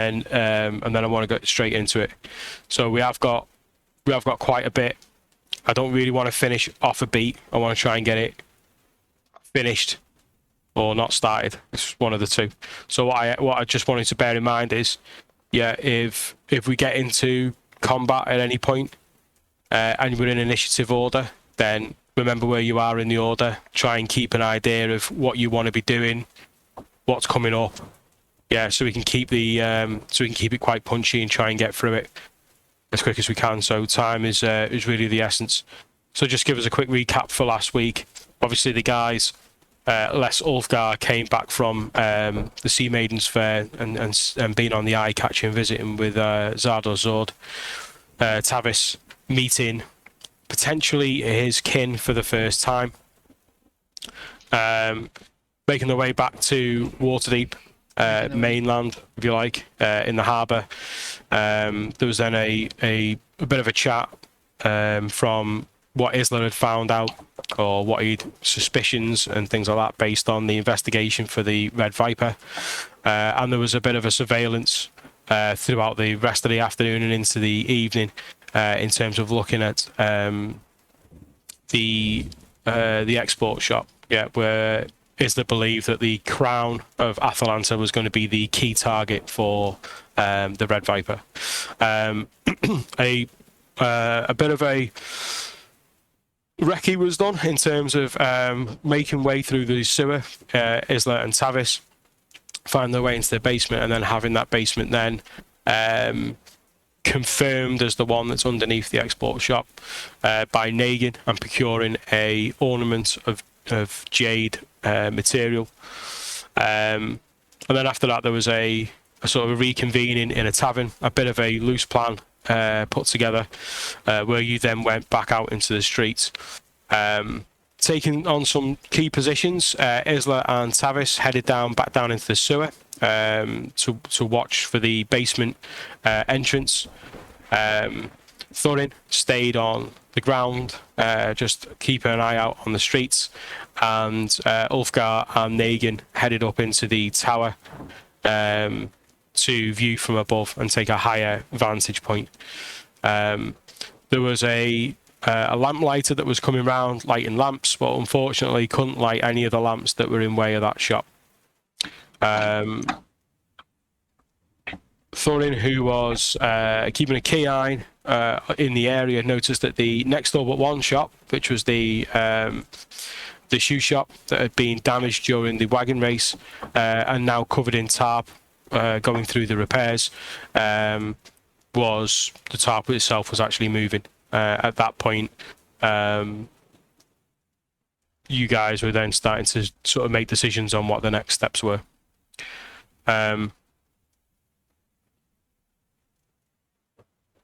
and then I want to go straight into it. So we have got quite a bit. I don't really want to finish off a beat. I want to try and get it finished or not started. It's one of the two. So what I just wanted to bear in mind is, yeah, if we get into combat at any point and we're in initiative order, then remember where you are in the order. Try and keep an idea of what you want to be doing, what's coming up. Yeah, so we can keep it quite punchy and try and get through it as quick as we can. So time is really the essence. So just give us a quick recap for last week. Obviously, the guys, Les Ulfgar came back from the Sea Maidens Fair and been on the eye catching, visiting with Zardo Zord. Tavis meeting potentially his kin for the first time. Making their way back to Waterdeep. Mainland, if you like, in the harbour. There was then a bit of a chat from what Isla had found out, or what he'd suspicions and things like that based on the investigation for the Red Viper. And there was a bit of a surveillance throughout the rest of the afternoon and into the evening in terms of looking at the export shop, where Isla believed that the crown of Atalanta was going to be the key target for the Red Viper. A bit of a recce was done in terms of making way through the sewer. Isla and Tavis find their way into the basement, and then having that basement then confirmed as the one that's underneath the export shop by Nagin, and procuring a ornament of jade material. And then after that, there was a sort of a reconvening in a tavern, a bit of a loose plan put together, where you then went back out into the streets, taking on some key positions. Isla and Tavis headed back down into the sewer to watch for the basement entrance. Thorin stayed on the ground, just keeping an eye out on the streets, and Ulfgar and Nagin headed up into the tower to view from above and take a higher vantage point. There was a lamplighter that was coming round lighting lamps, but unfortunately couldn't light any of the lamps that were in way of that shop. Thorin, who was keeping a keen eye in the area, noticed that the next door but one shop, which was the shoe shop that had been damaged during the wagon race and now covered in tarp, going through the repairs, was the tarp itself was actually moving. At that point, you guys were then starting to sort of make decisions on what the next steps were.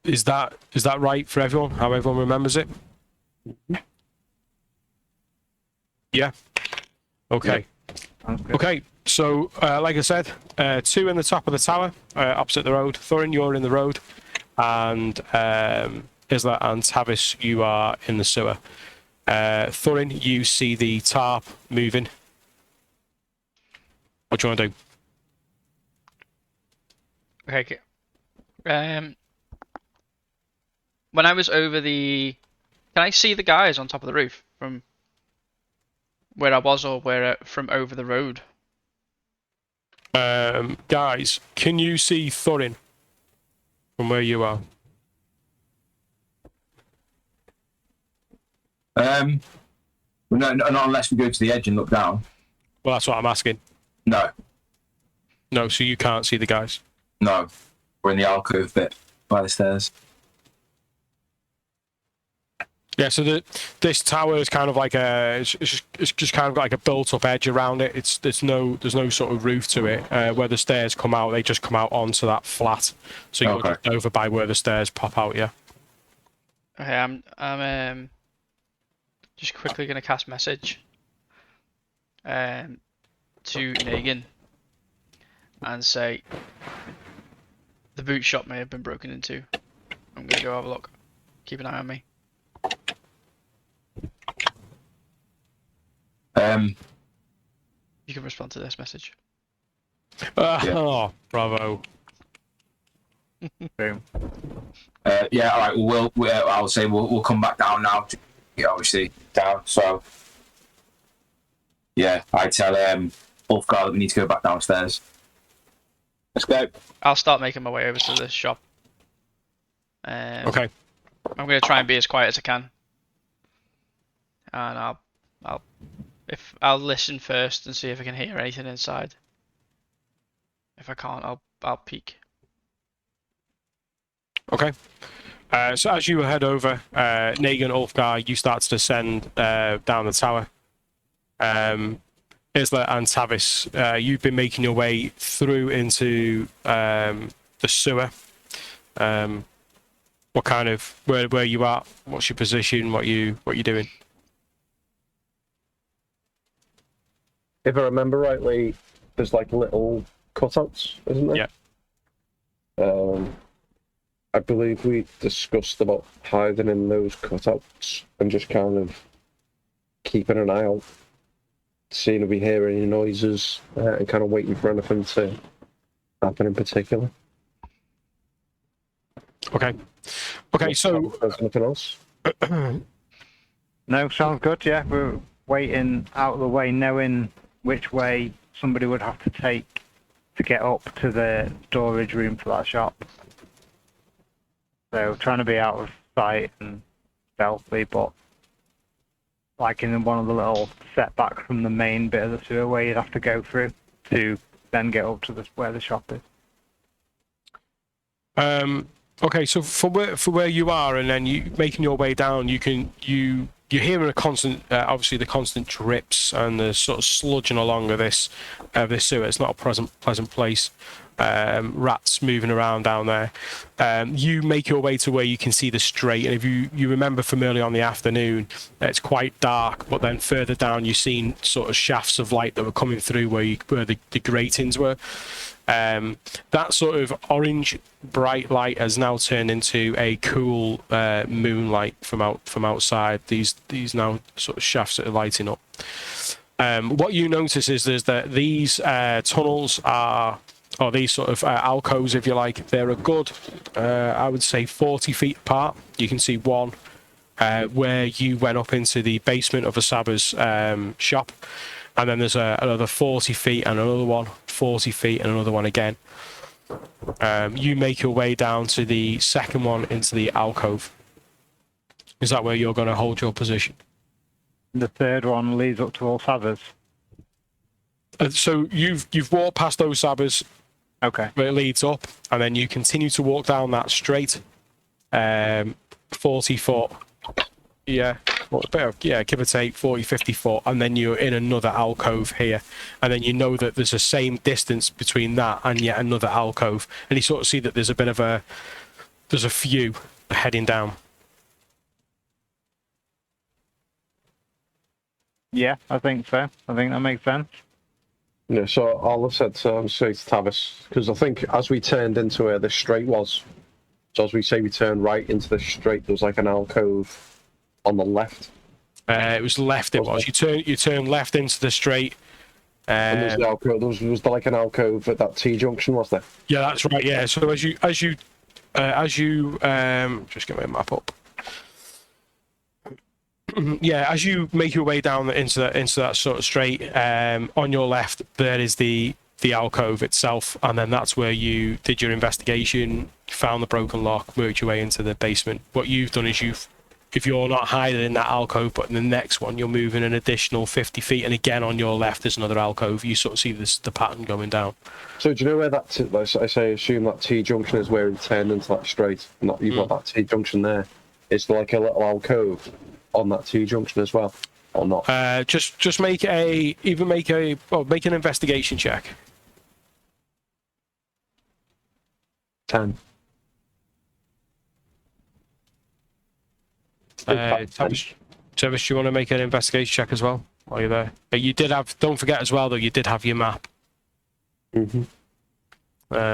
Is that right for everyone? How everyone remembers it? Yeah. Okay. Yeah. Okay. So, like I said, two in the top of the tower, opposite the road. Thorin, you're in the road, and Isla and Tavis, you are in the sewer. Thorin, you see the tarp moving. What do you want to do? Okay. When I was over can I see the guys on top of the roof from where I was, or from over the road? Guys, can you see Thorin from where you are? No, not unless we go to the edge and look down. Well, that's what I'm asking. No, So you can't see the guys? no. We're in the alcove bit by the stairs. Yeah, so this tower is kind of like it's just kind of like a built-up edge around it. There's no sort of roof to it. Where the stairs come out, they just come out onto that flat. So you're just over by where the stairs pop out. Yeah. Okay, I'm just quickly gonna cast message to Nagin and say the boot shop may have been broken into. I'm gonna go have a look. Keep an eye on me. You can respond to this message. Oh, bravo. Boom. Yeah, all right. I'll say we'll come back down now. Obviously down. So yeah, I tell Ulfgar that we need to go back downstairs. Let's go. I'll start making my way over to the shop. Okay. I'm gonna try and be as quiet as I can, and I'll listen first and see if I can hear anything inside. If I can't, I'll peek. Okay. So as you head over, Negan, Ulfgar, you start to descend down the tower. Isla and Tavis, you've been making your way through into the sewer. What kind of where you are? What's your position? What you doing? If I remember rightly, there's like little cutouts, isn't there? Yeah. I believe we discussed about hiding in those cutouts and just kind of keeping an eye out, seeing if we hear any noises, and kind of waiting for anything to happen in particular. Okay. Okay. So There's nothing else. No, sounds good. Yeah, we're waiting out of the way, knowing which way somebody would have to take to get up to the storage room for that shop. So trying to be out of sight and stealthy, but like in one of the little setbacks from the main bit of the sewer where you'd have to go through to then get up to where the shop is. Okay, so for where you are, and then you making your way down, you're hearing a constant, obviously the constant drips and the sort of sludging along of this sewer. It's not a pleasant place. Rats moving around down there. You make your way to where you can see the straight, and if you remember from early on the afternoon, it's quite dark, but then further down you've seen sort of shafts of light that were coming through where the gratings were. That sort of orange bright light has now turned into a cool moonlight from outside. These now sort of shafts that are lighting up. What you notice is that these tunnels are, or these sort of alcoves, if you like, they're a good, I would say 40 feet apart. You can see one where you went up into the basement of Asaba's shop, and then there's another 40 feet and another one, 40 feet and another one again. You make your way down to the second one into the alcove. Is that where you're going to hold your position? The third one leads up to all Savers. So you've walked past those sabbers. Okay. Where it leads up, and then you continue to walk down that straight, 40 foot, yeah, give or take 40, 50 foot, and then you're in another alcove here, and then you know that there's the same distance between that and yet another alcove, and you sort of see that there's a few heading down. Yeah, I think so. I think that makes sense. Yeah, so all I said to Tavis, because I think as we turned into where the straight was, so as we say we turned right into the straight, there was like an alcove on the left. It was left. It was. You turn left into the straight. And there's the alcove. Was there like an alcove at that T junction? Was there? Yeah, that's right. Yeah. So as you just get my map up. Yeah, as you make your way down into that sort of straight, on your left there is the alcove itself, and then that's where you did your investigation, found the broken lock, worked your way into the basement. What you've done is if you're not hiding in that alcove, but in the next one you're moving an additional 50 feet, and again on your left there's another alcove. You sort of see the pattern going down. So do you know where that, assume that T junction is where it turned into that straight? Not you've got that T junction there. It's like a little alcove on that T junction as well, or not? Just make an investigation check. 10. Tavis, do you want to make an investigation check as well while you're there? But you did have. Don't forget as well, though. You did have your map. Mm-hmm.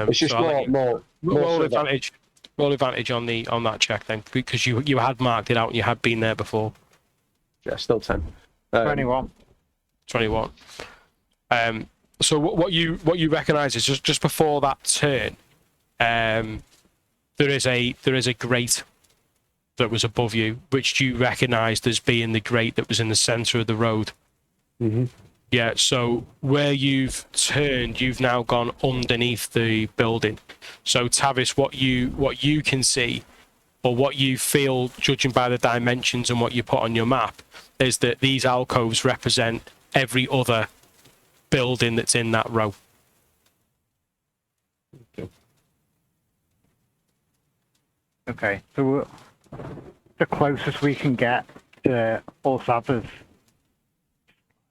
It's just more roll so advantage. Roll advantage on that check then, because you had marked it out and you had been there before. Yeah, still 10. 21. 21. So what you recognise is just before that turn, there is a grate that was above you, which you recognised as being the grate that was in the centre of the road. Mm-hmm. Yeah, so where you've turned, you've now gone underneath the building. So Tavis, what you can see, or what you feel, judging by the dimensions and what you put on your map, is that these alcoves represent every other building that's in that row. Okay, so the closest we can get to Ulsathas,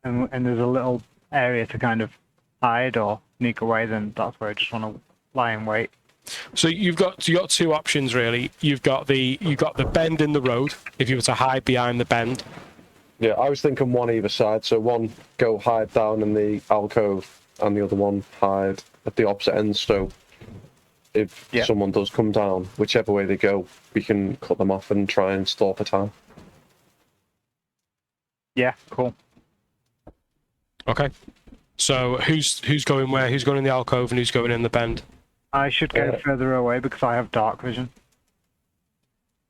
and there's a little area to kind of hide or sneak away, then that's where I just want to lie in wait. So you've got two options really. You've got the bend in the road. If you were to hide behind the bend, Yeah, I was thinking one either side. So one go hide down in the alcove, and the other one hide at the opposite end. So if someone does come down, whichever way they go, we can cut them off and try and stall for time. Yeah, cool. okay. So who's going where? Who's going in the alcove and who's going in the bend? I should go further away because I have dark vision.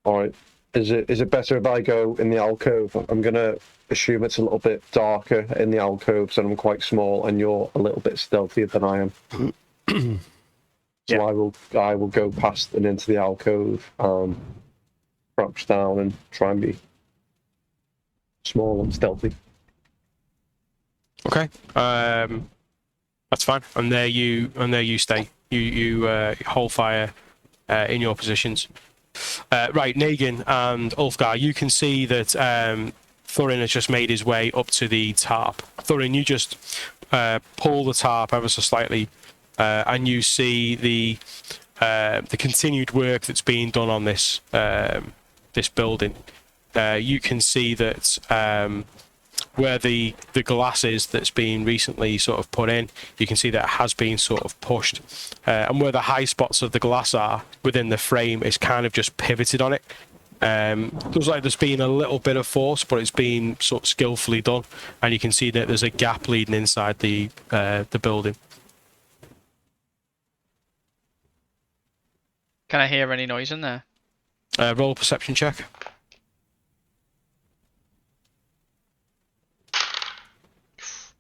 All right. Is it better if I go in the alcove? I'm gonna assume it's a little bit darker in the alcove, so I'm quite small, and you're a little bit stealthier than I am. So I will go past and into the alcove, crouch down and try and be small and stealthy. Okay. That's fine. And there you stay. You hold fire in your positions. Right, Nagin and Ulfgar, you can see that Thorin has just made his way up to the tarp. Thorin, you just pull the tarp ever so slightly, and you see the continued work that's being done on this this building. You can see that where the glass is that's been recently sort of put in, you can see that it has been sort of pushed, and where the high spots of the glass are within the frame is kind of just pivoted on it. Looks like there's been a little bit of force, but it's been sort of skillfully done, and you can see that there's a gap leading inside the building. Can I hear any noise in there? Roll a perception check.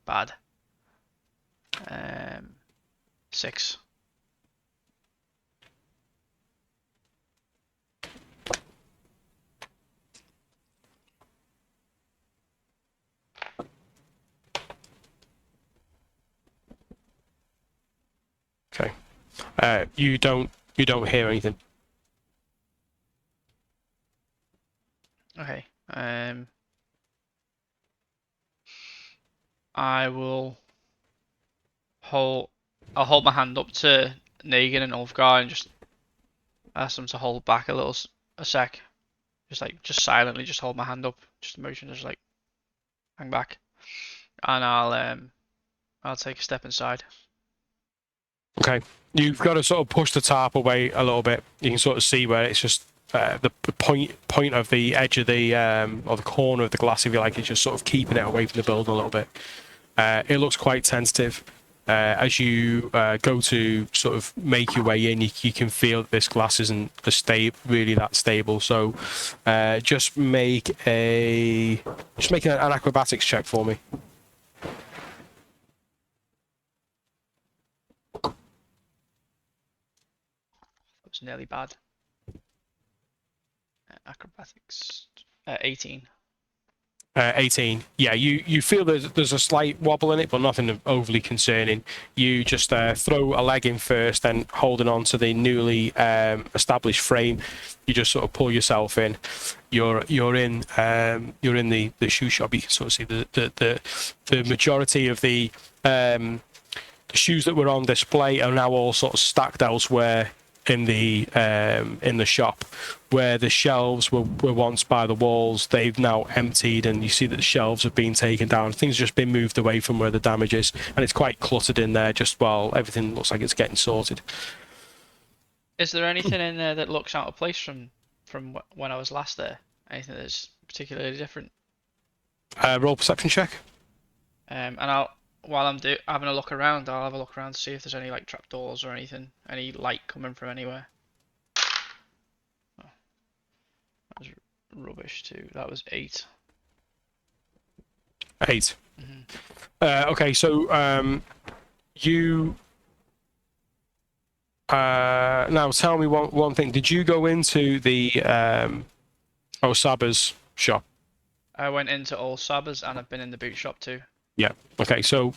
Bad. 6. Okay. You don't hear anything. Okay. I'll hold my hand up to Negan and Ulfgar and just ask them to hold back a sec. Just silently just hold my hand up, just motion, just like hang back. And I'll take a step inside. Okay. You've got to sort of push the tarp away a little bit. You can sort of see where it's just the point of the edge of the or the corner of the glass, if you like, is just sort of keeping it away from the building a little bit. It looks quite tentative. As you go to sort of make your way in, you can feel that this glass isn't really that stable. So just make an acrobatics check for me. That was nearly bad. Acrobatics. 18. 18. Yeah, you feel there's a slight wobble in it, but nothing overly concerning. You just throw a leg in first, then holding on to the newly established frame, you just sort of pull yourself in. You're in the shoe shop. You can sort of see the majority of the shoes that were on display are now all sort of stacked elsewhere in the shop. Where the shelves were once by the walls, they've now emptied, and you see that the shelves have been taken down. Things have just been moved away from where the damage is, and it's quite cluttered in there, just while everything looks like it's getting sorted. Is there anything in there that looks out of place from when I was last there? Anything that's particularly different? Roll perception check. And while I'm having a look around, I'll have a look around to see if there's any like trapdoors or anything, any light coming from anywhere. rubbish too. That was 8. 8. Mhm. Okay, so you now tell me one thing. Did you go into the Osaba's shop? I went into all Sabas and I've been in the boot shop too. Yeah. Okay, so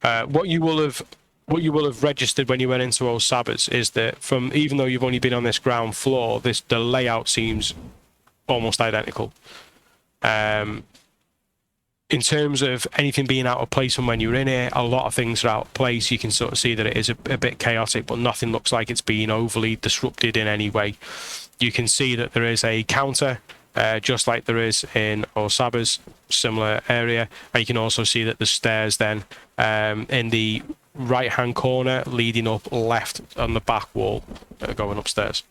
what you will have registered when you went into Osaba's is that from even though you've only been on this ground floor, the layout seems almost identical. In terms of anything being out of place from when you're in it, a lot of things are out of place. You can sort of see that it is a bit chaotic, but nothing looks like it's being overly disrupted in any way. You can see that there is a counter, just like there is in Osaba's similar area. And you can also see that the stairs then in the right-hand corner leading up left on the back wall going upstairs.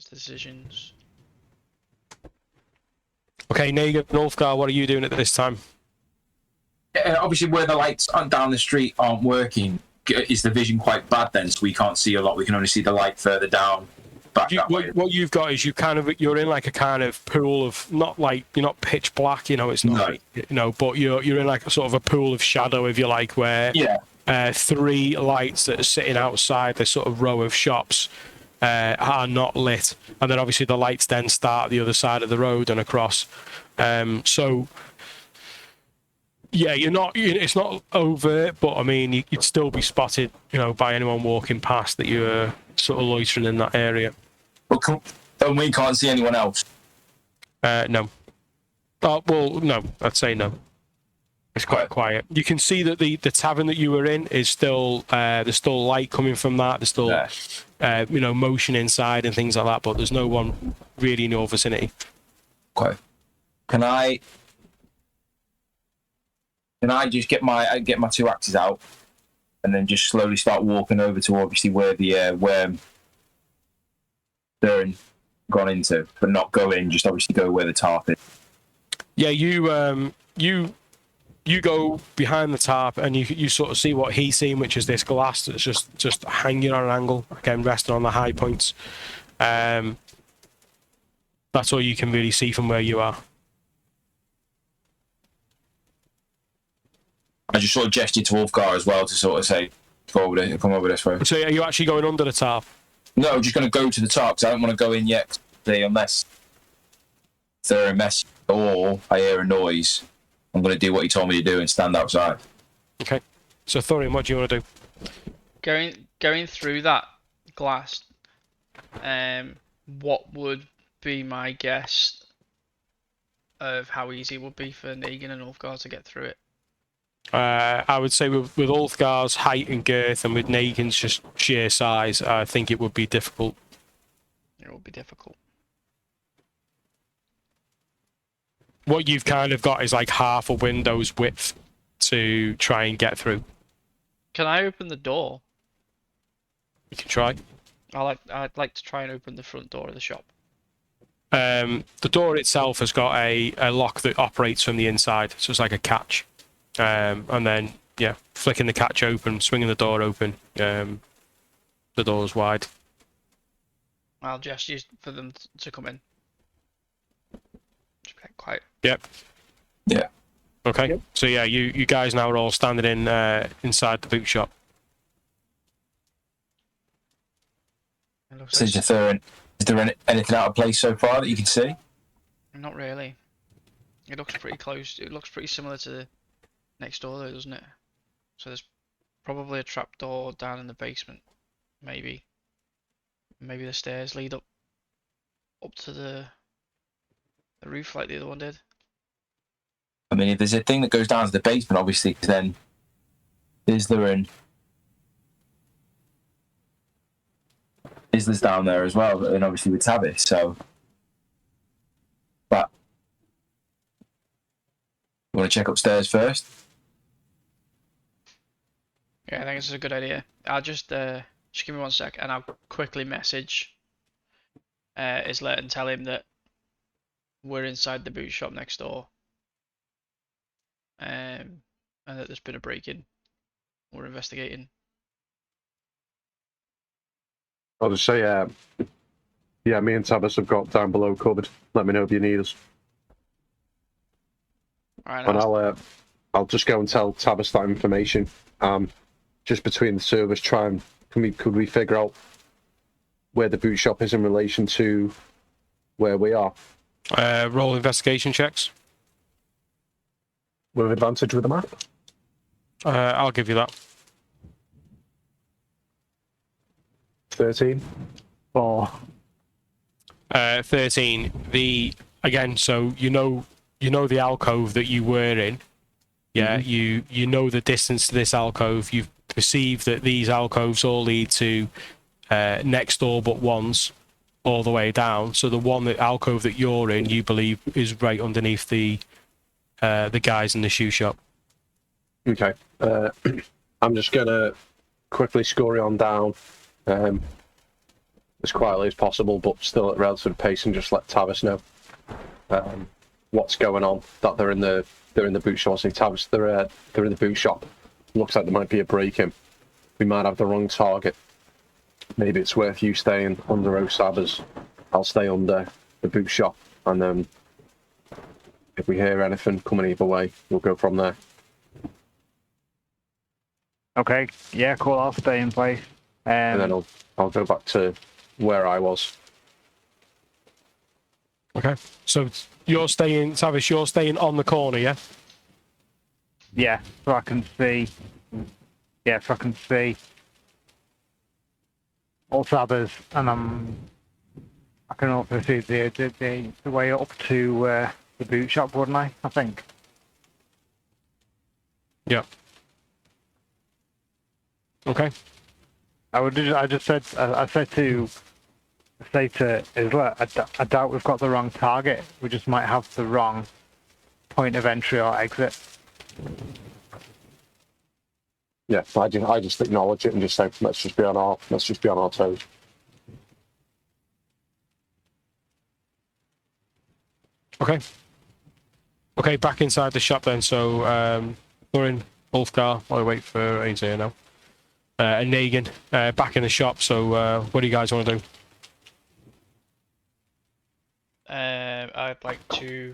Decisions. Okay, Negan, Ulfgar, what are you doing at this time? Obviously, where the lights on down the street aren't working, is the vision quite bad then? So we can't see a lot. We can only see the light further down. Back that way. What you've got is you're in like a kind of pool of not like you're not pitch black, it's not No. like, but you're in like a sort of a pool of shadow, if you like, where Yeah. 3 lights that are sitting outside this sort of row of shops are not lit, and then obviously the lights then start at the other side of the road and across. So yeah, it's not overt, but I mean you'd still be spotted, by anyone walking past that you're sort of loitering in that area. And we can't see anyone else. No. Oh, well, no, I'd say no. It's quite quiet. You can see that the tavern that you were in is still there's still light coming from that. There's still motion inside and things like that, but there's no one really in your vicinity. Okay. Can I just get my 2 axes out and then just slowly start walking over to obviously where they're gone into, but not go in, just obviously go where the tarp is. Yeah, you go behind the tarp and you sort of see what he's seen, which is this glass that's just hanging on an angle, again resting on the high points. That's all you can really see from where you are. I just sort of gesture to Wolfgar as well to sort of say, come over this way. So are you actually going under the tarp? No, I'm just going to go to the tarp because I don't want to go in yet, unless they're a mess or I hear a noise. I'm going to do what he told me to do and stand outside. Okay. So Thorium, what do you want to do? Going through that glass, what would be my guess of how easy it would be for Negan and Ulfgar to get through it? I would say with Ulfgar's height and girth and with Negan's just sheer size, I think it would be difficult. It will be difficult. What you've kind of got is like half a window's width to try and get through. Can I open the door? You can try. I'd like to try and open the front door of the shop. The door itself has got a lock that operates from the inside, so it's like a catch. And then, yeah, flicking the catch open, swinging the door open, the door's wide. I'll just use for them to come in. Just be quiet. Yep. Yeah. Okay. Yep. So yeah, you guys now are all standing in inside the boot shop. It looks So like is there anything out of place so far that you can see? not really. It looks pretty close. It looks pretty similar to the next door though, doesn't it? So there's probably a trap door down in the basement. Maybe the stairs lead up to the roof like the other one did. I mean, if there's a thing that goes down to the basement, obviously, then Isler's down there as well, and obviously with Tavis, so. But you want to check upstairs first? Yeah, I think this is a good idea. I'll just give me 1 sec, and I'll quickly message Islet and tell him that we're inside the boot shop next door, and that there's been a break-in. We're investigating. I'll just say, yeah, me and Tabas have got down below covered. Let me know if you need us. All right, And I'll just go and tell Tabas that information. Just between the two of us, could we figure out where the boot shop is in relation to where we are? Roll investigation checks. With advantage with the map? I'll give you that. 13. Or 13. So you know the alcove that you were in. Yeah, you know the distance to this alcove. You've perceived that these alcoves all lead to next door but ones all the way down. So the alcove that you're in, you believe, is right underneath the guys in the shoe shop. Okay. I'm just gonna quickly scurry on down as quietly as possible, but still at relative pace, and just let Tavis know what's going on. That they're in the boot shop. I say, Tavis, they're in the boot shop. Looks like there might be a break-in. We might have the wrong target. Maybe it's worth you staying under Osaba's. I'll stay under the boot shop, and then if we hear anything coming either way, we'll go from there. okay, yeah, cool. I'll stay in place. And then I'll go back to where I was. Okay. So you're staying, Tavis. You're staying on the corner, yeah. Yeah, so I can see. Yeah, so I can see all Sabbers, and I can also see the way up to the boot shop, wouldn't I? I think. Yeah. Okay. I said to Isla, I doubt we've got the wrong target. We just might have the wrong point of entry or exit. Yeah, I just acknowledge it and just say, let's just be on our toes. Okay. Okay, back inside the shop then. So Thorin, Ulfgar, while I wait for AJ now. And Negan, back in the shop. So what do you guys want to do? I'd like to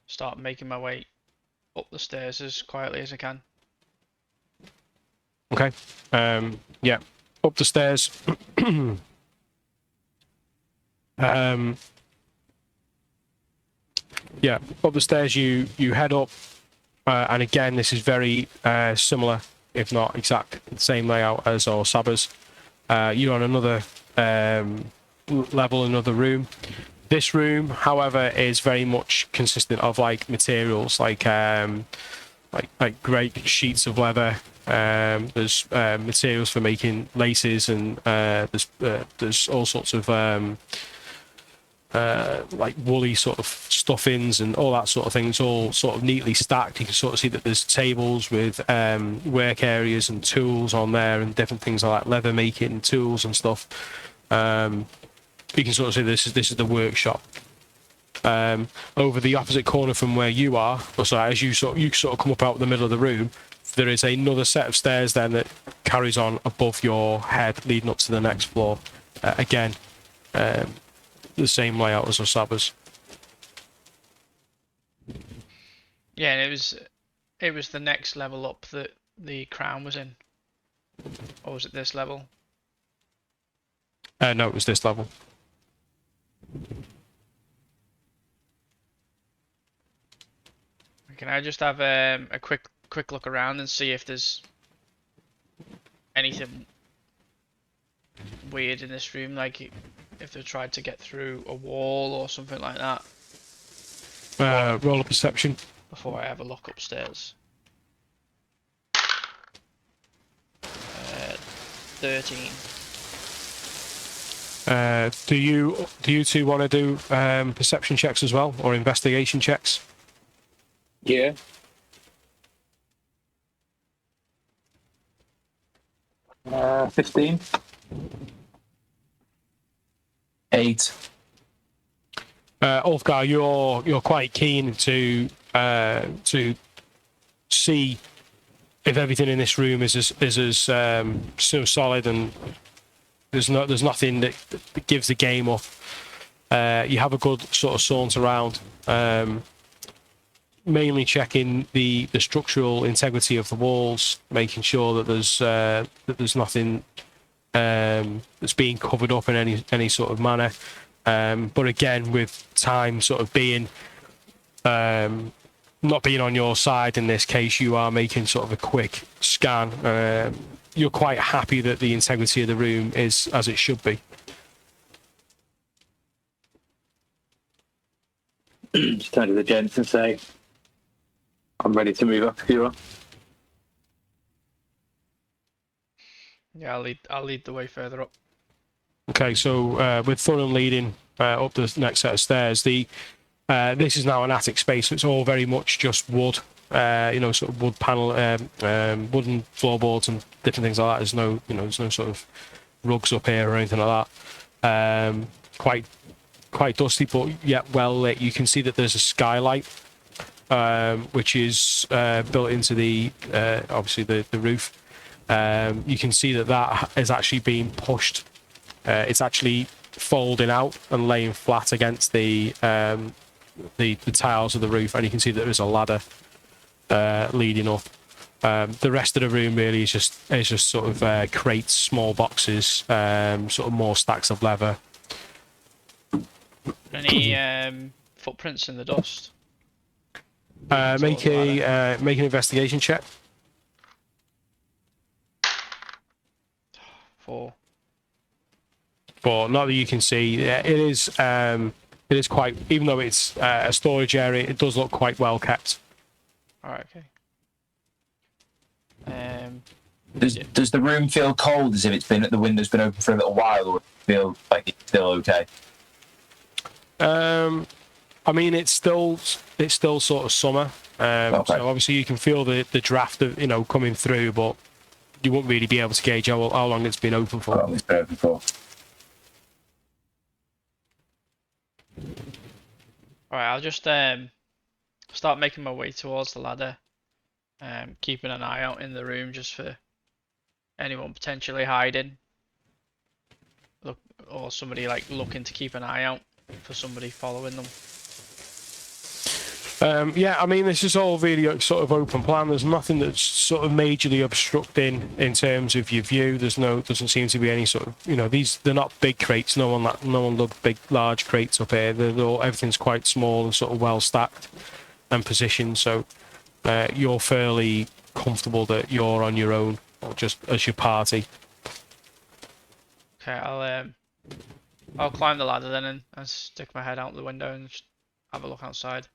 start making my way up the stairs as quietly as I can. Okay. Yeah. Up the stairs. Yeah, up the stairs you head up, and again this is very similar, if not exact, same layout as Saba's. You're on another level, another room. This room, however, is very much consistent of like materials, like great sheets of leather. There's materials for making laces, and there's all sorts of like woolly sort of stuffings and all that sort of thing. It's all sort of neatly stacked. You can sort of see that there's tables with work areas and tools on there and different things like leather making tools and stuff. You can sort of see this is the workshop. Over the opposite corner from where you are, or so as you sort of come up out the middle of the room, there is another set of stairs then that carries on above your head, leading up to the next floor. Again, the same layout as Osaba's. Yeah, and it was the next level up that the crown was in, or was it this level? No, it was this level. Can I just have a quick look around and see if there's anything weird in this room, like if they tried to get through a wall or something like that? Roll a perception. Before I have a look upstairs. 13. Do you two want to do perception checks as well, or investigation checks? Yeah. Uh, 15. 8. Ulfgar, you're quite keen to see if everything in this room is as so solid, and there's nothing that gives the game up. You have a good sort of saunter around, mainly checking the structural integrity of the walls, making sure that there's nothing that's being covered up in any sort of manner. But again, with time sort of being not being on your side in this case, you are making sort of a quick scan. You're quite happy that the integrity of the room is as it should be. Just turn to the gents and say, I'm ready to move up if you are. Yeah, I'll lead the way further up. Okay, so with Thuran leading up the next set of stairs, this is now an attic space, so it's all very much just wood, sort of wood panel, wooden floorboards and different things like that. There's no sort of rugs up here or anything like that. Quite dusty, but yet well lit. You can see that there's a skylight, which is built into the obviously the roof. You can see that is actually being pushed. It's actually folding out and laying flat against the tiles of the roof, and you can see that there is a ladder leading up. The rest of the room really is just sort of crates, small boxes, sort of more stacks of leather. Any footprints in the dust? Make an investigation check. 4. But not that you can see. It is quite, even though it's a storage area, it does look quite well kept. Alright, okay. Does the room feel cold, as if the window's been open for a little while, or feel like it's still okay? I mean, it's still sort of summer. Okay. So obviously you can feel the draft of coming through, but you won't really be able to gauge how long it's been open for. How long it's been open for? Alright, I'll just start making my way towards the ladder, keeping an eye out in the room just for anyone potentially hiding. Or somebody like looking to keep an eye out for somebody following them. Yeah, I mean, this is all really sort of open plan. There's nothing that's sort of majorly obstructing in terms of your view. Doesn't seem to be any sort of, they're not big crates. No one loves big, large crates up here. Everything's quite small and sort of well stacked and positioned. So you're fairly comfortable that you're on your own, or just as your party. Okay, I'll climb the ladder then and stick my head out the window and just have a look outside.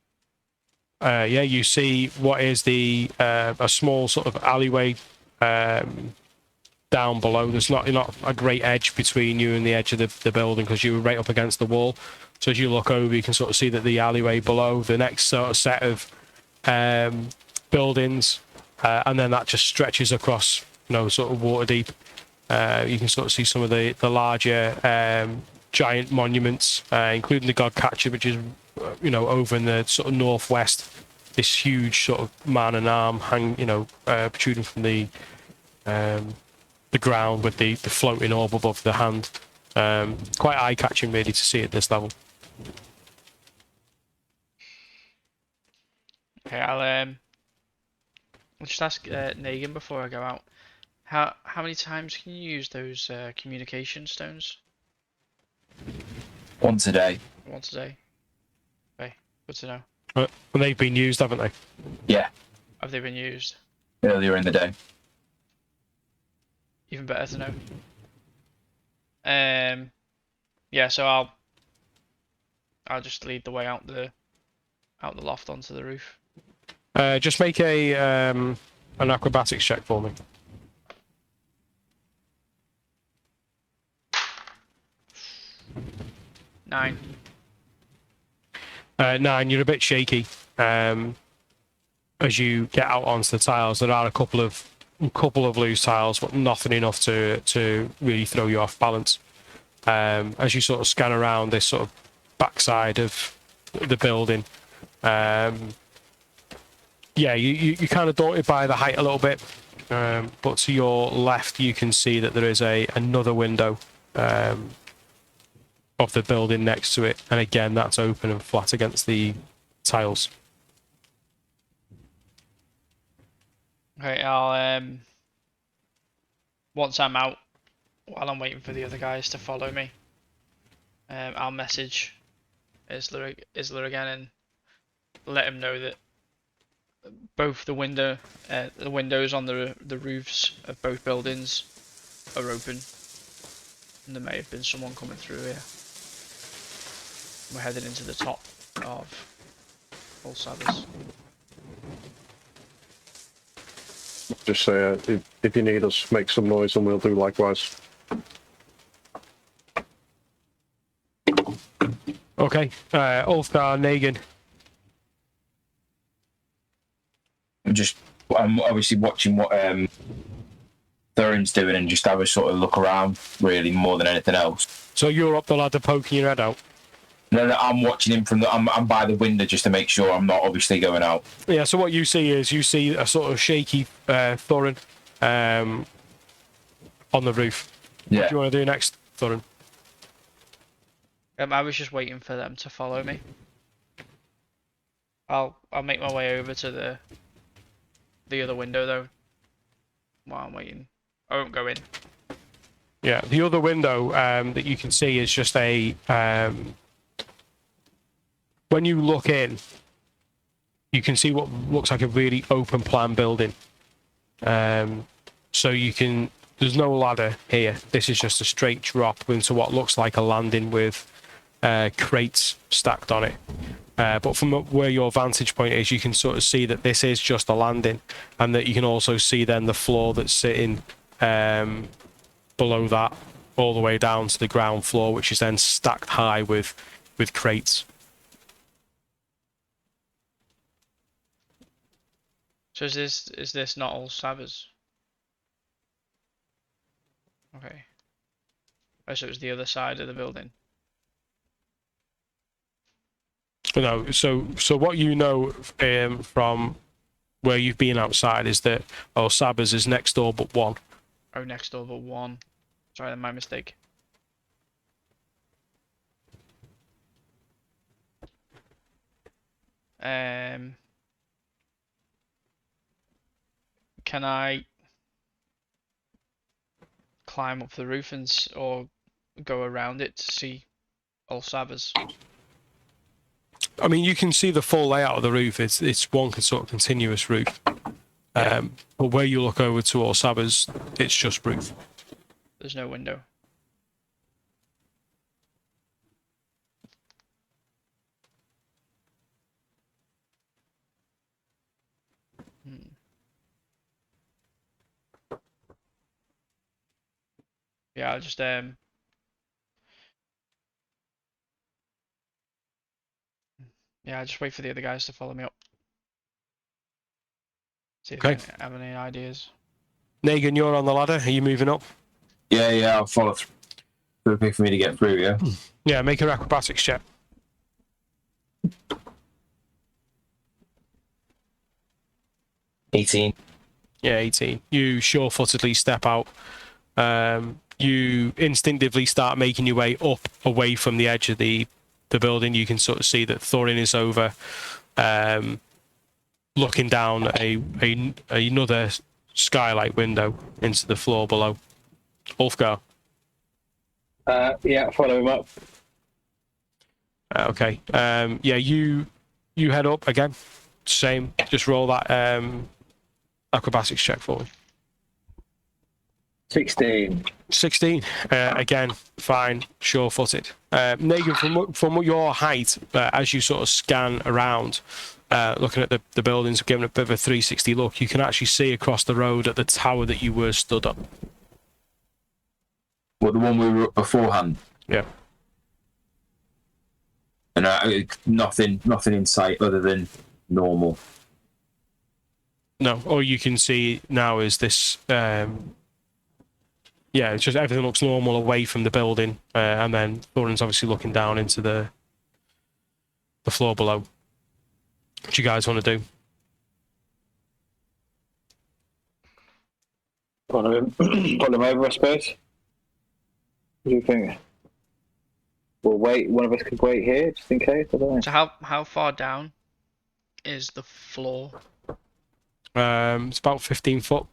Yeah, you see what is a small sort of alleyway down below. There's not a great edge between you and the edge of the building, because you were right up against the wall. So as you look over, you can sort of see that the alleyway below, the next sort of set of buildings, and then that just stretches across, sort of water deep. You can sort of see some of the larger giant monuments, including the Godcatcher, which is over in the sort of northwest. This huge sort of man and arm protruding from the ground with the floating orb above the hand. Quite eye-catching, really, to see at this level. Okay, I'll just ask Negan before I go out. How many times can you use those communication stones? Once a day. Once a day. Okay, good to know. Well, they've been used, haven't they? Yeah, Have they been used? earlier in the day. Even better to know. Yeah, so I'll just lead the way out the loft onto the roof. Just make an acrobatics check for me. 9. 9, you're a bit shaky as you get out onto the tiles. There are a couple of loose tiles, but nothing enough to really throw you off balance. As you sort of scan around this sort of backside of the building. Yeah, you're kind of daunted by the height a little bit, but to your left you can see that there is another window of the building next to it, and again that's open and flat against the tiles. Okay, I'll once I'm out, while I'm waiting for the other guys to follow me, I'll message Isla again and let him know that both the windows on the roofs of both buildings are open, and there may have been someone coming through here. We're heading into the top of All Sabbaths. Just say if you need us, make some noise and we'll do likewise. Okay, Ulfgar, Negan. I'm obviously watching what Thurin's doing and just have a sort of look around, really, more than anything else. So you're up the ladder poking your head out? No, I'm watching him from I'm by the window just to make sure I'm not obviously going out. Yeah, so what you see is a sort of shaky Thorin on the roof. Yeah. What do you want to do next, Thorin? I was just waiting for them to follow me. I'll make my way over to the other window though. While I'm waiting, I won't go in. Yeah, the other window that you can see is just a. When you look in, you can see what looks like a really open plan building. So you can. There's no ladder here. This is just a straight drop into what looks like a landing with crates stacked on it. But from where your vantage point is, you can sort of see that this is just a landing, and that you can also see then the floor that's sitting below that, all the way down to the ground floor, which is then stacked high with crates. So is this not All Sabbaths? Okay. Oh, so it's the other side of the building. No, so what you know from where you've been outside is that Sabbaths is next door but one. Oh, next door but one. Sorry, my mistake. Can I climb up the roof or go around it to see All Sabbaths? I mean, you can see the full layout of the roof. It's one sort of continuous roof. But where you look over to All Sabbaths, it's just roof. There's no window. Yeah, I'll just yeah, I'll just wait for the other guys to follow me up. See if they have any ideas. Negan, you're on the ladder. Are you moving up? Yeah, I'll follow through. It's okay for me to get through, yeah? Yeah, make an acrobatics check. 18. Yeah, 18. You sure-footedly step out. You instinctively start making your way up away from the edge of the building. You can sort of see that Thorin is over, looking down another skylight window into the floor below. Ulfgar. Yeah, follow him up. Okay. Yeah, you head up again. Same. Just roll that acrobatics check for me. 16. 16. Again, fine, sure-footed. Negan, from your height, as you sort of scan around, looking at the buildings, giving a bit of a 360 look, you can actually see across the road at the tower that you were stood up. Well, the one we were up beforehand. Yeah. And nothing in sight other than normal. No, all you can see now is this. Yeah, it's just everything looks normal away from the building, and then Thorin's obviously looking down into the the floor below. What do you guys want to do? Put them over, I suppose. What do you think? We'll wait. One of us could wait here, just in case. I don't know. So how far down is the floor? It's about 15 foot.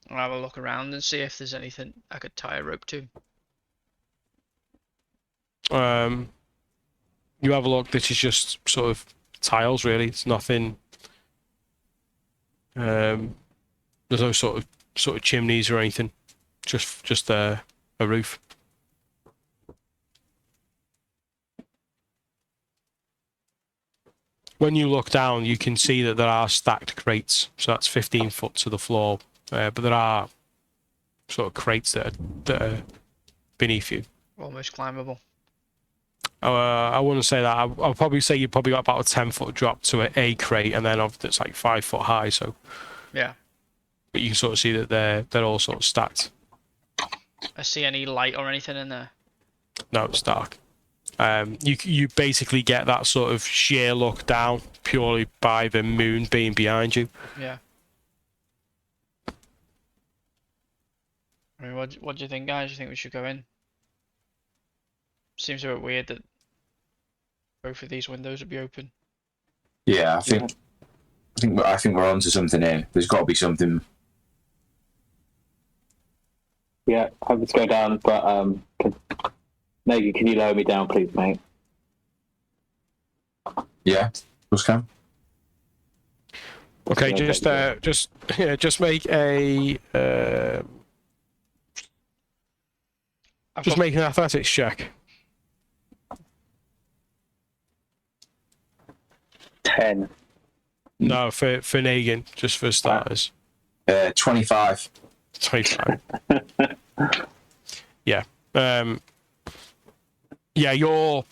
I'll have a look around and see if there's anything I could tie a rope to. You have a look. This is just sort of tiles, really. It's nothing. There's no sort of chimneys or anything. Just a roof. When you look down, you can see that there are stacked crates. So that's 15 foot to the floor. But there are sort of crates that are beneath you. Almost climbable. I wouldn't say that. I'll probably say you probably got about a 10-foot drop to a crate, and then it's like 5 foot high. So Yeah. but you can sort of see that they're all sort of stacked. I see any light or anything in there. No, it's dark. You basically get that sort of sheer look down purely by the moon being behind you. Yeah. I mean, what do you think, guys? Do you think we should go in? Seems a bit weird that both of these windows would be open. Yeah, I think we're onto something here. There's got to be something. Yeah, I would go down, but Megan, can you lower me down, please, mate? Yeah, just come. Okay, Okay, just make a I've just got, make an athletics check. 10. No, for Negan, just for starters. 25. 25. Yeah. Yeah, you're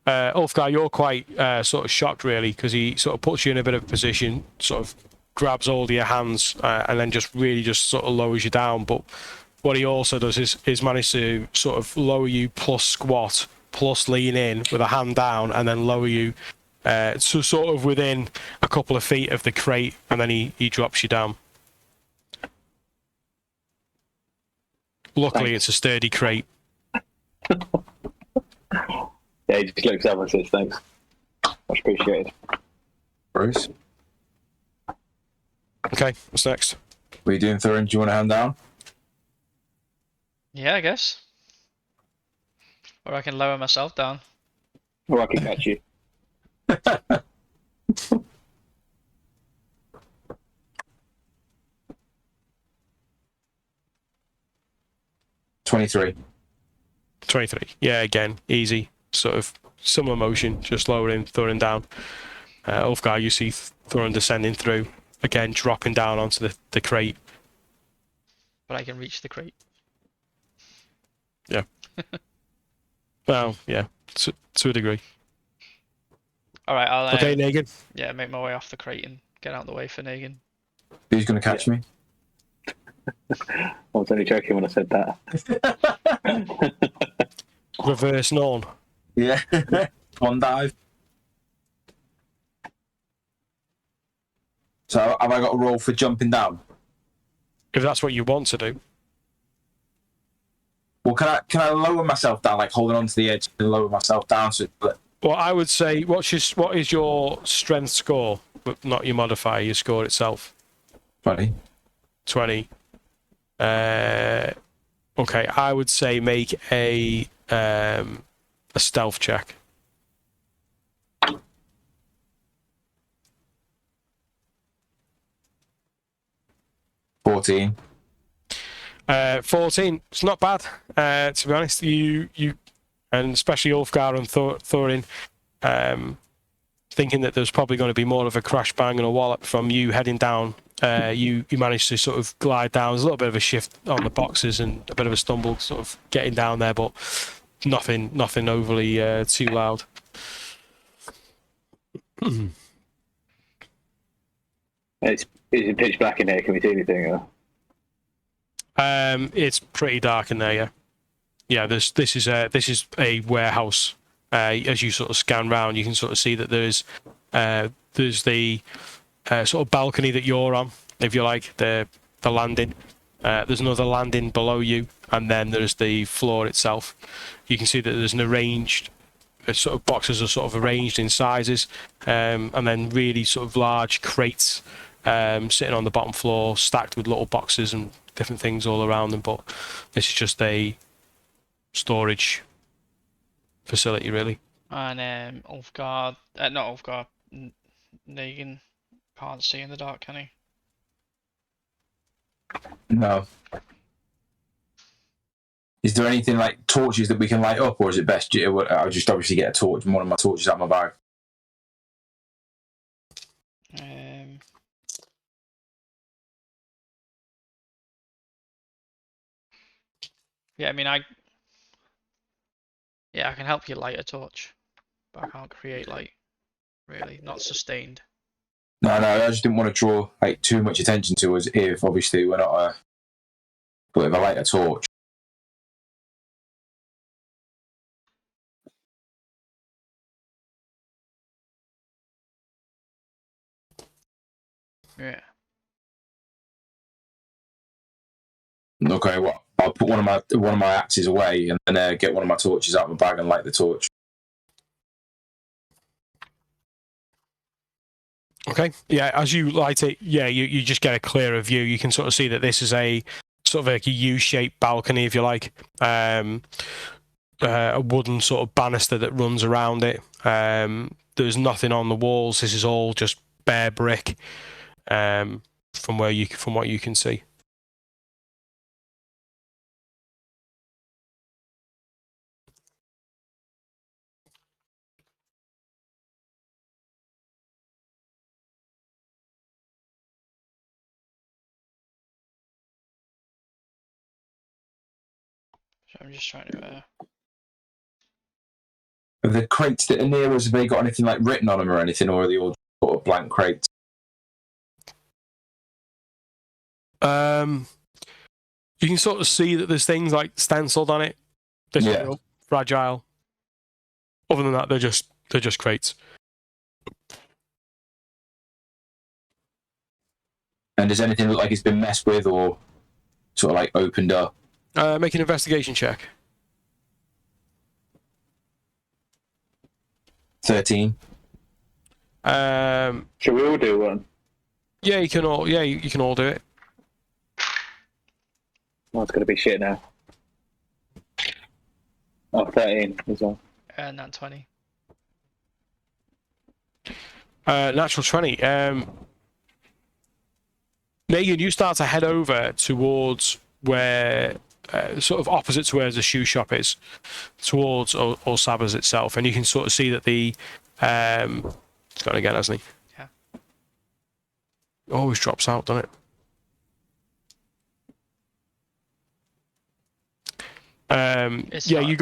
Ulfgar, you're quite sort of shocked really, because he sort of puts you in a bit of a position, sort of grabs hold of your hands and then just sort of lowers you down. But what he also does is manage to sort of lower you plus squat plus lean in with a hand down and then lower you so sort of within a couple of feet of the crate, and then he drops you down. Luckily, it's a sturdy crate. Yeah, he just looks up and says thanks. Much appreciated. Bruce, Okay, what's next? what are you doing, Thurin? Do you want a hand down? yeah, I guess. Or I can lower myself down. Or I can catch you. 23. 23. Yeah, again, easy. Sort of similar motion, just lowering, throwing down. Ulfgar, you see Thorin descending through, again, dropping down onto the crate. But I can reach the crate. Yeah. Well, yeah, to a degree. Alright, I'll Okay, Negan. yeah, make my way off the crate and get out of the way for Negan. Who's going to catch me? I was only joking when I said that. Reverse Norn. Yeah. One dive. So have I got a roll for jumping down? If that's what you want to do. Well, can I lower myself down, like holding onto the edge and lower myself down? Well, I would say, what is your strength score? But not your modifier, your score itself. 20. 20. Okay, I would say make a stealth check. 14. 14. It's not bad. To be honest, you and especially Ulfgar and Thorin, thinking that there's probably going to be more of a crash bang and a wallop from you heading down. You managed to sort of glide down. There's a little bit of a shift on the boxes and a bit of a stumble, sort of getting down there, but nothing overly too loud. It's pitch black in here. Can we see anything? Or? It's pretty dark in there, yeah. yeah, this is a warehouse. As you sort of scan round, you can sort of see that there's the sort of balcony that you're on, if you like, the landing. There's another landing below you, and then there's the floor itself. You can see that there's an arranged sort of boxes are sort of arranged in sizes, and then really sort of large crates sitting on the bottom floor, stacked with little boxes and different things all around them. But this is just a storage facility, really. And Ulfgar, not Ulfgar, Negan can't see in the dark, can he? No. Is there anything like torches that we can light up, or is it best? I'll just obviously get a torch, one of my torches out of my bag. Yeah, I mean, I can help you light a torch, but I can't create light. Really, not sustained. No, I just didn't want to draw like too much attention to us if obviously we're not but if I light a torch. Yeah. Okay, well, I'll put one of my axes away and then get one of my torches out of my bag and light the torch. Okay. Yeah, as you light it, yeah, you just get a clearer view. You can sort of see that this is a sort of like a U-shaped balcony, if you like. A wooden sort of banister that runs around it. There's nothing on the walls. This is all just bare brick. From what you can see. So I'm just trying to. The crates that are near us, have they got anything like written on them or anything, or are they all sort of blank crates? You can sort of see that there's things like stenciled on it. They're real fragile. Other than that, they're just crates. And does anything look like it's been messed with or sort of like opened up? Make an investigation check. 13. Should we all do one? Yeah, you can all. Yeah, you can all do it. Oh, it's going to be shit now. Oh, 13 as well. And that 20. Natural 20. Negan, you start to head over towards where, sort of opposite to where the shoe shop is, towards Olsaba's itself, and you can sort of see that the, it's gone again, hasn't he? Yeah. Always drops out, doesn't it? Yeah, you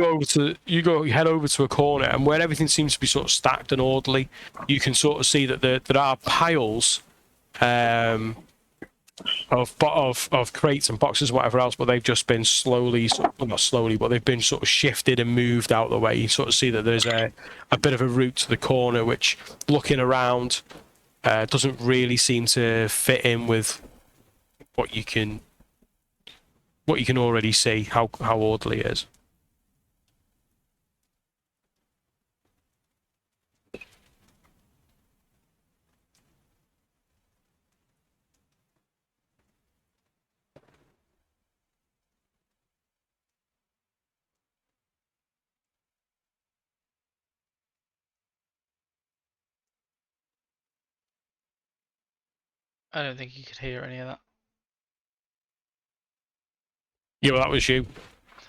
head over to a corner, and where everything seems to be sort of stacked and orderly, you can sort of see that there are piles of crates and boxes and whatever else, but they've just been not slowly, but they've been sort of shifted and moved out of the way. You sort of see that there's a bit of a route to the corner, which, looking around, doesn't really seem to fit in with what you can already see, how orderly it is. I don't think you could hear any of that. Yeah, well, that was you.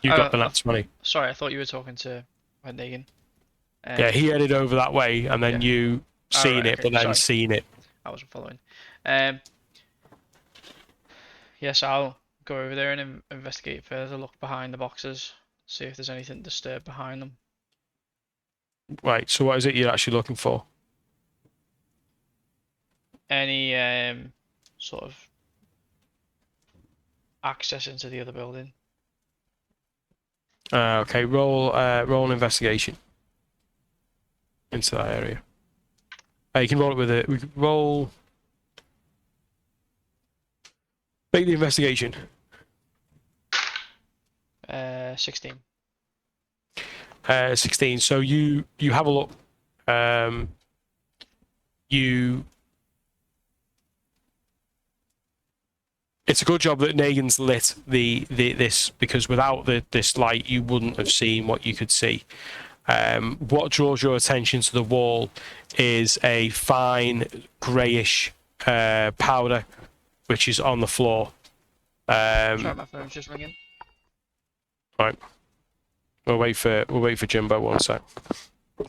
You got the nat 20. Sorry, I thought you were talking to Negan. Yeah, he headed over that way, and then you seen right, it, okay, but then sorry. seen it. I wasn't following. Yes, I'll go over there and investigate further. Look behind the boxes, see if there's anything disturbed behind them. Right. So what is it you're actually looking for? Any sort of access into the other building. Okay, roll an investigation into that area. You can roll it with it. We can roll. Make the investigation. 16. 16. So you have a look. It's a good job that Negan's lit this, because without this light, you wouldn't have seen what you could see. What draws your attention to the wall is a fine greyish powder, which is on the floor. Sorry, my phone's just ringing. Right. We'll wait for Jimbo 1 sec.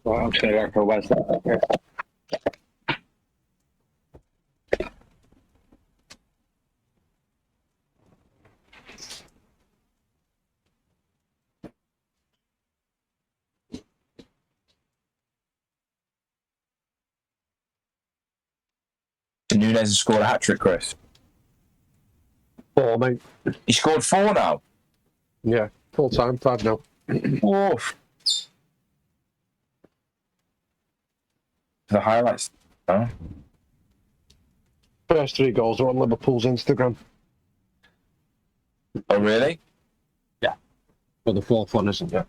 Right, I'm just going to go for a Wednesday. Okay. Nunez has scored a hat trick, Chris. 4, mate. He scored 4 now. Yeah, full time, 5 now. Oof. The highlights. Oh. First 3 goals are on Liverpool's Instagram. Oh, really? But the 4th one isn't yet.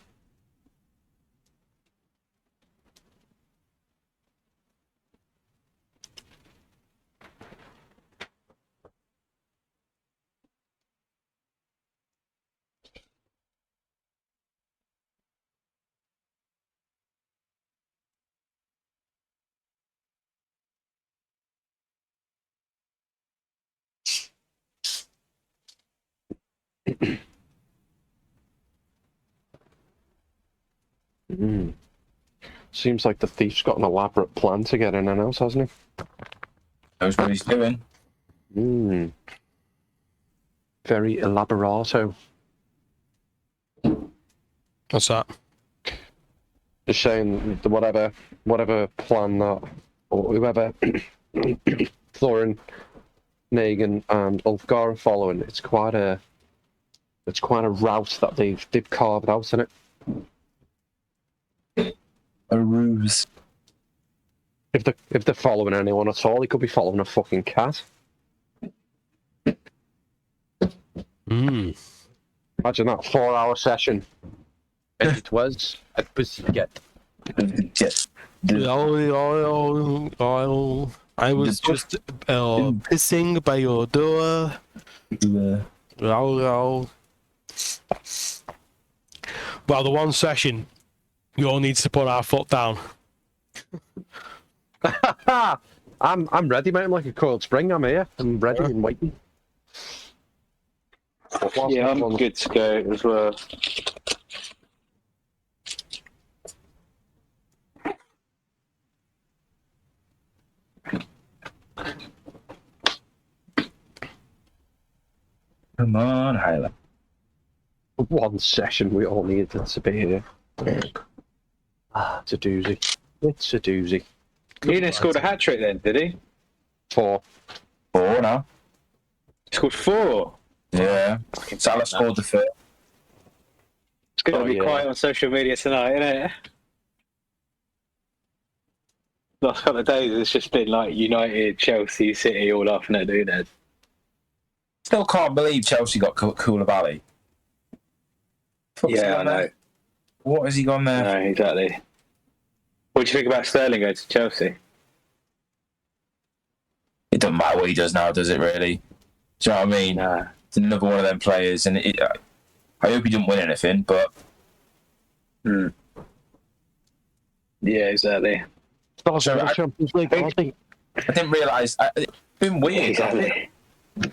Seems like the thief's got an elaborate plan to get in and out, hasn't Knows what he's doing. he? Very elaborato. What's that? Just saying, whatever plan that, or whoever Thorin, Negan, and Ulfgar are following, it's quite a route that they've carved out in it. A ruse. If they're following anyone at all, he could be following a fucking cat. Imagine that 4-hour session. It was a pussycat. Yes. I was just pissing by your door. Well, the one session, you all need to put our foot down. I'm ready, mate. I'm like a coiled spring. I'm here. I'm ready and waiting. Yeah, I'm good to go as well. Come on, highlight. One session, we all needed to be here. It's a doozy. It's a doozy. Nunez scored a hat trick then, did he? 4. 4 now. Scored 4. Yeah. Salah scored the 3rd. It's going to be quiet on social media tonight, isn't it? Last couple of days, it's just been like United, Chelsea, City all laughing at Nunez. Still can't believe Chelsea got Koulibaly. Yeah, I know. What has he gone there? No, exactly. What do you think about Sterling going to Chelsea? It doesn't matter what he does now, does it really? Do you know what I mean? Nah. It's another one of them players, and I hope he didn't win anything, but... Yeah, exactly. So I didn't realise... It's been weird. Exactly.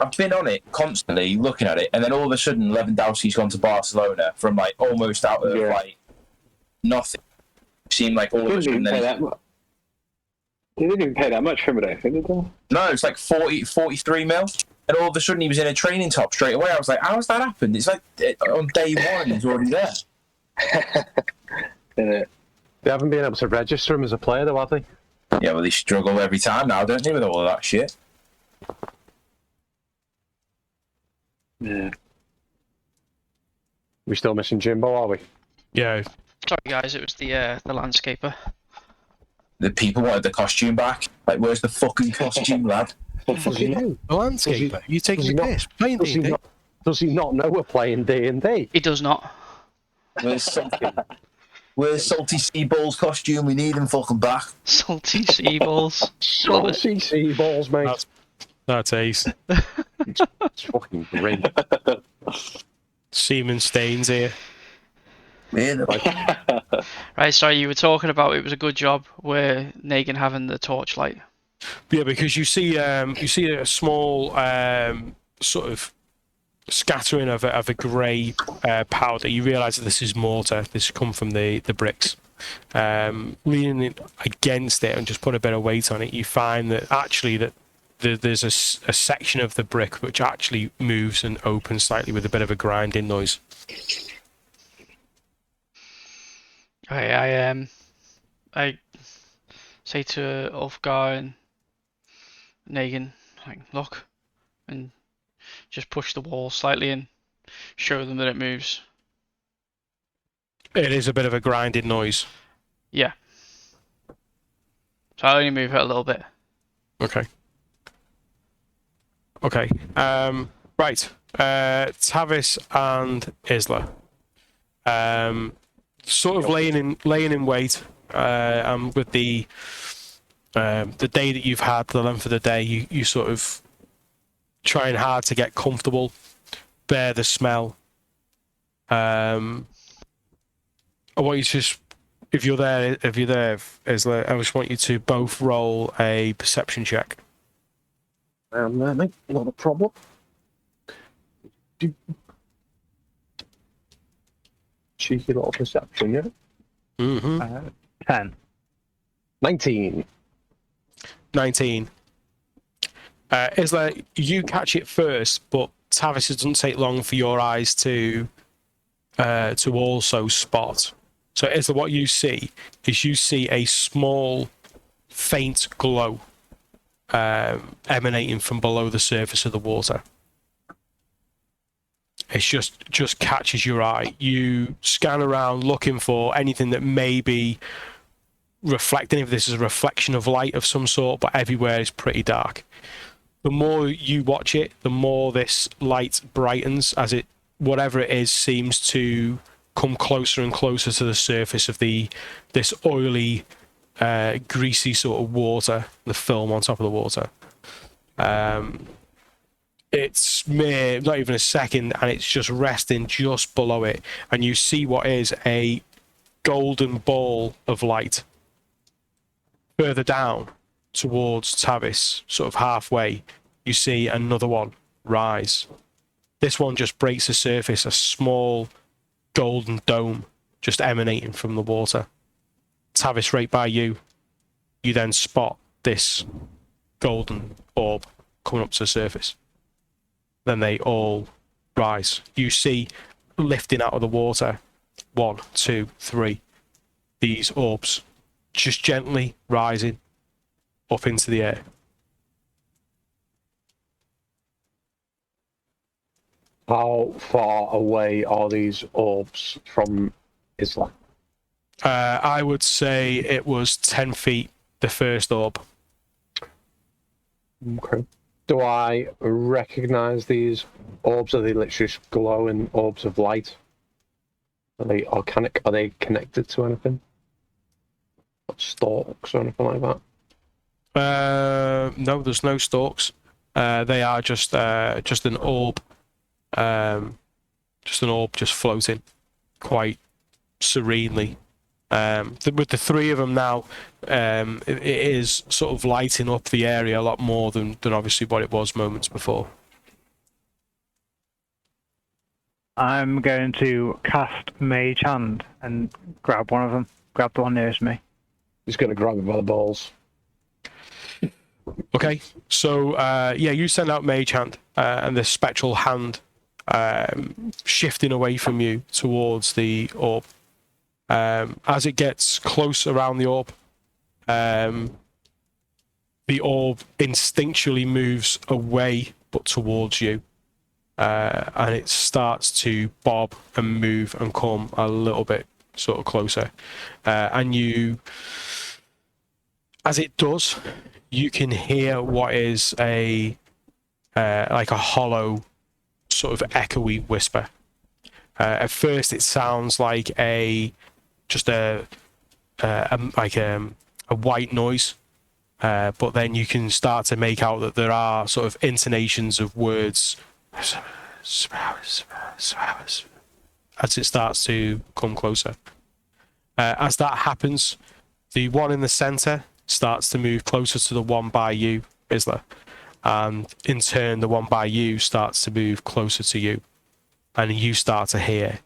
I've been on it constantly, looking at it, and then all of a sudden Lewandowski's gone to Barcelona from like almost out of like nothing. Seemed like all of a sudden. They didn't even pay that much for him, I don't think, did they? No, it's like 43 mil, and all of a sudden he was in a training top straight away. I was like, how has that happened? It's like on day 1 he's already there. They haven't been able to register him as a player, though, have they? Yeah, well, they struggle every time now, don't they, with all of that shit? Yeah. We still missing Jimbo, are we? Yeah. Sorry, guys, it was the landscaper. The people wanted the costume back. Like, where's the fucking costume, lad? Fucking hell. The landscaper. You taking does he the not- piss? Playing Does he D&D. not? Does he not know we're playing D&D? He does not. Where's Salty Seaball's costume? We need him fucking back. Salty sea balls. Love it. Salty sea balls, mate. That's ace. It's fucking great. Semen stains here. Man, Right, sorry, you were talking about it was a good job where Negan having the torchlight. Yeah, because you see a small sort of scattering of a grey powder. You realise that this is mortar. This has come from the bricks. Leaning it against it and just put a bit of weight on it, you find that actually that there's a section of the brick which actually moves and opens slightly with a bit of a grinding noise. I say to Ulfgar and Negan, like, look, and just push the wall slightly and show them that it moves. It is a bit of a grinding noise. Yeah. So I only move it a little bit. Okay. Okay. Right. Tavis and Isla. Sort of laying in wait. With the day that you've had, the length of the day, you sort of trying hard to get comfortable, bear the smell. I want you to just, if you're there, Isla, I just want you to both roll a perception check. Mate, not a problem. Cheeky little perception, yeah? Mm-hmm. 10. 19. 19. Isla, you catch it first, but Tavis, it doesn't take long for your eyes to also spot. So Isla, what you see is a small, faint glow emanating from below the surface of the water. It just catches your eye. You scan around looking for anything that may be reflecting, if this is a reflection of light of some sort, but everywhere is pretty dark. The more you watch it, the more this light brightens as it, whatever it is, seems to come closer and closer to the surface of this oily, greasy sort of water, the film on top of the water. It's mere, not even a second, and it's just resting just below it, and you see what is a golden ball of light. Further down towards Tavis, sort of halfway, you see another one rise. This one just breaks the surface, a small golden dome just emanating from the water. Tavis, right by you, you then spot this golden orb coming up to the surface. Then they all rise. You see, lifting out of the water, 1, 2, 3, these orbs just gently rising up into the air. How far away are these orbs from Isla? I would say it was 10 feet, the first orb. Okay. Do I recognize these orbs? Are they literally just glowing orbs of light? Are they organic? Are they connected to anything? Stalks or anything like that? No, there's no stalks. They are just an orb. Just an orb just floating quite serenely. With the three of them now, it is sort of lighting up the area a lot more than obviously what it was moments before. I'm going to cast Mage Hand and grab one of them. Grab the one nearest me. He's going to grab him by the balls. Okay, so you send out Mage Hand, and the spectral hand shifting away from you towards the orb. As it gets close around the orb instinctually moves away but towards you. and it starts to bob and move and come a little bit sort of closer. And you, as it does, you can hear what is a like a hollow sort of echoey whisper. At first, it sounds like just a white noise, but then you can start to make out that there are sort of intonations of words as it starts to come closer. As that happens, the one in the center starts to move closer to the one by you, Isla, and in turn, the one by you starts to move closer to you, and you start to hear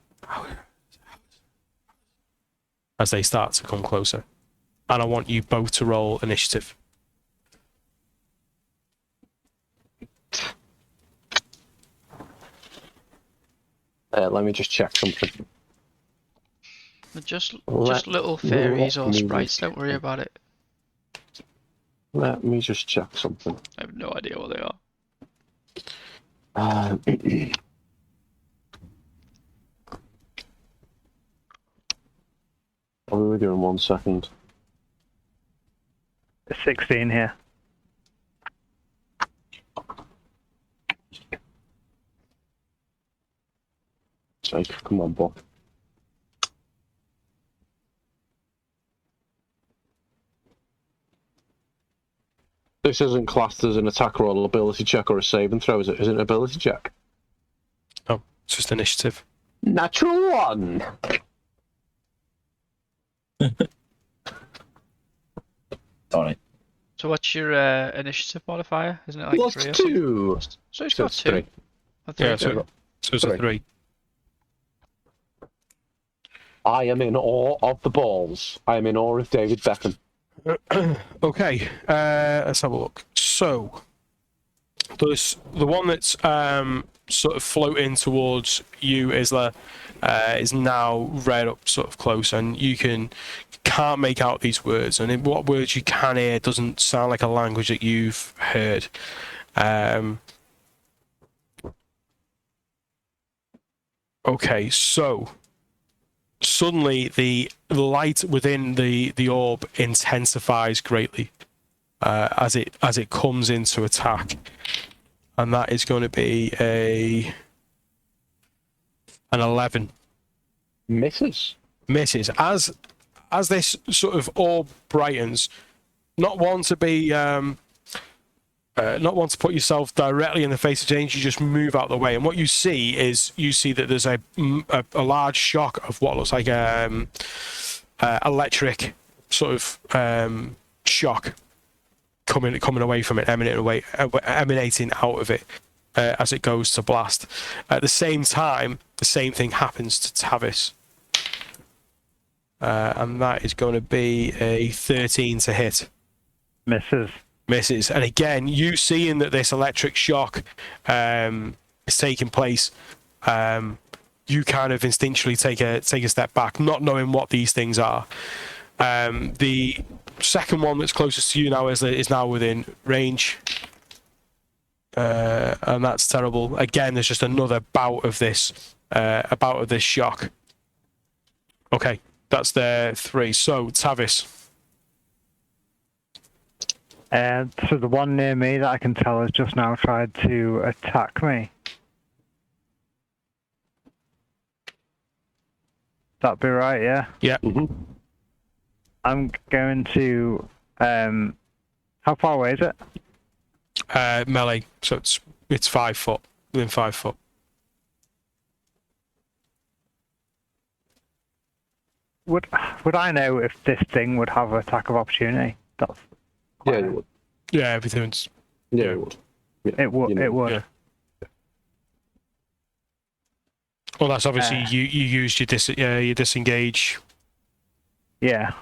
as they start to come closer. And I want you both to roll initiative. Let me just check something. They're just Let little fairies or me sprites. Don't worry about it. Let me just check something. I have no idea what they are. I'll be with you in 1 second. It's 16 here. Sake, come on, Bob. This isn't classed as an attack roll, ability check, or a saving throw, is it? Is it an ability check? Oh, it's just initiative. Natural 1! Darn it. So what's your initiative modifier? Isn't it like Plus 3 or something? 2! So it's So got it's 2. 3. Or 3. Yeah, so it's a 3. I am in awe of the balls. I am in awe of David Beckham. Okay, let's have a look. So, the one that's sort of floating towards you, Isla, is now right up sort of close, and you can't make out these words. And what words you can hear doesn't sound like a language that you've heard. Okay, so suddenly the light within the orb intensifies greatly as it comes into attack, and that is going to be an 11. Misses. Misses. As this sort of orb brightens, not one to put yourself directly in the face of danger, you just move out the way. And what you see that there's a large shock of what looks like electric sort of shock coming away from it, emanating out of it as it goes to blast. At the same time, the same thing happens to Tavis. And that is going to be a 13 to hit. Misses. And again, you seeing that this electric shock is taking place, you kind of instinctually take a step back, not knowing what these things are. The second one that's closest to you now is now within range, and that's terrible. Again, there's just another bout of this shock. Okay, that's their 3. So Tavis. So the one near me that I can tell has just now tried to attack me. That'd be right, yeah? Yeah. Mm-hmm. I'm going to... how far away is it? Melee, so it's 5 foot, within 5 foot. Would I know if this thing would have attack of opportunity? That's Yeah, you would. Yeah, everything's... Yeah, you would. Yeah, it would. you know. It would. Yeah. Well, that's obviously you used your disengage. Yeah.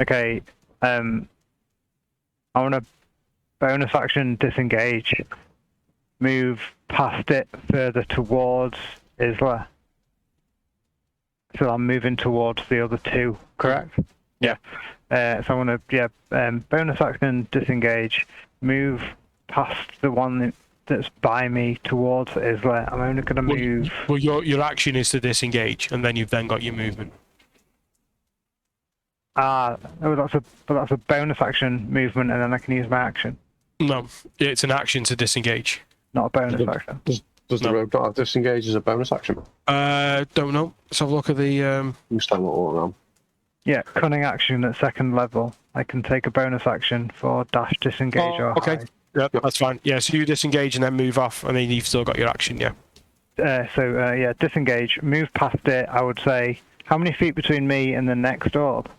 Okay. I want to bonus action disengage. Move past it further towards Isla. So I'm moving towards the other 2, correct? Yeah. So I want to bonus action disengage. Move past the one that's by me towards Isla. I'm only going to move. Well, your action is to disengage, and then you've then got your movement. That's a bonus action movement, and then I can use my action. No, it's an action to disengage. Not a bonus action. Does No. the rogue not have disengage as a bonus action? Don't know. Let's have a look at the. You stand all around. Yeah, cunning action at second level. I can take a bonus action for dash, disengage, or okay. hide. Yeah, that's fine. Yeah, so you disengage and then move off, and then you've still got your action. Yeah. So disengage, move past it. I would say, how many feet between me and the next orb?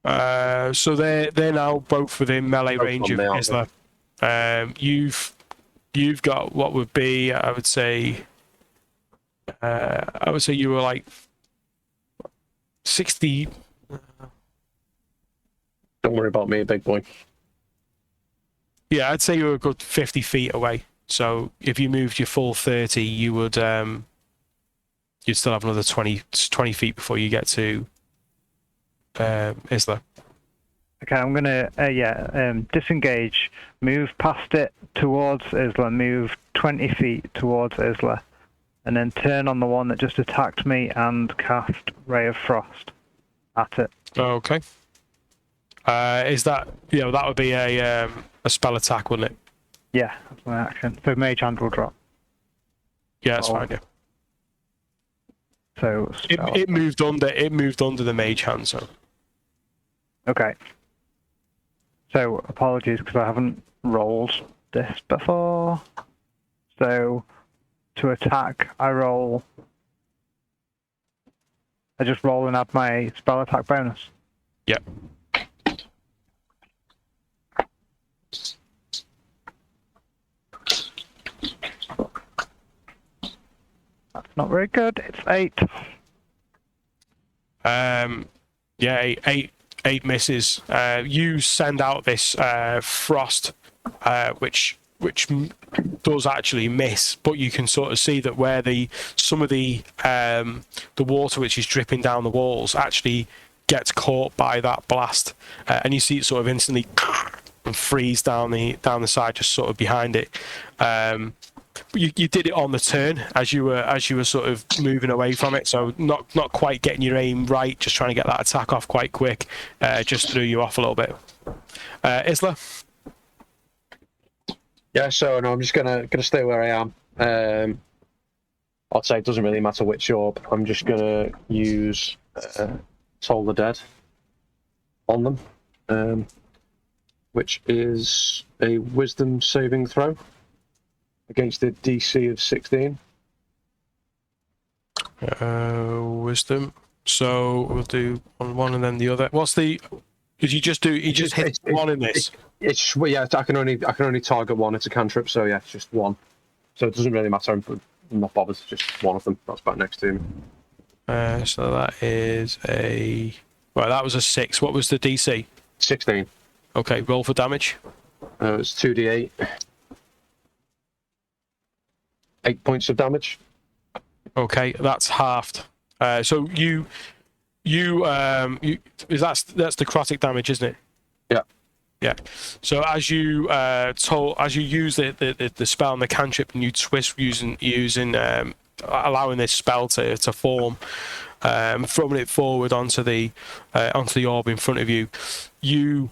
So they're now both within melee range of Isla. You've got what would be, I would say you were like 60. Don't worry about me, big boy. Yeah, I'd say you were a good 50 feet away. So if you moved your full 30, you would you'd still have another 20 feet before you get to Isla. Okay, I'm gonna disengage, move past it towards Isla, move 20 feet towards Isla, and then turn on the one that just attacked me and cast Ray of Frost at it. Okay. Is that that would be a spell attack, wouldn't it? Yeah, that's my action. So Mage Hand will drop. Yeah, that's fine. Yeah. So It moved under the mage hand. So okay. So apologies because I haven't rolled this before. So to attack, I just roll and add my spell attack bonus. yeah. That's not very good. It's 8. Yeah, eight misses. You send out this frost, which does actually miss, but you can sort of see that where some of the water which is dripping down the walls actually gets caught by that blast, and you see it sort of instantly and freeze down the side, just sort of behind it. You did it on the turn as you were sort of moving away from it, so not quite getting your aim right, just trying to get that attack off quite quick, just threw you off a little bit. Isla? Yeah, so no, I'm just gonna stay where I am. I'd say it doesn't really matter which orb. I'm just gonna use Toll the Dead on them, which is a Wisdom saving throw against a DC of 16. Wisdom. So we'll do one and then the other. What's the? Did you just do? You just hit one in this. I can only target one. It's a cantrip, so yeah, it's just one. So it doesn't really matter. I'm not bothered. Just one of them. That's about next to me. So that is a. Right, that was a 6. What was the DC? 16. Okay, roll for damage. It's 2d8. 8 points of damage. Okay, that's halved. So that's necrotic damage, isn't it? Yeah. Yeah. So as you use the spell and the cantrip, and you twist using allowing this spell to form, throwing it forward onto the orb in front of you, you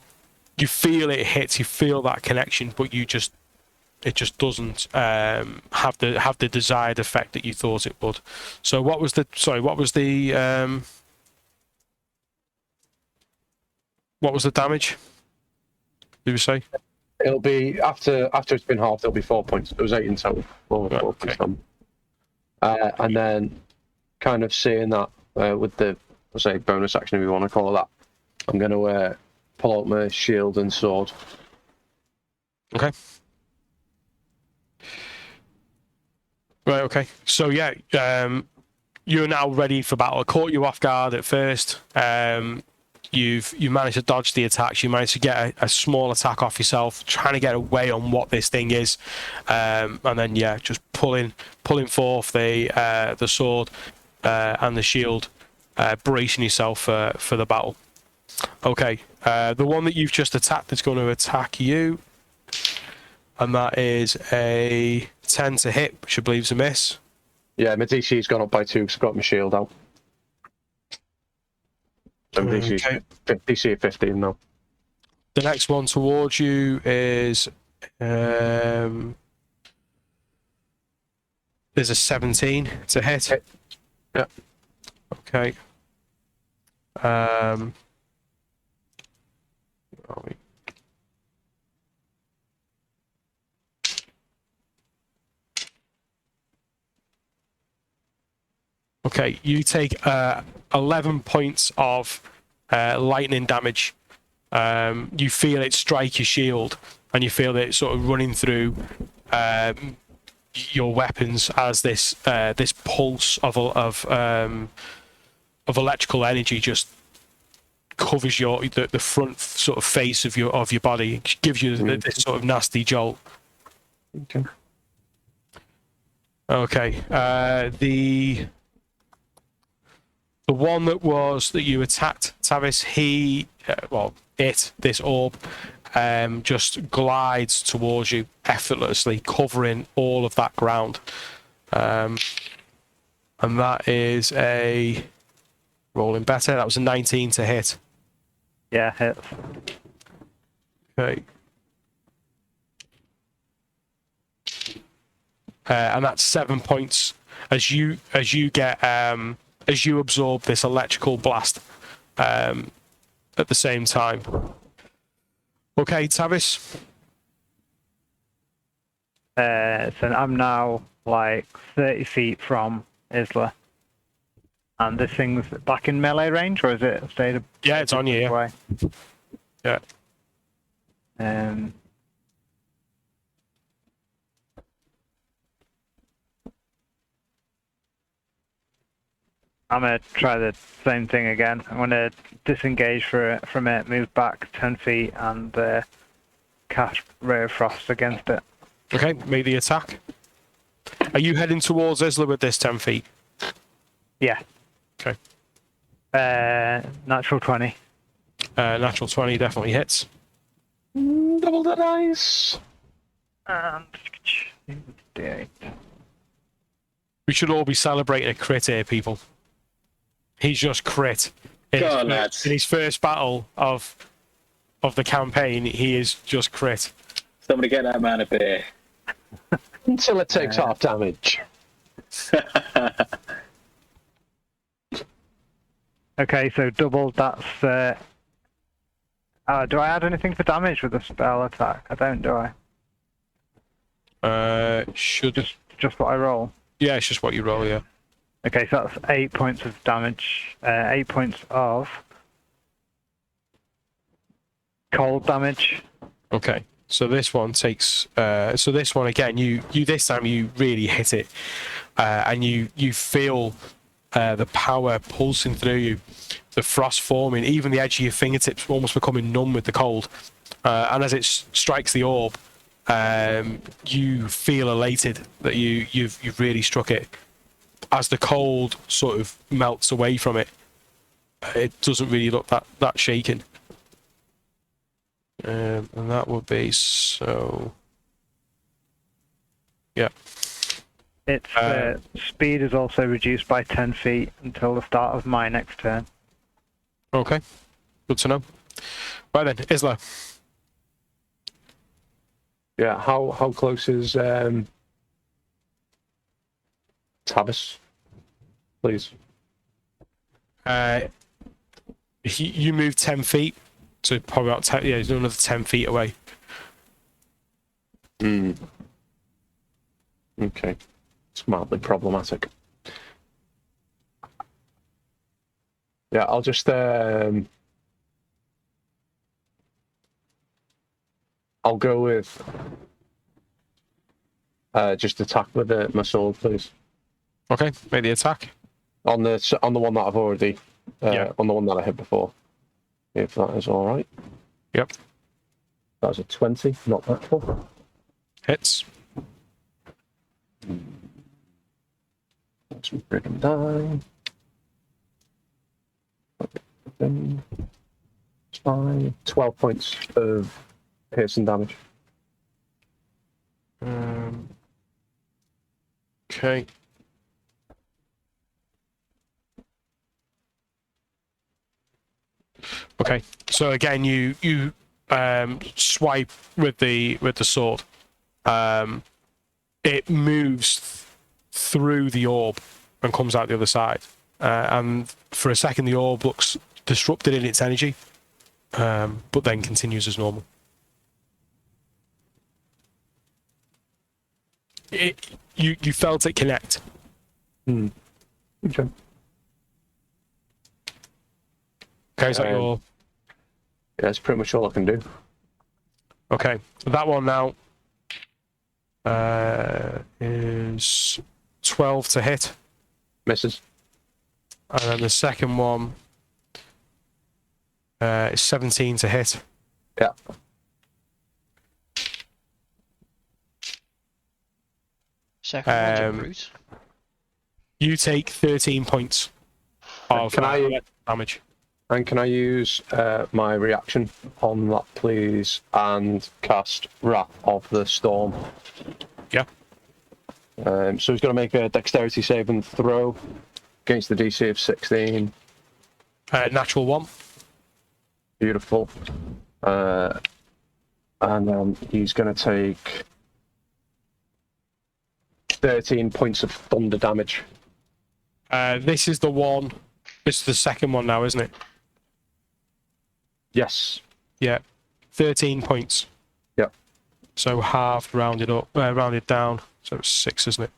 feel it hits, you feel that connection, but it just doesn't have the desired effect that you thought it would. So what was the damage? Did you say? It'll be after it's been halved. It'll be 4 points. It was 8 in total. Four Okay. points. And then, kind of seeing that with the bonus action, if you want to call it that, I'm going to pull out my shield and sword. Okay. Right. Okay. So yeah, you're now ready for battle. I caught you off guard at first. You managed to dodge the attacks. You managed to get a small attack off yourself, trying to get away on what this thing is, and then just pulling forth the sword and the shield, bracing yourself for the battle. Okay, the one that you've just attacked is going to attack you. and that is a 10 to hit, which I believe is a miss. Yeah, my DC's gone up by 2 because I've got my shield out. So my Okay. DC at 15 now. The next one towards you is there's a 17 to hit. Hit. Yeah. Okay. Where are we? Okay, you take 11 points of lightning damage. You feel it strike your shield, and you feel it sort of running through your weapons as this pulse of electrical energy just covers the front sort of face of your body. It gives you this sort of nasty jolt. Okay. Okay. The one that you attacked, Tavis, this orb, just glides towards you effortlessly, covering all of that ground. And that is a rolling better. That was a 19 to hit. Yeah, hits. Okay. And that's 7 points as you get as you absorb this electrical blast at the same time. Okay, Tavis. So I'm now like 30 feet from Isla. And this thing's back in melee range, or is it stayed? Yeah, it's on you. Yeah. Away? Yeah. I'm gonna try the same thing again. I'm gonna disengage from it, move back 10 feet, and cast Ray of Frost against it. Okay, make the attack. Are you heading towards Isla with this 10 feet? Yeah. Okay. Natural 20. Natural 20 definitely hits. Double the dice. And D8. We should all be celebrating a crit here, people. He's just crit. In his first battle of the campaign, he is just crit. Somebody get that man a beer. Until it takes half damage. Okay, so double. That's. Do I add anything for damage with the spell attack? I don't, do I? Should Just what I roll. Yeah, it's just what you roll. Yeah. Okay, so that's 8 points of damage. 8 points of cold damage. Okay. So this one takes. So this one again. You this time you really hit it, and you feel the power pulsing through you, the frost forming, even the edge of your fingertips almost becoming numb with the cold. And as it strikes the orb, you feel elated that you've really struck it. As the cold sort of melts away from it, it doesn't really look that shaken. And that would be so. Yeah. Its speed is also reduced by 10 feet until the start of my next turn. Okay. Good to know. Right then, Isla. Yeah, how close is Tavis? Please. You move 10 feet, so probably about 10, yeah, he's another 10 feet away. Okay. It's mildly problematic. Yeah, I'll just I'll go with just attack with my sword, please. Okay, make the attack. On the one that I've already on the one that I hit before. If that is all right. Yep. That was a 20, not natural. Hits. Let's break them down. 12 points of piercing damage. Okay. Okay. So again, you swipe with the sword. It moves through the orb and comes out the other side. And for a second, the orb looks disrupted in its energy, but then continues as normal. You felt it connect. Okay. Okay, is that your... Yeah, that's pretty much all I can do. Okay, that one now is 12 to hit. Misses. And then the second one is 17 to hit. Yeah. Second one's a Um, brute. You take 13 points of Can I- damage. And can I use my reaction on that, please, and cast Wrath of the Storm? Yeah. So he's going to make a dexterity save and throw against the DC of 16. Natural 1. Beautiful. And then he's going to take 13 points of thunder damage. This is the one. This is the second one now, isn't it? Yes. Yeah. 13 points. Yep. So halved, rounded up, rounded down. So it's 6, isn't it?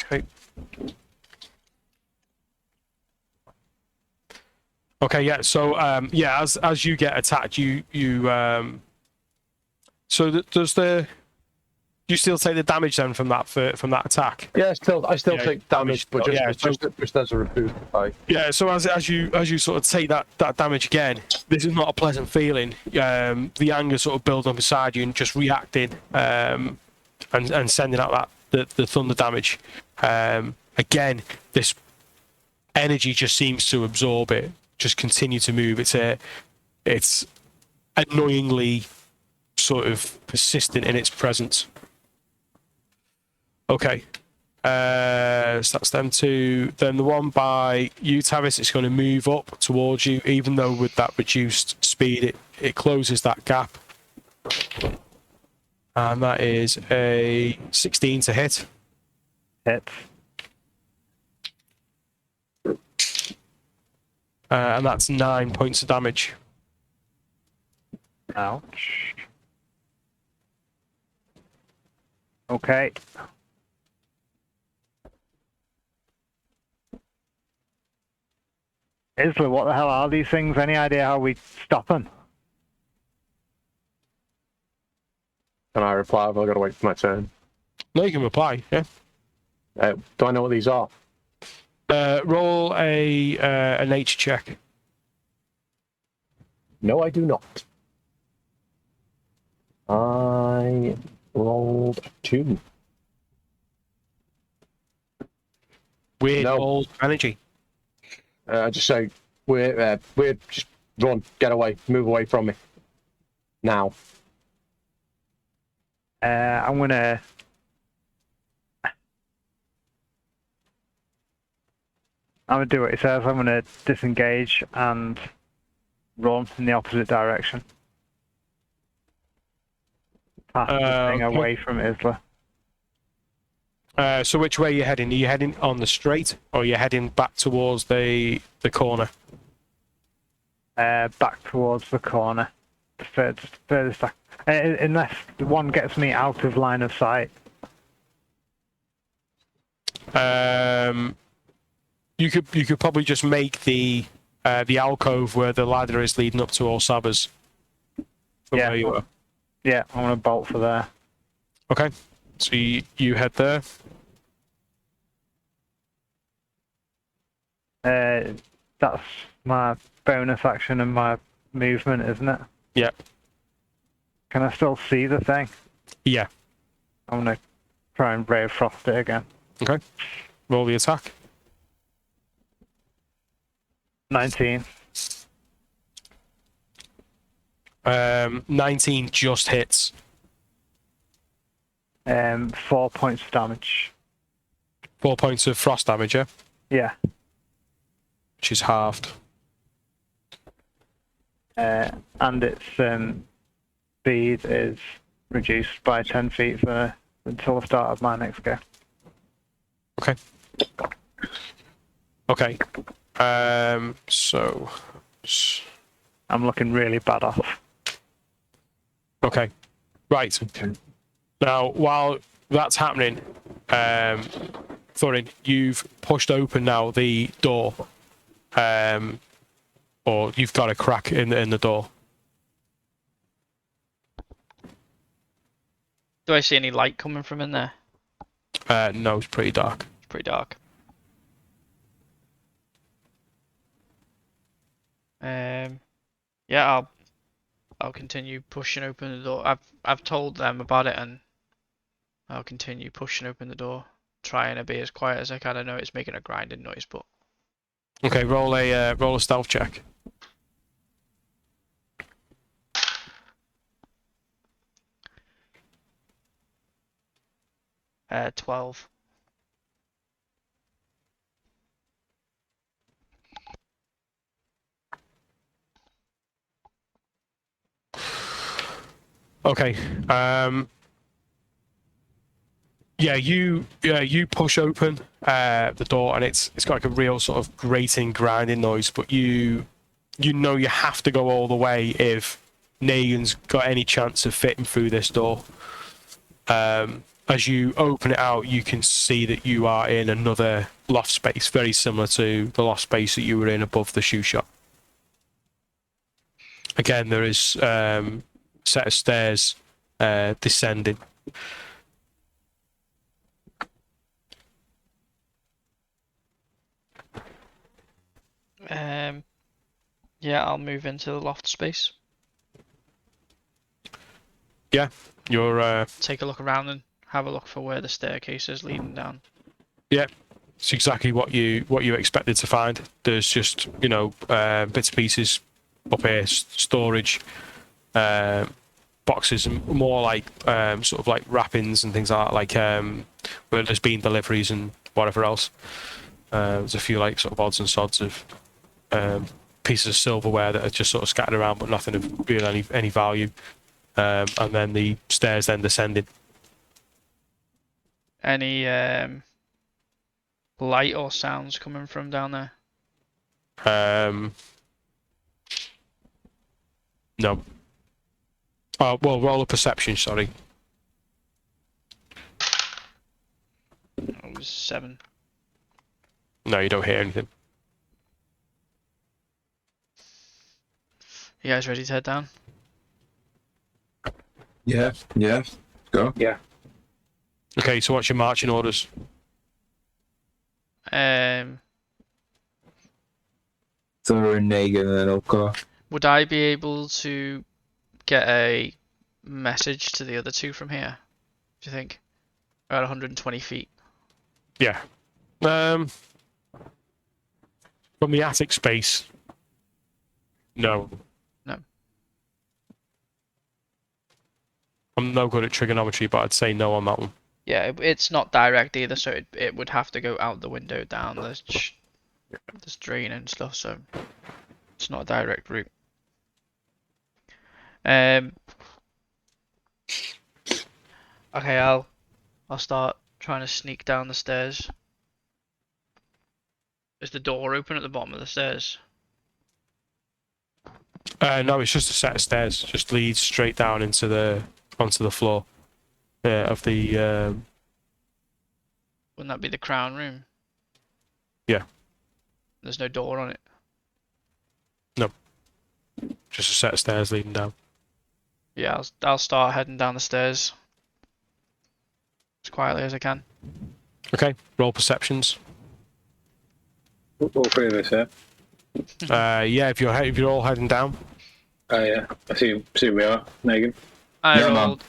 Okay. Okay, yeah. So yeah, as you get attacked, so you still take the damage then from that attack? Yeah, I still Yeah, take damage, but just, yeah, just as a rebuke. Yeah, so as you sort of take that damage again, this is not a pleasant feeling. The anger sort of building up inside you and just reacting and sending out the thunder damage. Again, this energy just seems to absorb it, just continue to move. It's annoyingly sort of persistent in its presence. Okay. So that's them two. Then the one by you, Tavis, it's going to move up towards you, even though with that reduced speed, it closes that gap. And that is a 16 to hit. Hit. And that's 9 points of damage. Ouch. Okay. Isla, what the hell are these things? Any idea how we stop them? Can I reply if I've got to wait for my turn? No, you can reply, yeah. Do I know what these are? Roll a nature check. No, I do not. I rolled 2. Weird No. old energy. I just say, we're just run, get away, move away from me. Now. I'm gonna do what it says. I'm gonna disengage and run in the opposite direction. Past the thing Okay. away from Isla. So which way are you heading? Are you heading on the straight, or are you heading back towards the corner? Back towards the corner. The furthest back. Unless the one gets me out of line of sight. You could probably just make the alcove where the ladder is leading up to All Sabba's. From Yeah. where you are. Yeah, I'm gonna bolt for there. Okay. So you head there. That's my bonus action and my movement, isn't it? Yeah. Can I still see the thing? Yeah. I'm gonna try and Ray of Frost it again. Okay. Roll the attack. 19. 19 just hits. 4 points of damage. 4 points of frost damage, yeah? Yeah. Which is halved. And its speed is reduced by 10 feet until the start of my next go. Okay. Okay. So. I'm looking really bad off. Okay. Right. Now, while that's happening, Thorin, you've pushed open now the door. Or you've got a crack in the door. Do I see any light coming from in there? No, it's pretty dark. It's pretty dark. Yeah, I'll continue pushing open the door. I've told them about it, and I'll continue pushing open the door, trying to be as quiet as I can. I know it's making a grinding noise, but Okay, roll a stealth check. uh, 12. Okay. Yeah, you push open the door, and it's got like a real sort of grating, grinding noise. But you know you have to go all the way if Negan's got any chance of fitting through this door. As you open it out, you can see that you are in another loft space, very similar to the loft space that you were in above the shoe shop. Again, there is a set of stairs descending. Yeah, I'll move into the loft space. Yeah, you're. Take a look around and have a look for where the staircase is leading down. Yeah, it's exactly what you expected to find. There's just bits and pieces up here, storage, boxes, and more like sort of like wrappings and things like that, where there's been deliveries and whatever else. There's a few like sort of odds and sods of pieces of silverware that are just sort of scattered around, but nothing of real any value. And then the stairs then descending. Any light or sounds coming from down there? No. Oh, well, roll a perception, sorry. It was 7. No, you don't hear anything. You guys ready to head down? Yeah. Go. Yeah. Okay, so what's your marching orders? Thorin, Negan, and then Ulcar. Would I be able to get a message to the other two from here? Do you think? We're at 120 feet. Yeah. From the attic space. No. No. I'm no good at trigonometry, but I'd say no on that one. Yeah, it's not direct either, so it would have to go out the window down this drain and stuff, so it's not a direct route. Okay, I'll start trying to sneak down the stairs. Is the door open at the bottom of the stairs? No, it's just a set of stairs. Just leads straight down onto the floor of the. Wouldn't that be the crown room? Yeah. There's no door on it. Just a set of stairs leading down. Yeah, I'll start heading down the stairs as quietly as I can. Okay, roll perceptions. All three of us, yeah. Yeah, if you're all heading down. Oh, yeah. I see we are, Megan. I Yeah, man. rolled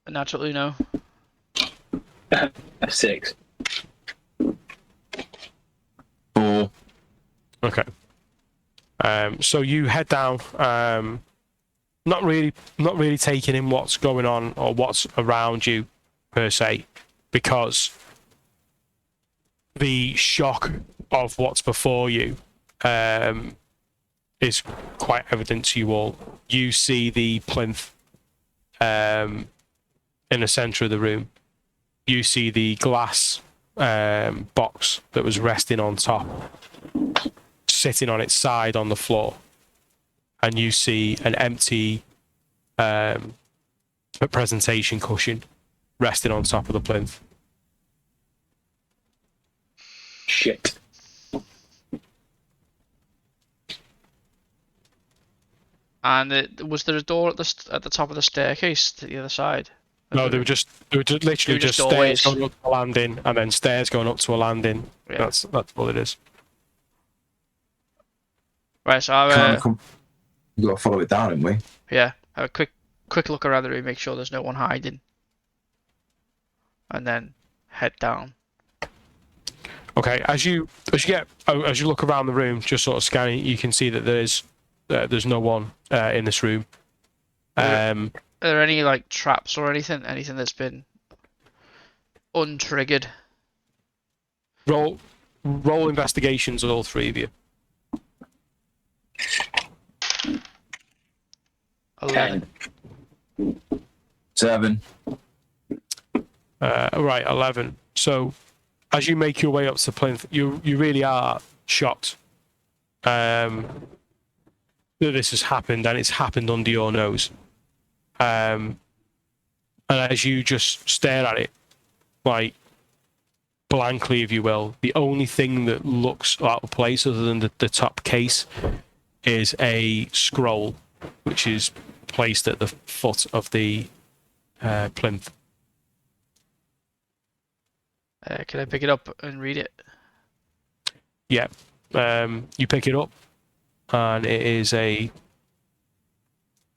a natural Uno. A 6. 4. Okay. So you head down not really taking in what's going on or what's around you per se, because the shock of what's before you is quite evident to you all. You see the plinth in the centre of the room. You see the glass box that was resting on top, sitting on its side on the floor. And you see an empty presentation cushion resting on top of the plinth. Shit. And was there a door at the top of the staircase to the other side? No, they were just literally just doorways. stairs going up to a landing, and then stairs going up to a landing. Yeah. That's all it is. Right, so You got to follow it down, haven't we? yeah, have a quick look around the room, make sure there's no one hiding, and then head down. Okay, as you look around the room, just sort of scanning, you can see that there's no one in this room. Are there any like traps or anything that's been untriggered? Roll investigations, all three of you. 11. 7. Right, 11. So, as you make your way up to the plinth, you really are shocked that this has happened, and it's happened under your nose. And as you just stare at it, like blankly, if you will, the only thing that looks out of place, other than the top case, is a scroll, which is placed at the foot of the plinth. Can I pick it up and read it? Yeah. You pick it up, and it is a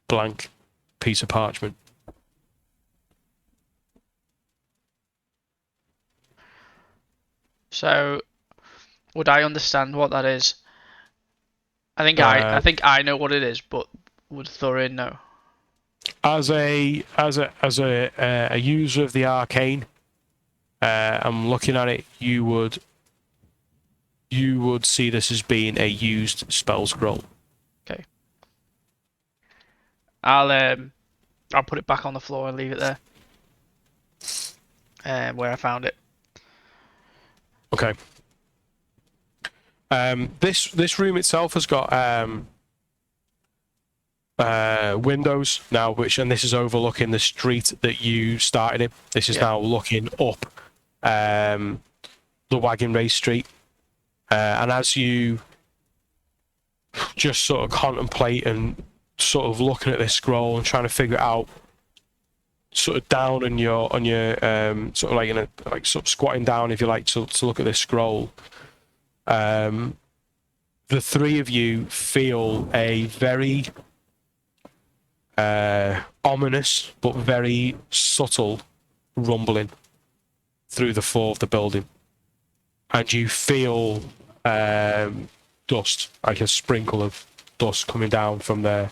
blank piece of parchment. So, would I understand what that is? I think I know what it is, but would Thorin know? As a user of the arcane, I'm looking at it. You would see this as being a used spell scroll. Okay. I'll put it back on the floor and leave it there. Where I found it. Okay. This room itself has got windows now, and this is overlooking the street that you started in. This is now looking up the Wagon Race Street, and as you just sort of contemplate and sort of looking at this scroll and trying to figure it out, sort of down on your sort of like sort of squatting down, if you like, to look at this scroll, the three of you feel a very ominous but very subtle rumbling through the floor of the building, and you feel dust, like a sprinkle of dust coming down from the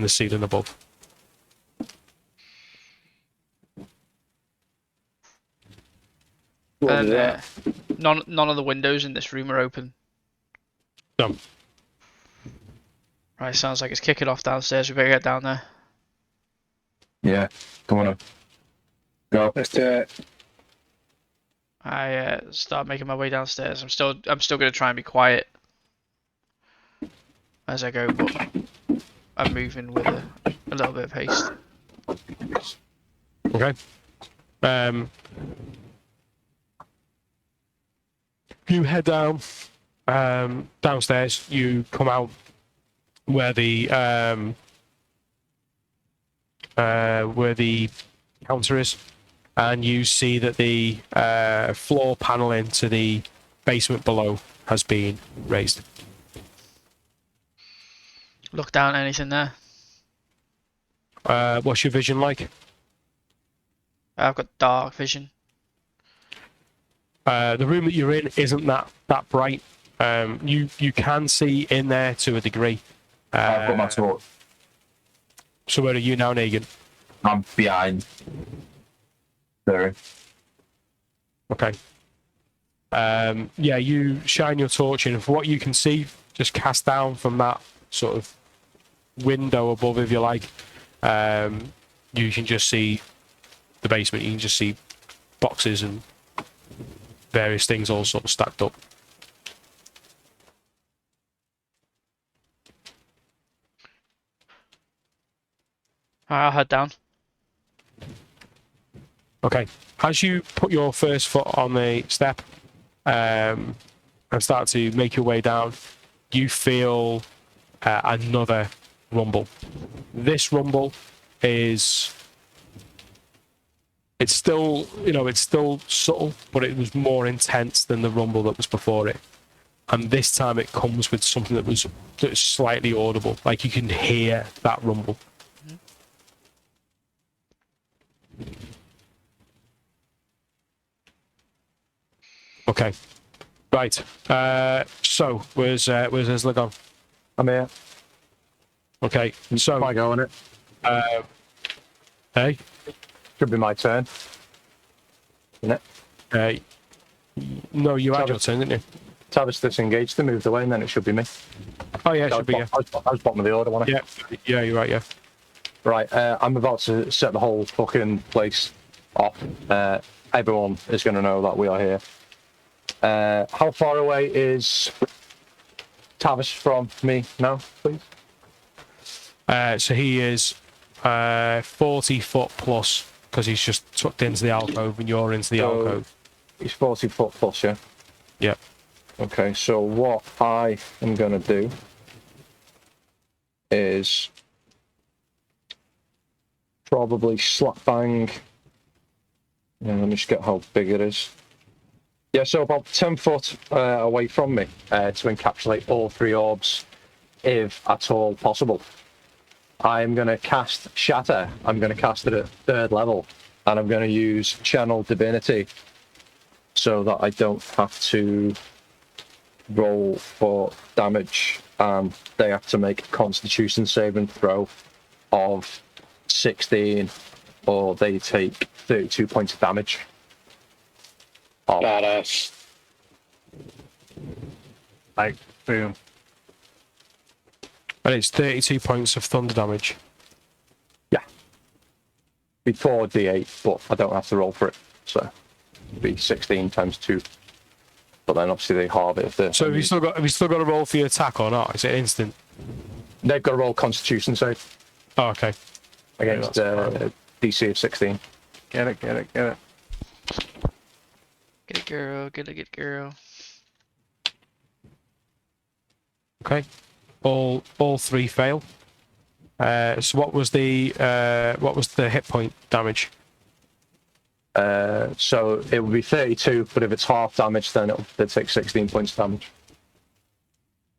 ceiling above. And none of the windows in this room are open. No. Right, sounds like it's kicking off downstairs. We better get down there. Yeah, come on up. Go. Let's do it. I start making my way downstairs. I'm still gonna try and be quiet as I go, but I'm moving with a little bit of haste. Okay. You head down downstairs. You come out where the counter is, and you see that the floor paneling to the basement below has been raised. Look down, anything there? What's your vision like? I've got dark vision. The room that you're in isn't that bright. You can see in there to a degree. I've got my torch. So where are you now, Negan? I'm behind. There. Okay. Yeah, you shine your torch in, and for what you can see, just cast down from that sort of window above, if you like, you can just see the basement. You can just see boxes and various things all sort of stacked up. I'll head down. Okay. As you put your first foot on the step and start to make your way down, you feel another rumble. This rumble is... It's still, it's still subtle, but it was more intense than the rumble that was before it. And this time it comes with something that was slightly audible. Like you can hear that rumble. Okay. Right. So, where's Isla gone? I'm here. Okay. So, I go on it. hey? Should be my turn. Isn't it? No, you had your turn, didn't you? Tavis disengaged to moved away, and then it should be me. Oh, yeah, it should be, yeah. I was bottom of the order, wasn't I? Yeah, you're right, yeah. Right, I'm about to set the whole fucking place off. Everyone is going to know that we are here. How far away is Tavis from me now, please? So he is 40 foot plus, because he's just tucked into the alcove and you're into the alcove. He's 40 foot plus, yeah? Yeah. Okay, so what I am going to do is probably slap bang. Yeah, let me just get how big it is. Yeah, so about 10 foot away from me to encapsulate all three orbs, if at all possible. I'm going to cast Shatter. I'm going to cast it at 3rd level, and I'm going to use Channel Divinity so that I don't have to roll for damage, and they have to make a Constitution saving throw of 16, or they take 32 points of damage. Badass. Like, boom. And it's 32 points of thunder damage. Yeah. Be 4d8, but I don't have to roll for it. So it'd be 16 times 2. But then obviously they halve it if they're... So have you still got to roll for your attack or not? Is it instant? They've got to roll Constitution save Oh, okay. against DC of 16. Get it. Get it, girl. Get it, girl. Okay. All three fail. So what was the hit point damage? So it would be 32, but if it's half damage, then they take 16 points of damage.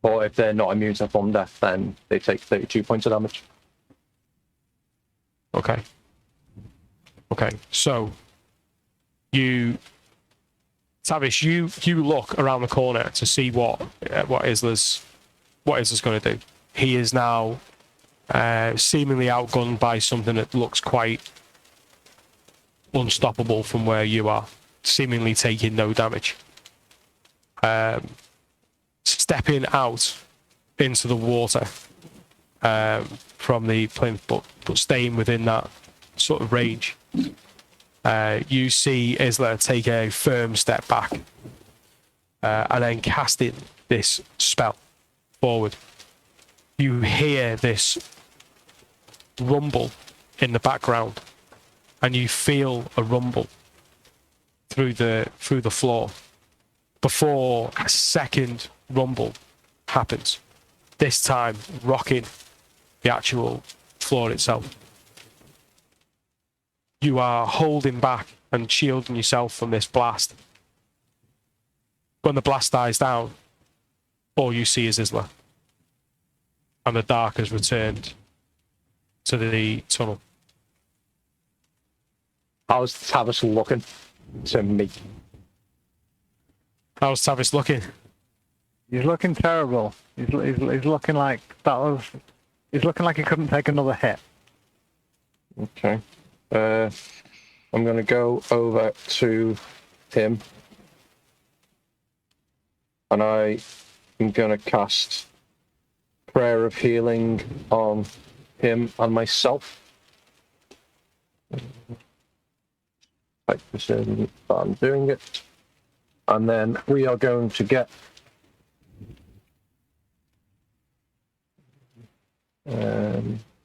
Or if they're not immune to thunder, then they take 32 points of damage. Okay. So Tavish, you look around the corner to see what Isla's going to do. He is now seemingly outgunned by something that looks quite unstoppable from where you are, seemingly taking no damage. Stepping out into the water from the plinth, but staying within that sort of range. You see Isla take a firm step back and then casting this spell forward. You hear this rumble in the background, and you feel a rumble through the floor before a second rumble happens, this time rocking the actual floor itself. You are holding back and shielding yourself from this blast. When the blast dies down, all you see is Isla. And the dark has returned to the tunnel. How's Tavis looking to me? How's Tavis looking? He's looking terrible. He's looking like that was. He's looking like he couldn't take another hit. Okay. I'm going to go over to him. And I am going to cast Prayer of Healing on him and myself. Like this in that I'm doing it. And then we are going to get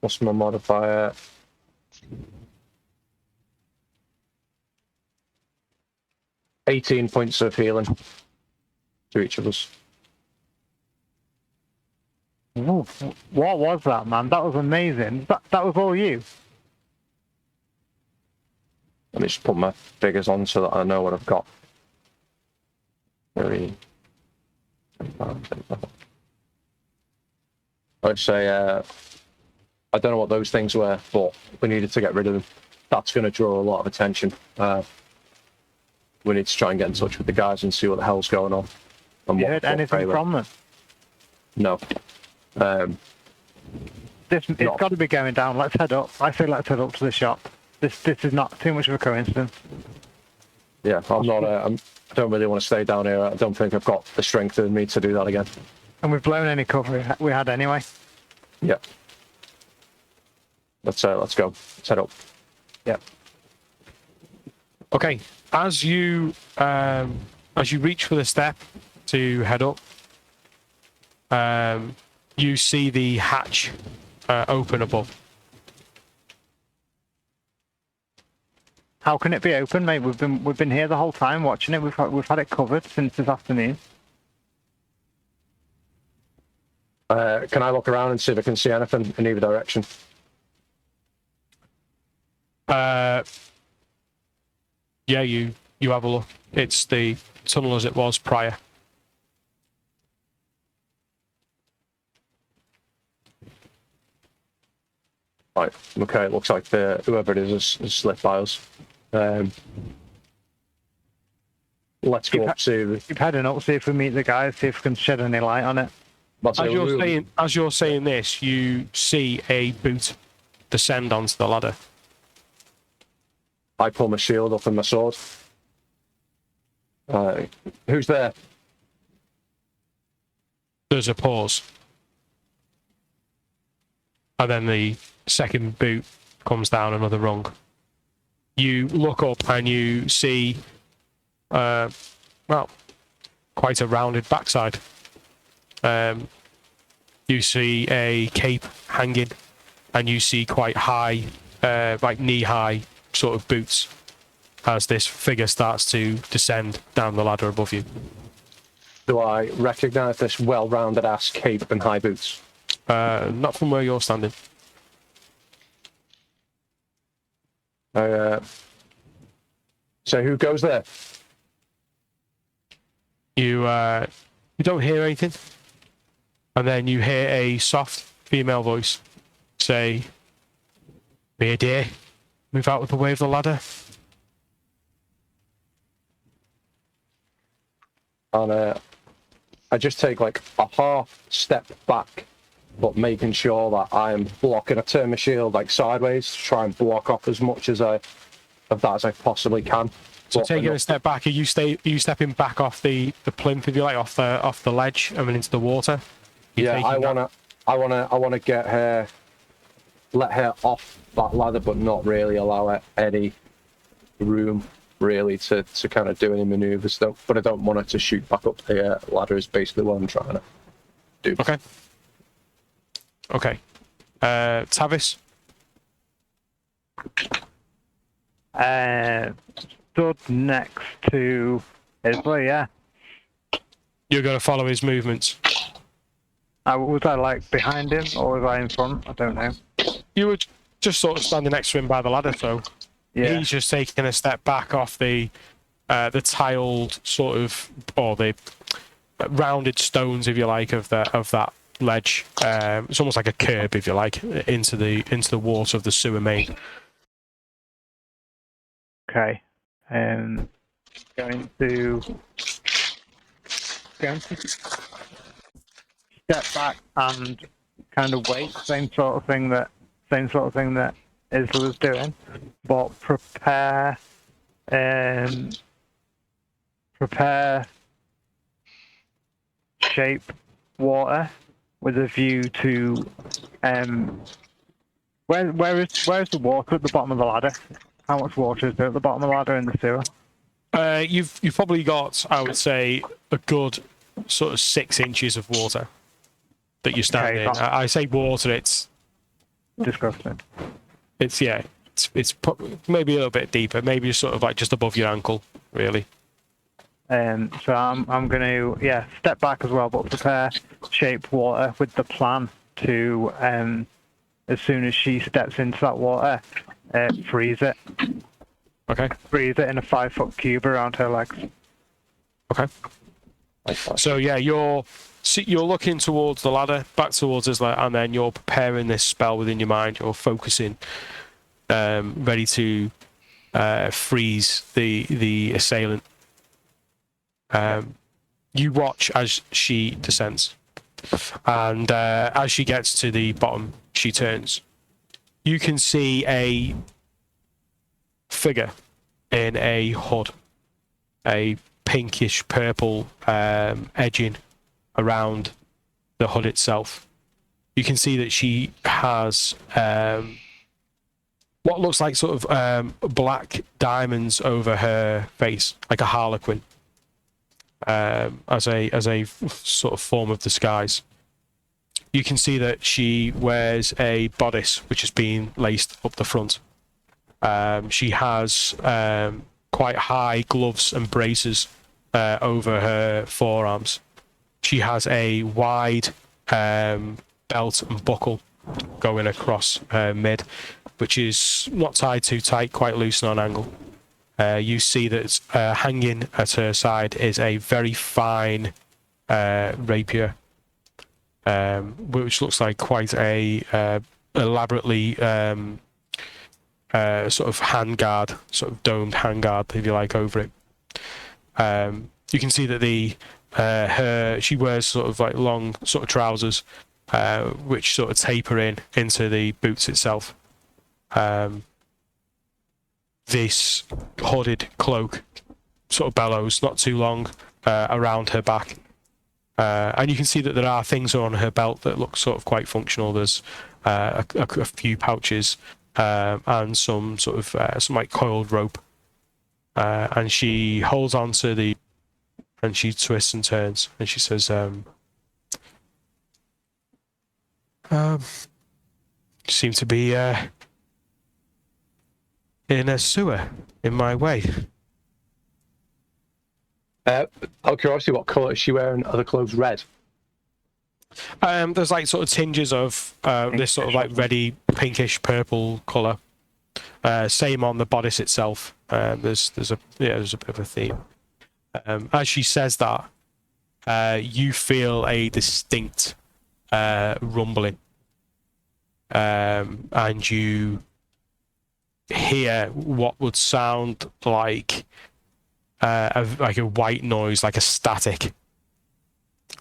what's my modifier? £18 of healing to each of us. Ooh, what was that, man? That was amazing. That was all you. Let me just put my figures on so that I know what I've got. I'd say, I don't know what those things were, but we needed to get rid of them. That's going to draw a lot of attention. We need to try and get in touch with the guys and see what the hell's going on. And You heard anything from them? No. It's got to be going down. Let's head up. I say let's head up to the shop. This is not too much of a coincidence. Yeah, I'm not. I don't really want to stay down here. I don't think I've got the strength in me to do that again. And we've blown any cover we had anyway. Yeah. Let's go. Let's head up. Yep. Okay, as you reach for the step to head up, you see the hatch open above. How can it be open, mate? We've been here the whole time watching it. We've had it covered since this afternoon. Can I look around and see if I can see anything in either direction? Yeah, you have a look. It's the tunnel as it was prior. Right. Okay. It looks like whoever it is has slipped by us. Let's go up to. Keep heading up, see if we meet the guys, see if we can shed any light on it. As you're saying this, you see a boot descend onto the ladder. I pull my shield up and my sword. Who's there? There's a pause. And then the second boot comes down another rung. You look up and you see, well, quite a rounded backside. You see a cape hanging, and you see quite high, like knee-high sort of boots as this figure starts to descend down the ladder above you. Do I recognise this well-rounded ass cape and high boots? Not from where you're standing. So who goes there? You don't hear anything, and then you hear a soft female voice say, "Be dear, move out of the way of the ladder." And I just take like a half step back, but making sure that I'm blocking. I turn my shield like sideways to try and block off as much of that as I possibly can. So taking a step back, are you stepping back off the plinth, if you like, off the ledge and into the water? Yeah, I wanna get her, let her off that ladder, but not really allow her any room really to kind of do any manoeuvres. But I don't want her to shoot back up the ladder. Is basically what I'm trying to do. Okay. Tavis? Stood next to Isley, yeah. You're going to follow his movements. Was I like behind him or was I in front? I don't know. You were just sort of standing next to him by the ladder, so Yeah. he's just taking a step back off the tiled sort of, or the rounded stones, if you like, of that ledge. It's almost like a curb, if you like, into the water of the sewer main. Okay. Going to step back and kind of wait. Same sort of thing that Isla was doing, but prepare shape water with a view to where's the water at the bottom of the ladder? How much water is there at the bottom of the ladder in the sewer? You've probably got, I would say, a good sort of 6 inches of water that you're standing in. Okay, I say water, it's disgusting. yeah, it's maybe a little bit deeper, maybe sort of like just above your ankle, really. So I'm going to step back as well, but prepare shape water with the plan to as soon as she steps into that water, freeze it. Okay. Freeze it in a 5-foot cube around her legs. Okay. So yeah, you're looking towards the ladder, back towards Isla, and then you're preparing this spell within your mind. You're focusing, ready to freeze the assailant. You watch as she descends, and as she gets to the bottom, she turns. You can see a figure in a hood, a pinkish purple edging around the hood itself. You can see that she has what looks like sort of black diamonds over her face, like a harlequin, as a sort of form of disguise. You can see that she wears a bodice which has been laced up the front. She has quite high gloves and braces over her forearms. She has a wide belt and buckle going across her mid, which is not tied too tight, quite loose and on angle. You see that hanging at her side is a very fine rapier, which looks like quite a elaborately sort of handguard, sort of domed handguard, if you like, over it. You can see that she wears sort of like long sort of trousers, which sort of taper into the boots itself. This hooded cloak sort of bellows not too long around her back. And you can see that there are things on her belt that look sort of quite functional. There's a few pouches and some sort of some like coiled rope. And she holds on to and she twists and turns and she says, seem to be in a sewer in my way. Out of curiosity, what colour is she wearing? Are the clothes red? There's like sort of tinges of this sort of like reddy, pinkish, purple colour. Same on the bodice itself. There's a bit of a theme. As she says that, you feel a distinct rumbling, and you hear what would sound like a white noise, like a static,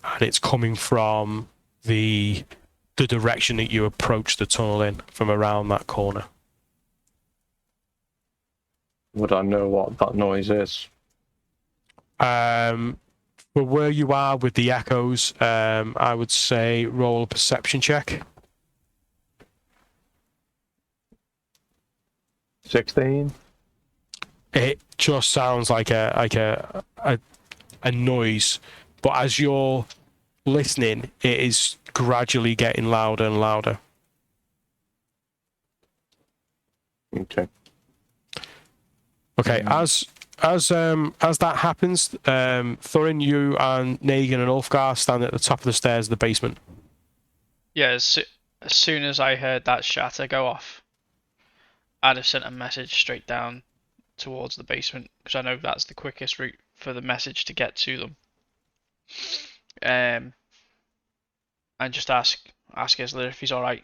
and it's coming from the direction that you approach the tunnel in, from around that corner. Would I know what that noise is? But where you are with the echoes, I would say roll a perception check. 16. It just sounds like a noise, but as you're listening, it is gradually getting louder and louder. Okay. Okay, as that happens, Thorin, you and Negan and Ulfgar stand at the top of the stairs of the basement. Yeah, as soon as I heard that shatter go off, I'd have sent a message straight down towards the basement, because I know that's the quickest route for the message to get to them. And just ask Isla if he's alright.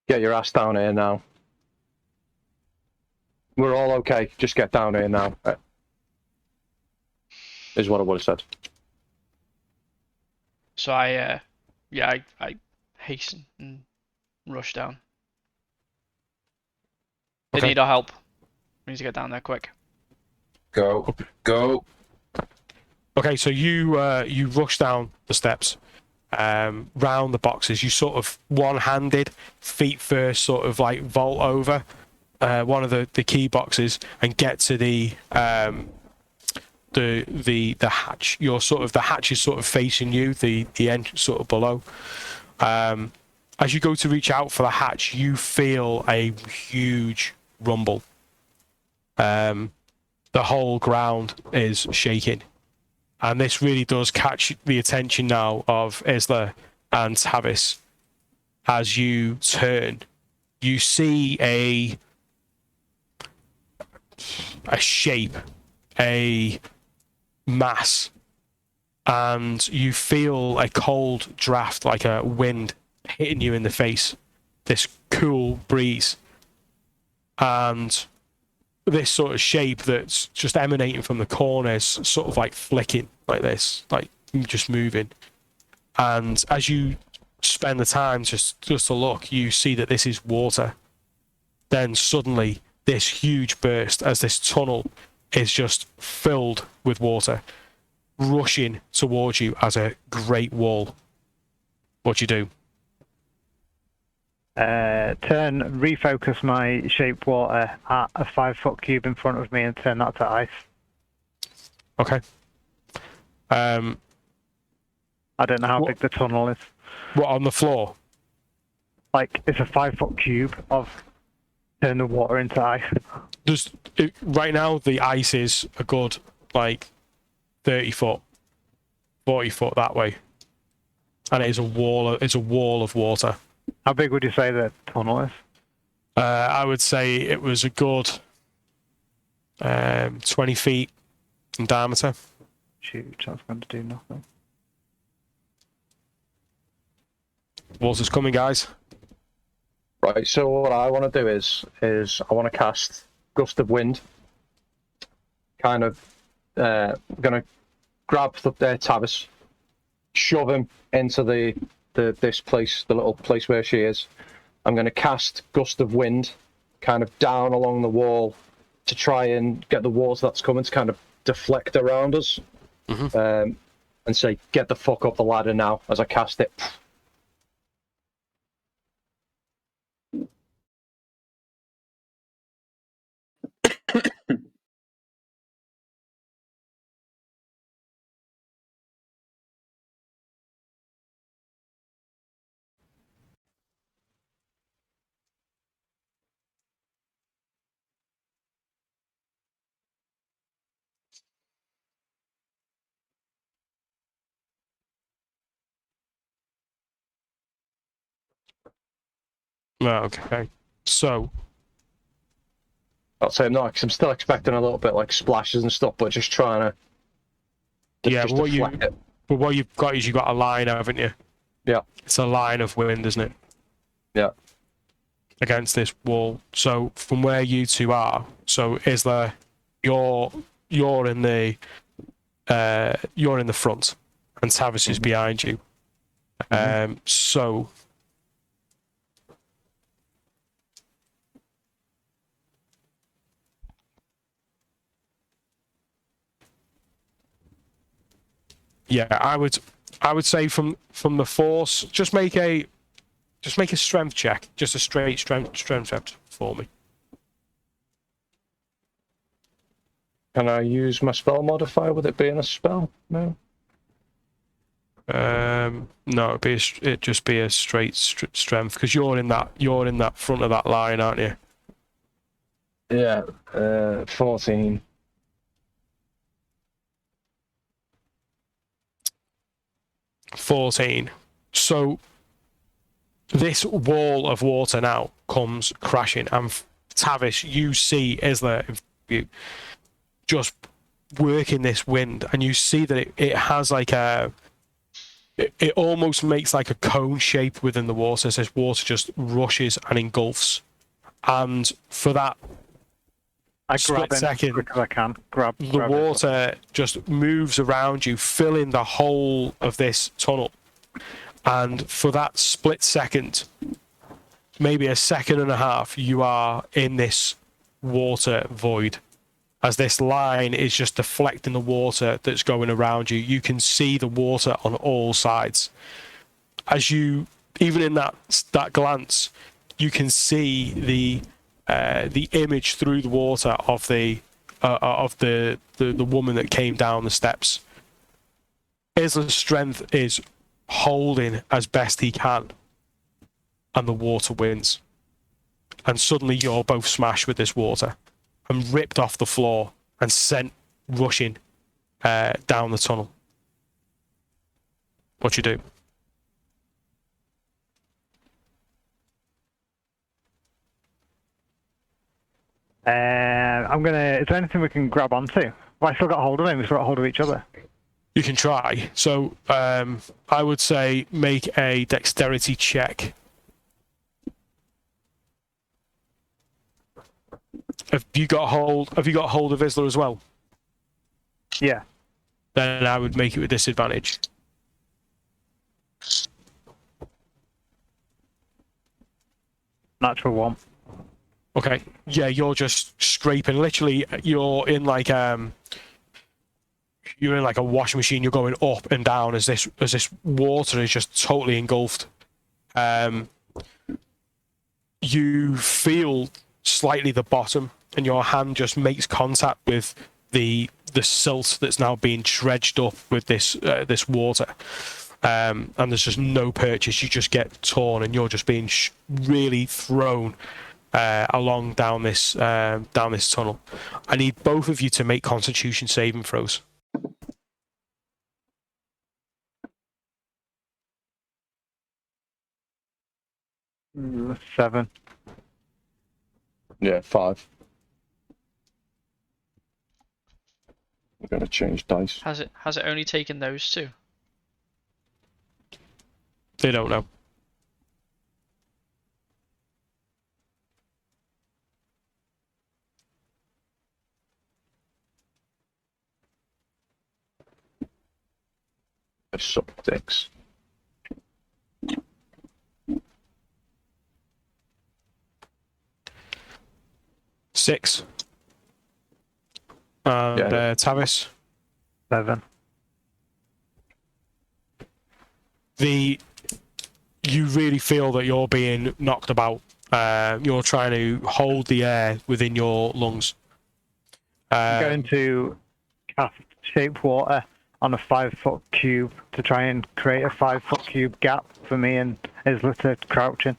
Get your ass down here now. We're all okay. Just get down here now. Is what I would have said. So I hasten and rush down. They Okay. need our help. We need to get down there quick. Go. Go. Okay, so you rush down the steps, round the boxes. You sort of one-handed, feet first, sort of like vault over one of the key boxes and get to the hatch. You're sort of, the hatch is sort of facing you, the end sort of below. As you go to reach out for the hatch, you feel a huge rumble. The whole ground is shaking. And this really does catch the attention now of Isla and Tavis. As you turn, you see a shape, a mass, and you feel a cold draft, like a wind hitting you in the face. This cool breeze. And this sort of shape that's just emanating from the corners, sort of like flicking like this, like just moving. And as you spend the time just to look, you see that this is water. Then suddenly this huge burst as this tunnel is just filled with water, rushing towards you as a great wall. What do you do? Refocus my shape water at a 5-foot cube in front of me and turn that to ice. Okay. I don't know how big the tunnel is. What, on the floor? Like, it's a 5-foot cube of turn the water into ice. Right now, the ice is a good, like, 30 foot, 40 foot that way. And it is a wall of water. How big would you say the tunnel is? I would say it was a good 20 feet in diameter. Huge, that's going to do nothing. Water's coming, guys. Right, so what I want to do is I want to cast Gust of Wind. Kind of going to grab Tavis, shove him into this place, the little place where she is. I'm going to cast Gust of Wind kind of down along the wall to try and get the water that's coming to kind of deflect around us. Mm-hmm. And say, get the fuck up the ladder now as I cast it. Okay. So, I'll say I'm not, because I'm still expecting a little bit like splashes and stuff, but just trying to. yeah, just but deflect it. what you've got is you've got a line, haven't you? Yeah. It's a line of wind, isn't it? Yeah. Against this wall. So from where you two are, so is there you're in the front and Tavis is behind you. So yeah, I would say from the force, just make a strength check, just a straight strength check for me. Can I use my spell modifier with it being a spell? No. No, it'd just be a straight strength because you're in that front of that line, aren't you? Yeah. 14. 14. So this wall of water now comes crashing, and Tavis, you see Isla just working this wind, and you see that it has like it almost makes like a cone shape within the water as this water just rushes and engulfs. And for that I grab second, as quick as I can. Grab water just moves around you, filling the whole of this tunnel. And for that split second, maybe a second and a half, you are in this water void. As this line is just deflecting the water that's going around you, you can see the water on all sides. As you, even in that glance, you can see the image through the water of the woman that came down the steps. Isla's strength is holding as best he can, and the water wins. And suddenly you're both smashed with this water and ripped off the floor and sent rushing down the tunnel. What you do? I'm gonna. Is there anything we can grab onto? Well, I still got hold of him. We still got hold of each other. You can try. So I would say make a dexterity check. Have you got hold of Isla as well? Yeah. Then I would make it with disadvantage. Natural one. Okay. Yeah, you're just scraping. Literally, you're in like a washing machine. You're going up and down as this water is just totally engulfed. You feel slightly the bottom, and your hand just makes contact with the silt that's now being dredged up with this water. And there's just no purchase. You just get torn, and you're just being really thrown along down this tunnel. I need both of you to make Constitution saving throws. Mm, 7. Yeah, 5. We're gonna change dice. Has it only taken those two? They don't know. I suck dicks. Six. And Yeah. Tavis. 7. You really feel that you're being knocked about. You're trying to hold the air within your lungs. I'm going to cast shape water on a 5-foot cube to try and create a 5-foot cube gap for me and Isla to crouch in.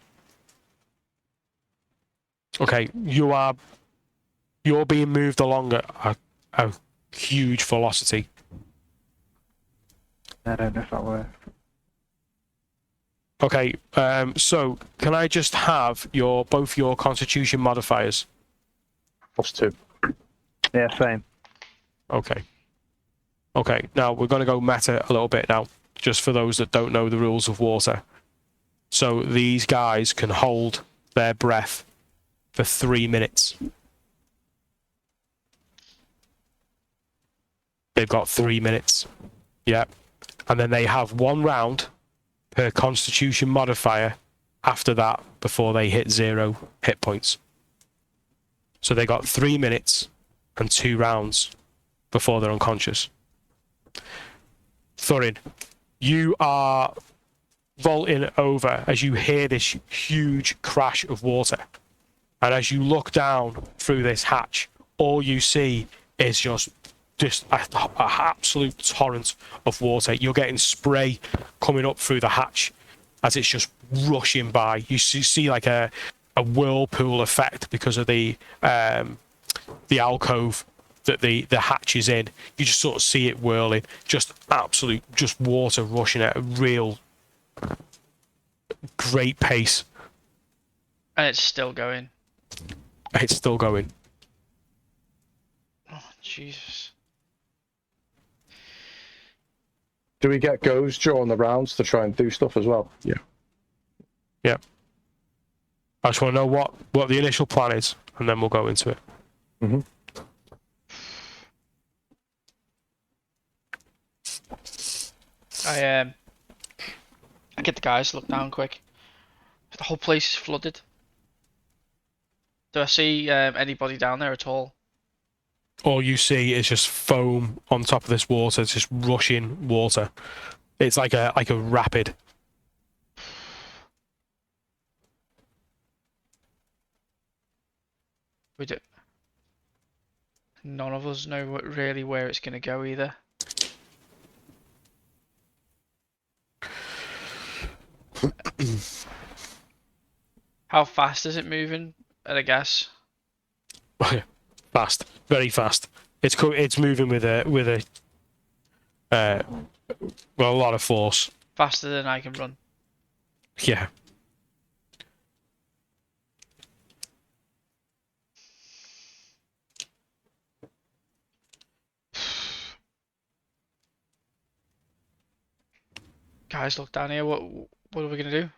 Okay, you're being moved along at a huge velocity. I don't know if that works. Okay, so can I just have both your Constitution modifiers? +2. Yeah, same. Okay. Okay, now we're going to go meta a little bit now, just for those that don't know the rules of water. So these guys can hold their breath for 3 minutes. They've got 3 minutes. Yeah. And then they have 1 round per Constitution modifier after that before they hit 0 hit points. So they got 3 minutes and 2 rounds before they're unconscious. Thorin, you are vaulting over as you hear this huge crash of water. And as you look down through this hatch, all you see is just an absolute torrent of water. You're getting spray coming up through the hatch as it's just rushing by. You see like a whirlpool effect because of the alcove that the hatch is in. You just sort of see it whirling, just water rushing at a real great pace. And it's still going. It's still going. Oh, Jesus. Do we get goes during the rounds to try and do stuff as well? Yeah. Yeah. I just want to know what the initial plan is, and then we'll go into it. Mm-hmm. I get the guys to look down quick. The whole place is flooded. Do I see anybody down there at all? All you see is just foam on top of this water. It's just rushing water. It's like a rapid. We do. None of us know really where it's going to go either. How fast is it moving? At a guess. Fast, very fast. It's moving with a well, a lot of force. Faster than I can run. Yeah. Guys, look down here. What are we gonna do?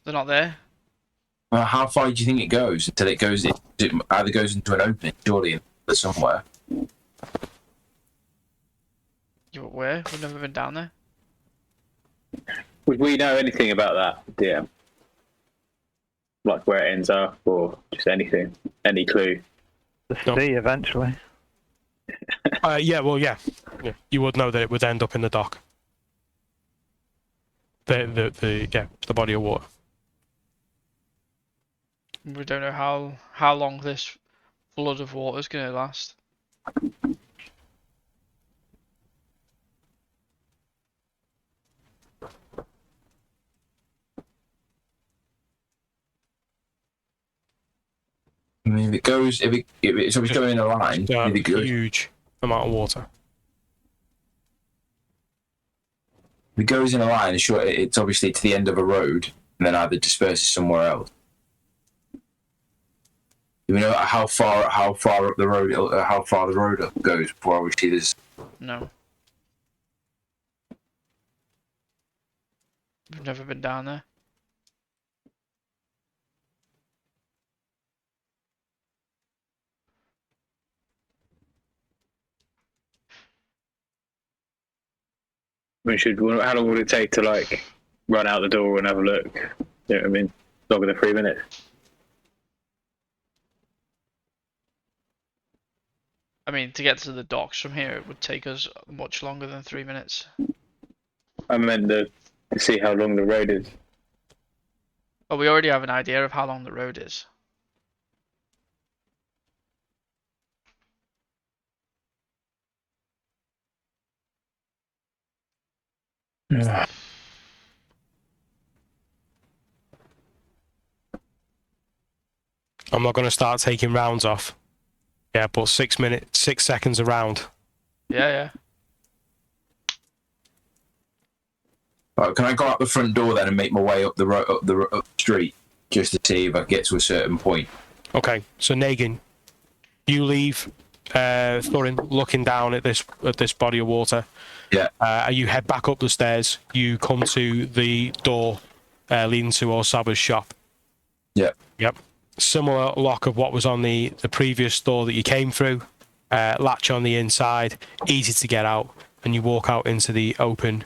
They're not there. How far do you think it goes until it goes? It either goes into an opening, surely, somewhere. Where? We've never been down there. Would we know anything about that, DM? Like where it ends up, or just anything? Any clue? The No. sea eventually. Yeah. Well, yeah. You would know that it would end up in the dock. The body of water. We don't know how long this flood of water is gonna last. I mean, if it's always going in a line, if it goes, Huge amount of water. if it goes in a line, sure, it's obviously to the end of a road, and then either disperses somewhere else. Do we know how far up the road, how far the road up goes before obviously there's? No. We've never been down there. How long would it take to like run out the door and have a look? You know what I mean? Longer than 3 minutes. I mean, to get to the docks from here, it would take us much longer than 3 minutes. I meant to see how long the road is. But we already have an idea of how long the road is. I'm not going to start taking rounds off. Yeah, but 6 minutes, 6 seconds a round. Yeah. Right, can I go out the front door then and make my way up the street just to see if I get to a certain point? Okay, so Negan, you leave Thorin looking down at this body of water. Yeah. You head back up the stairs. You come to the door leading to Orsaba's shop. Yeah. Yep. Similar lock of what was on the previous door that you came through. Latch on the inside, easy to get out, and you walk out into the open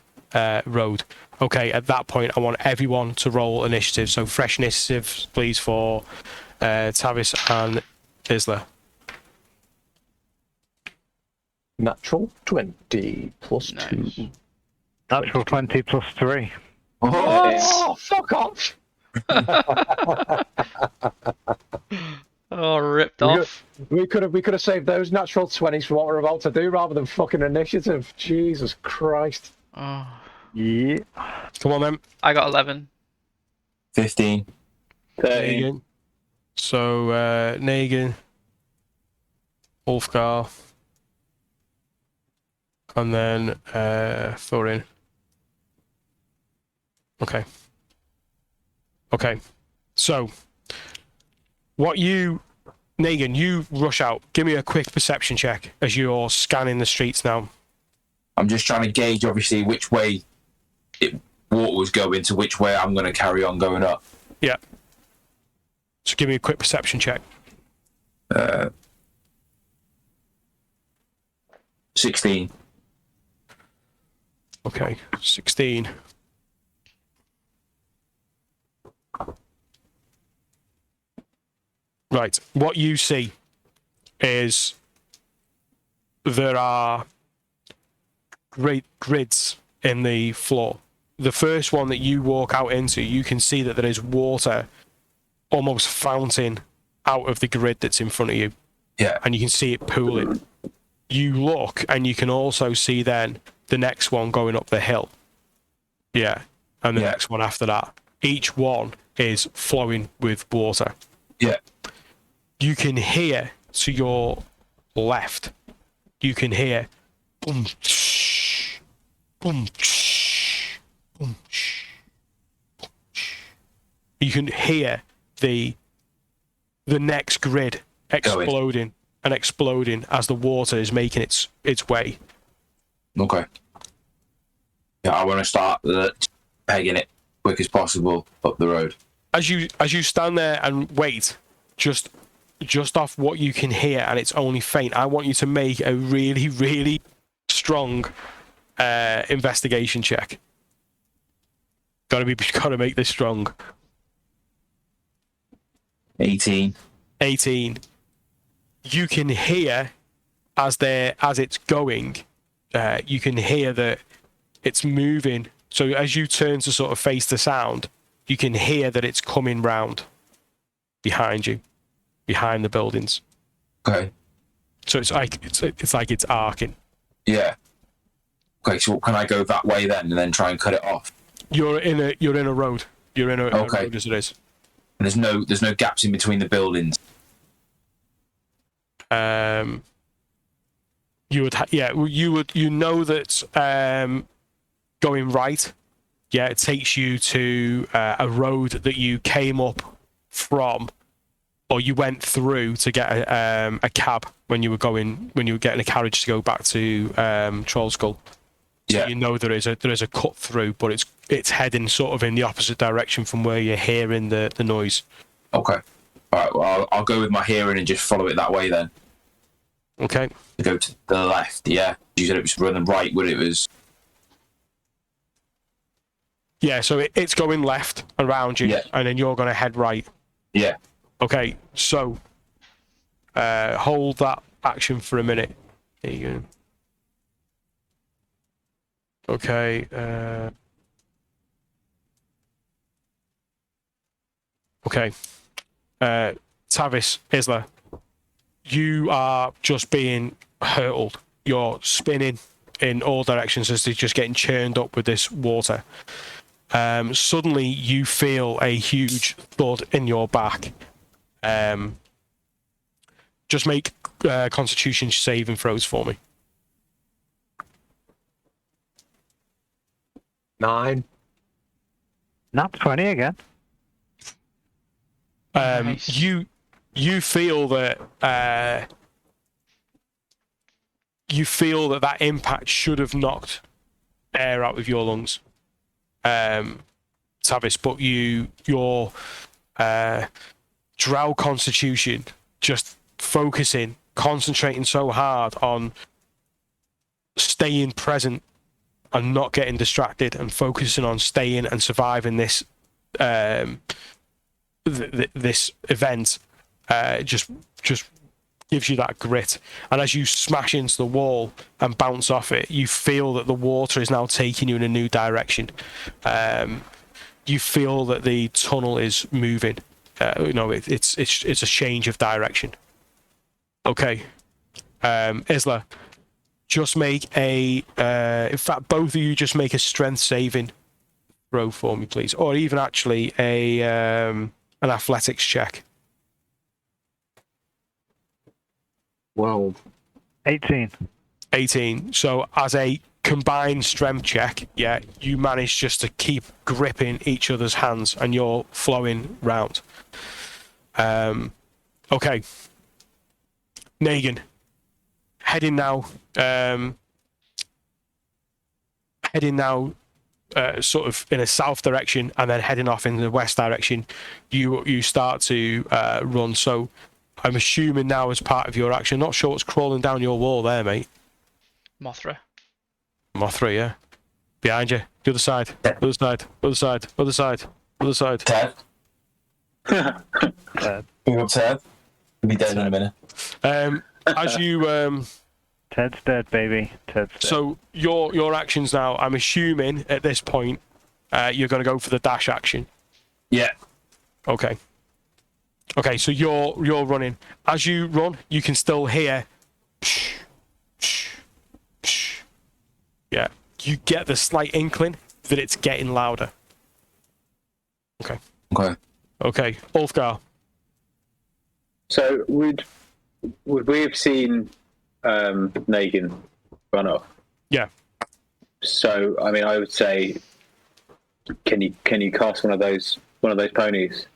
road. Okay, at that point, I want everyone to roll initiative. So fresh initiative, please, for Tavis and Isla. Natural 20 plus Nice. 2. Natural 20 plus 3. Oh, fuck off! Oh, ripped We off. We could have saved those natural 20s for what we're about to do rather than fucking initiative. Jesus Christ. Oh, Yeah. Come on, then. I got 11. 15. 13. Negan. So, Negan, Ulfgar, and then Thorin. Okay. So, Negan, you rush out. Give me a quick perception check as you're scanning the streets now. I'm just trying to gauge, obviously, which way water was going to which way I'm going to carry on going up. Yeah. So give me a quick perception check. 16. Okay, 16. Right. What you see is there are great grids in the floor. The first one that you walk out into, you can see that there is water almost fountain out of the grid that's in front of you. Yeah. And you can see it pooling. You look and you can also see then the next one going up the hill. Yeah. And the next one after that. Each one is flowing with water. Yeah. You can hear to your left, you can hear boom, shh, boom, shh, boom, shh, boom, shh. You can hear the next grid exploding and exploding as the water is making its way. Okay. Yeah, I want to start pegging it quick as possible up the road. As you stand there and wait, just off what you can hear, and it's only faint, I want you to make a really, really strong investigation check. Gotta make this strong. 18. 18. You can hear as it's going, you can hear that it's moving. So as you turn to sort of face the sound, you can hear that it's coming round behind you, behind the buildings. Okay. So it's like it's arcing. Yeah. Okay, so can I go that way then and then try and cut it off? You're in a road. You're in a Okay. road as it is. And there's no gaps in between the buildings. You know that going right, yeah, it takes you to a road that you came up from, or you went through to get a cab when you were getting a carriage to go back to Troll Skull. So Yeah. you know there is a cut through, but it's heading sort of in the opposite direction from where you're hearing the noise. Okay. All right. Well, I'll go with my hearing and just follow it that way then. Okay. Go to the left. Yeah. You said it was running right, but it was. Yeah. So it's going left around you, Yeah. and then you're going to head right. Yeah. Okay. So hold that action for a minute. There you go. Okay. Okay. Tavis, Isla, you are just being hurtled. You're spinning in all directions as they're just getting churned up with this water. Suddenly, you feel a huge thud in your back. Just make Constitution saving throws for me. 9. Nat 20 again. Nice. You feel that that impact should have knocked air out of your lungs, Tavis, but your drow constitution just concentrating so hard on staying present and not getting distracted and focusing on staying and surviving this this event just gives you that grit. And as you smash into the wall and bounce off it, you feel that the water is now taking you in a new direction. You feel that the tunnel is moving. It's a change of direction. Okay, Isla, just make in fact, both of you just make a strength saving throw for me, please, or even actually an athletics check. Well, 18. 18. So as a combined strength check, yeah, you manage just to keep gripping each other's hands and you're flowing round. Okay. Negan, heading now sort of in a south direction and then heading off in the west direction. You start to run. So I'm assuming now as part of your action, not sure what's crawling down your wall there, mate. Mothra. Mothra, yeah. Behind you. The other side. Other side. Other side. Other side. Other side. Ted. Uh, Big up, Ted. We'll be dead in a minute. As you Ted's dead, baby. Ted's dead. so your actions now. I'm assuming at this point, you're going to go for the dash action. Yeah. Okay. Okay, so you're running. As you run, you can still hear. Yeah, you get the slight inkling that it's getting louder. Okay. Okay. Okay, Ulfgar. So would we have seen Negan run off? Yeah. So I mean, I would say, can you cast one of those ponies?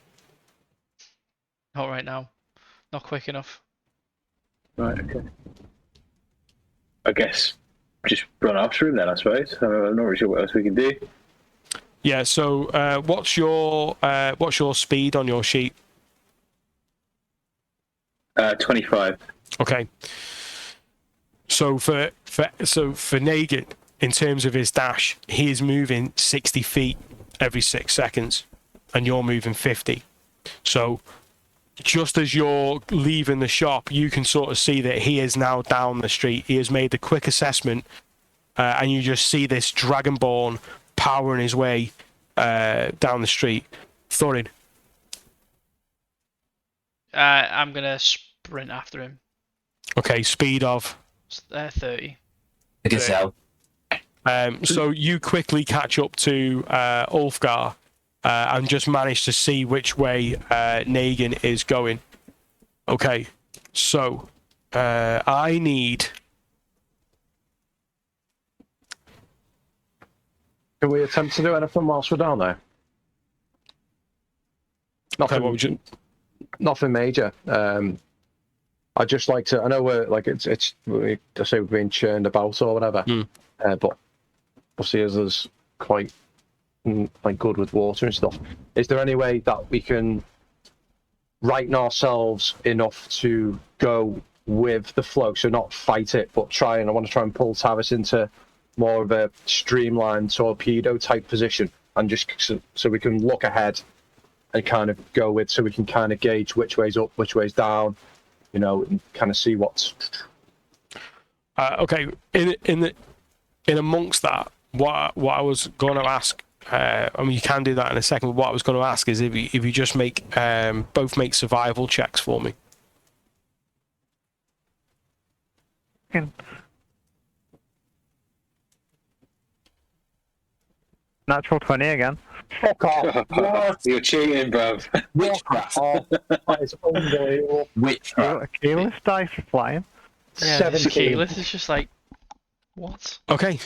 Not right now. Not quick enough. Right. Okay. I guess just run after him then. I suppose. I'm not really sure what else we can do. Yeah. So, what's your speed on your sheet? 25. Okay. So for Negan, in terms of his dash, he is moving 60 feet every 6 seconds, and you're moving 50. So just as you're leaving the shop, you can sort of see that he is now down the street. He has made the quick assessment, and you just see this Dragonborn powering his way down the street. Thorin. I'm gonna sprint after him. Okay, speed of. 30. I guess so. So you quickly catch up to Ulfgar and just manage to see which way Negan is going. Okay, so I need. Can we attempt to do anything whilst we're down there? Okay, what would you? Nothing major. I'd just like to. I know we're like I say we're being churned about or whatever, but obviously as there's quite like good with water and stuff. Is there any way that we can righten ourselves enough to go with the flow, so not fight it, but I want to try and pull Tavis into more of a streamlined torpedo type position, and just so we can look ahead and kind of go with, so we can kind of gauge which way's up, which way's down, you know, and kind of see what's. Okay, in amongst that, what I was going to ask. I mean, you can do that in a second. But what I was going to ask is if you just make both make survival checks for me. Natural 20 again. Fuck off! What? You're cheating, bruv. Witchcraft. That is unbelievable. Witchcraft. Keyless dice flying. Yeah, 17. keyless is just like, what? Okay,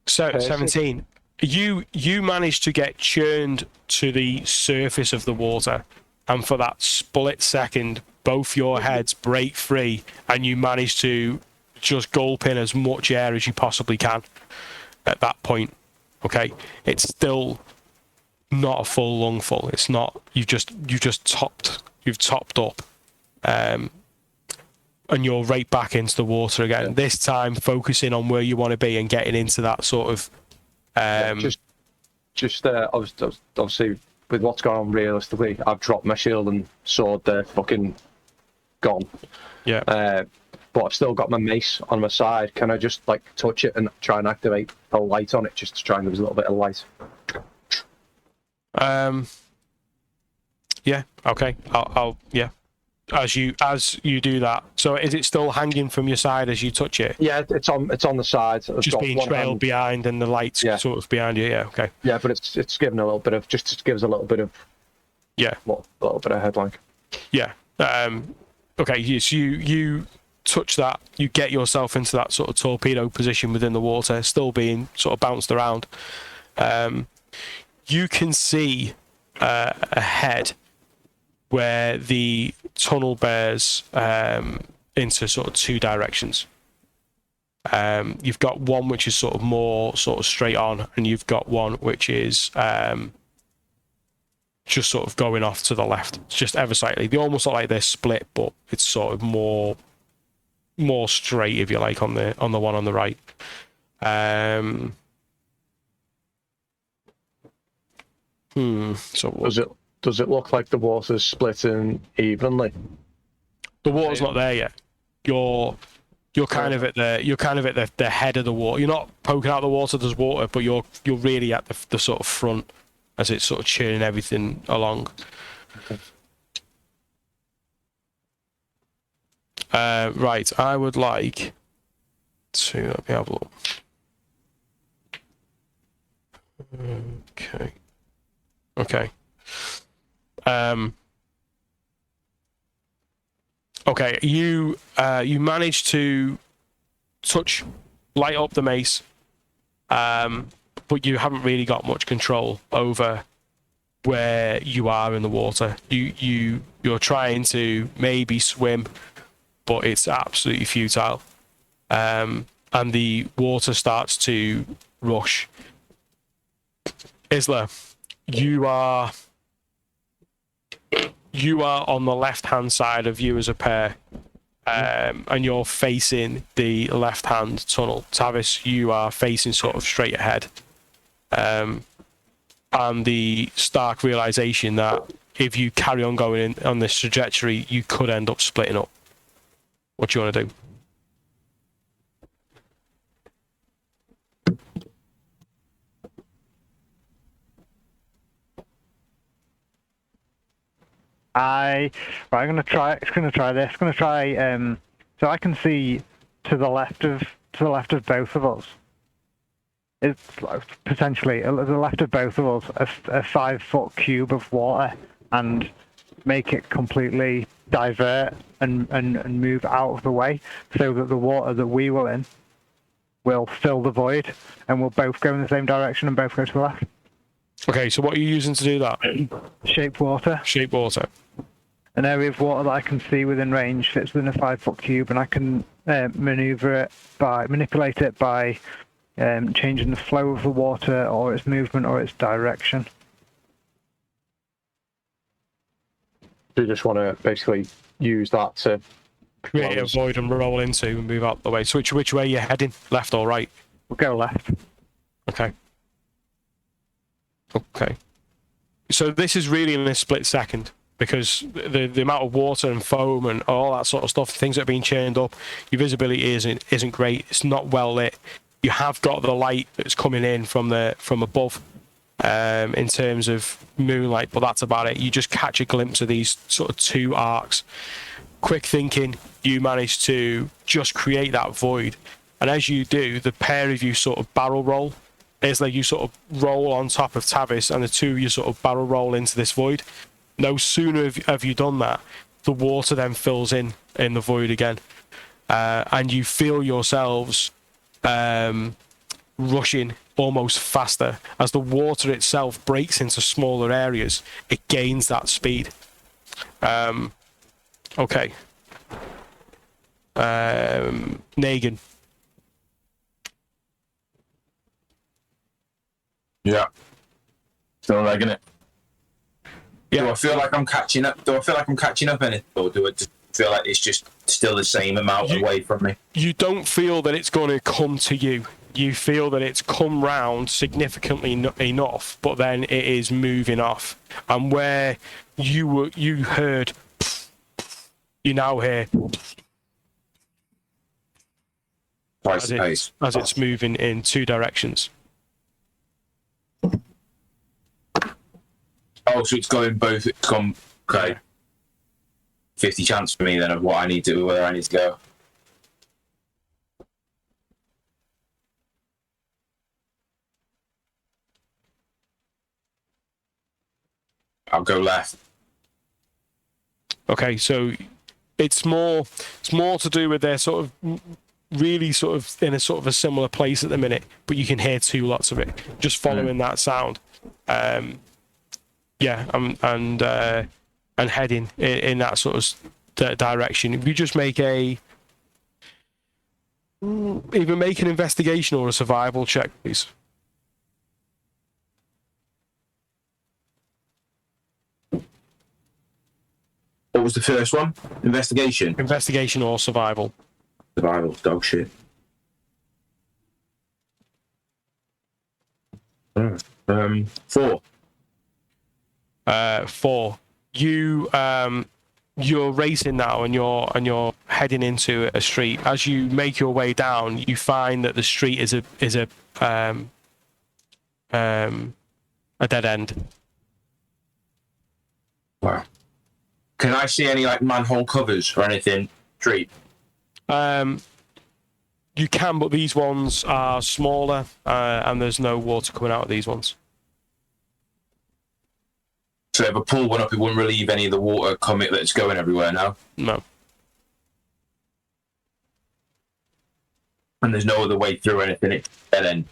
so Perfect. 17. You managed to get churned to the surface of the water, and for that split second, both your heads break free, and you manage to just gulp in as much air as you possibly can at that point. Okay, it's still not a full lungful. It's not. You've topped up, and you're right back into the water again. Yeah. This time, focusing on where you want to be and getting into that sort of. Obviously, with what's going on realistically, I've dropped my shield and sword. They're fucking gone. Yeah. But I've still got my mace on my side. Can I just like touch it and try and activate a light on it, just to try and give us a little bit of light? Yeah. Okay. I'll yeah. As you do that, so is it still hanging from your side as you touch it? Yeah, it's on the side. Just being trailed behind, and the lights sort of behind you. Yeah. Okay. Yeah, but it's giving a little bit of gives a little bit of a little bit of headline. Yeah. Okay. So you touch that, you get yourself into that sort of torpedo position within the water, still being sort of bounced around. You can see ahead where the tunnel bears into sort of two directions. You've got one which is sort of more sort of straight on, and you've got one which is just sort of going off to the left. It's just ever slightly. They almost look like they're split, but it's sort of more straight, if you like, on the one on the right. So does it look like the water's splitting evenly? The water's not there yet. You're kind of at the head of the water. You're not poking out the water. There's water, but you're really at the sort of front as it's sort of churning everything along. Okay. Right, I would like to let me have a look. Okay. Okay. Okay, you managed to light up the mace, but you haven't really got much control over where you are in the water. You're trying to maybe swim, but it's absolutely futile. And the water starts to rush. Isla, you are on the left-hand side of you as a pair, and you're facing the left-hand tunnel. Tavis, you are facing sort of straight ahead. And the stark realization that if you carry on going on this trajectory, you could end up splitting up. What do you want to do? I'm gonna try. It's gonna try this. Gonna try. So I can see to the left of both of us. It's like potentially to the left of both of us a 5-foot cube of water, and make it completely divert and move out of the way, so that the water that we were in will fill the void, and we'll both go in the same direction and both go to the left. Okay, so what are you using to do that? Shape water. Shape water. An area of water that I can see within range fits within a 5-foot cube, and I can manipulate it by changing the flow of the water, or its movement, or its direction. So you just want to basically use that to Create a void and roll into and move out the way. So which way are you heading? Left or right? We'll go left. Okay. Okay. So this is really in a split second, because the amount of water and foam and all that sort of stuff, things that are being churned up, your visibility isn't great. It's not well lit. You have got the light that's coming in from above, in terms of moonlight, but that's about it. You just catch a glimpse of these sort of two arcs. Quick thinking, you manage to just create that void, and as you do, the pair of you sort of barrel roll. It's like you sort of roll on top of Tavis, and the two of you sort of barrel roll into this void. No sooner have you done that, the water then fills in the void again, and you feel yourselves rushing almost faster. As the water itself breaks into smaller areas, it gains that speed. Okay. Negan. Yeah. Still legging it. Yeah. Do I feel like I'm catching up? Anything, or do I just feel like it's just still the same amount away from me? You don't feel that it's going to come to you. You feel that it's come round significantly enough, but then it is moving off. And where you heard, you now hear Twice the pace. as it's moving in two directions. Oh, so it's going both. It's gone. Okay. 50 chance for me then of what I need to, where I need to go. I'll go left. Okay, so it's more to do with their sort of really sort of in a sort of a similar place at the minute, but you can hear two lots of it just following that sound. Yeah, and heading in that sort of direction. If you just make either make an investigation or a survival check, please. What was the first one? Investigation. Investigation or survival. Survival. Dog shit. 4. 4. You you're racing now, and you're heading into a street. As you make your way down, you find that the street is a dead end. Wow. Can I see any like manhole covers or anything? Street. You can, but these ones are smaller, and there's no water coming out of these ones. So if I pull one up, it wouldn't relieve any of the water coming that's going everywhere now. No. And there's no other way through anything. It's dead end.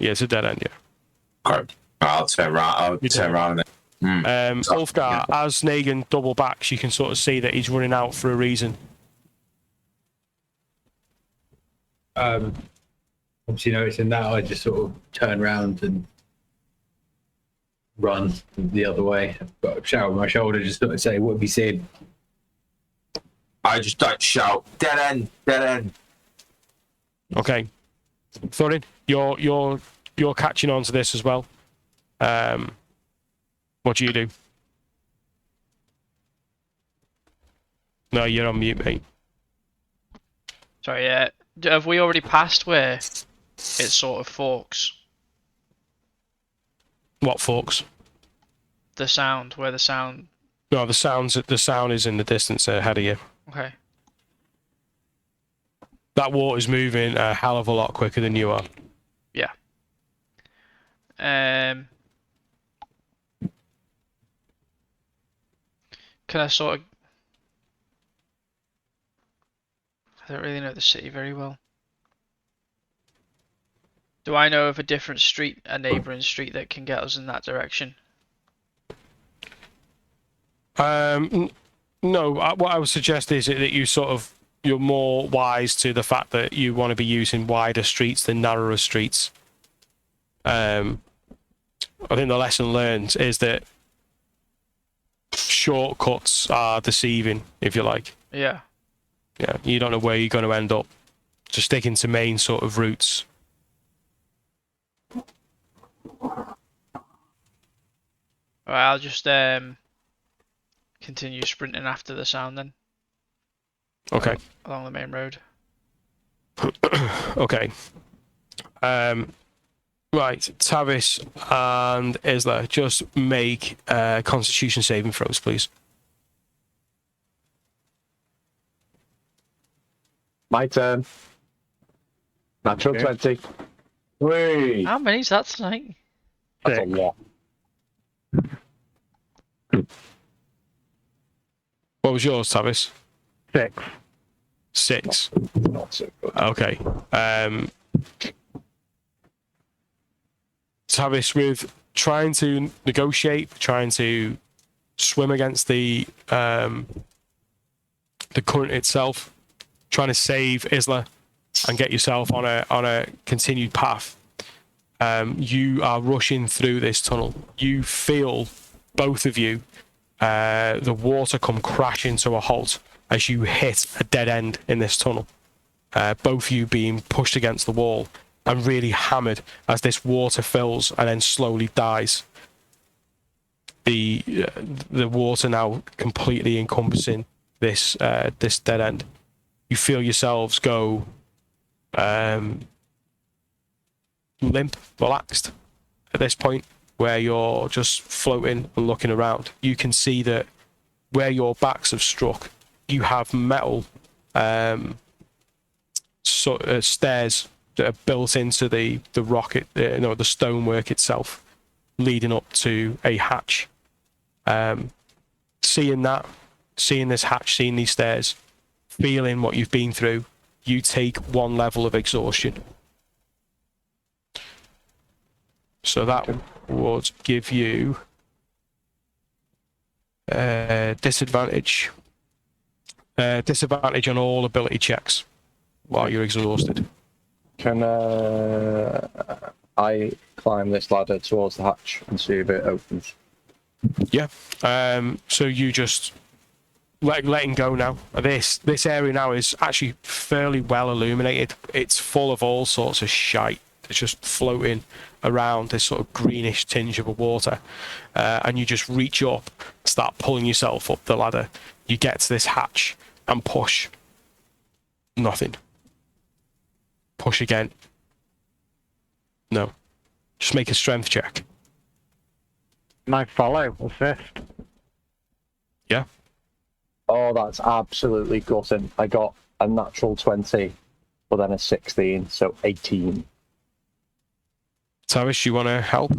Yeah, it's a dead end. Yeah. Correct. I'll turn around. Ulfgar, as Negan double backs, you can sort of see that he's running out for a reason. Obviously noticing that, I just sort of turn around and run the other way. I've got a shout on my shoulder, just sort of say, what have you seen? I just like shout, dead end, dead end. Okay, Thorin, you're catching on to this as well. What do you do? No, you're on mute, mate. Sorry, yeah. Have we already passed where it sort of forks? What forks? The sound, where the sound... No, the sound is in the distance ahead of you. Okay. That water's moving a hell of a lot quicker than you are. Yeah. Can I sort of... I don't really know the city very well. Do I know of a different street, a neighbouring street that can get us in that direction? No, what I would suggest is that you're more wise to the fact that you want to be using wider streets than narrower streets. I think the lesson learned is that shortcuts are deceiving, if you like. Yeah. Yeah, you don't know where you're going to end up. Just sticking to main sort of routes. Alright, I'll just continue sprinting after the sound then. Okay. Along the main road. Okay. Right, Tavis and Isla, just make Constitution saving throws, please. My turn. Natural 20. Whee! How many's that tonight? That's a lot. What was yours, Tavis? 6. 6. Not so good. Okay. Tavis, with trying to negotiate, trying to swim against the current itself, trying to save Isla and get yourself on a continued path. You are rushing through this tunnel. You feel, both of you, the water come crashing to a halt as you hit a dead end in this tunnel. Both of you being pushed against the wall and really hammered as this water fills and then slowly dies. The water now completely encompassing this dead end. You feel yourselves go limp, relaxed at this point, where you're just floating and looking around. You can see that where your backs have struck, you have metal stairs that are built into the rocket, the stonework itself, leading up to a hatch. Seeing this hatch, seeing these stairs, feeling what you've been through, you take 1 level of exhaustion. So that would give you disadvantage. Disadvantage on all ability checks while you're exhausted. Can I climb this ladder towards the hatch and see if it opens? Yeah. So you just letting go now. This area now is actually fairly well illuminated. It's full of all sorts of shite. It's just floating around this sort of greenish tinge of a water, and you just reach up start pulling yourself up the ladder. You get to this hatch and push. Nothing. Push again. No. Just make a strength check. Can I follow? Assist? Yeah. Oh, that's absolutely gutting. I got a natural 20, but then a 16, so 18. Tavish, you want to help?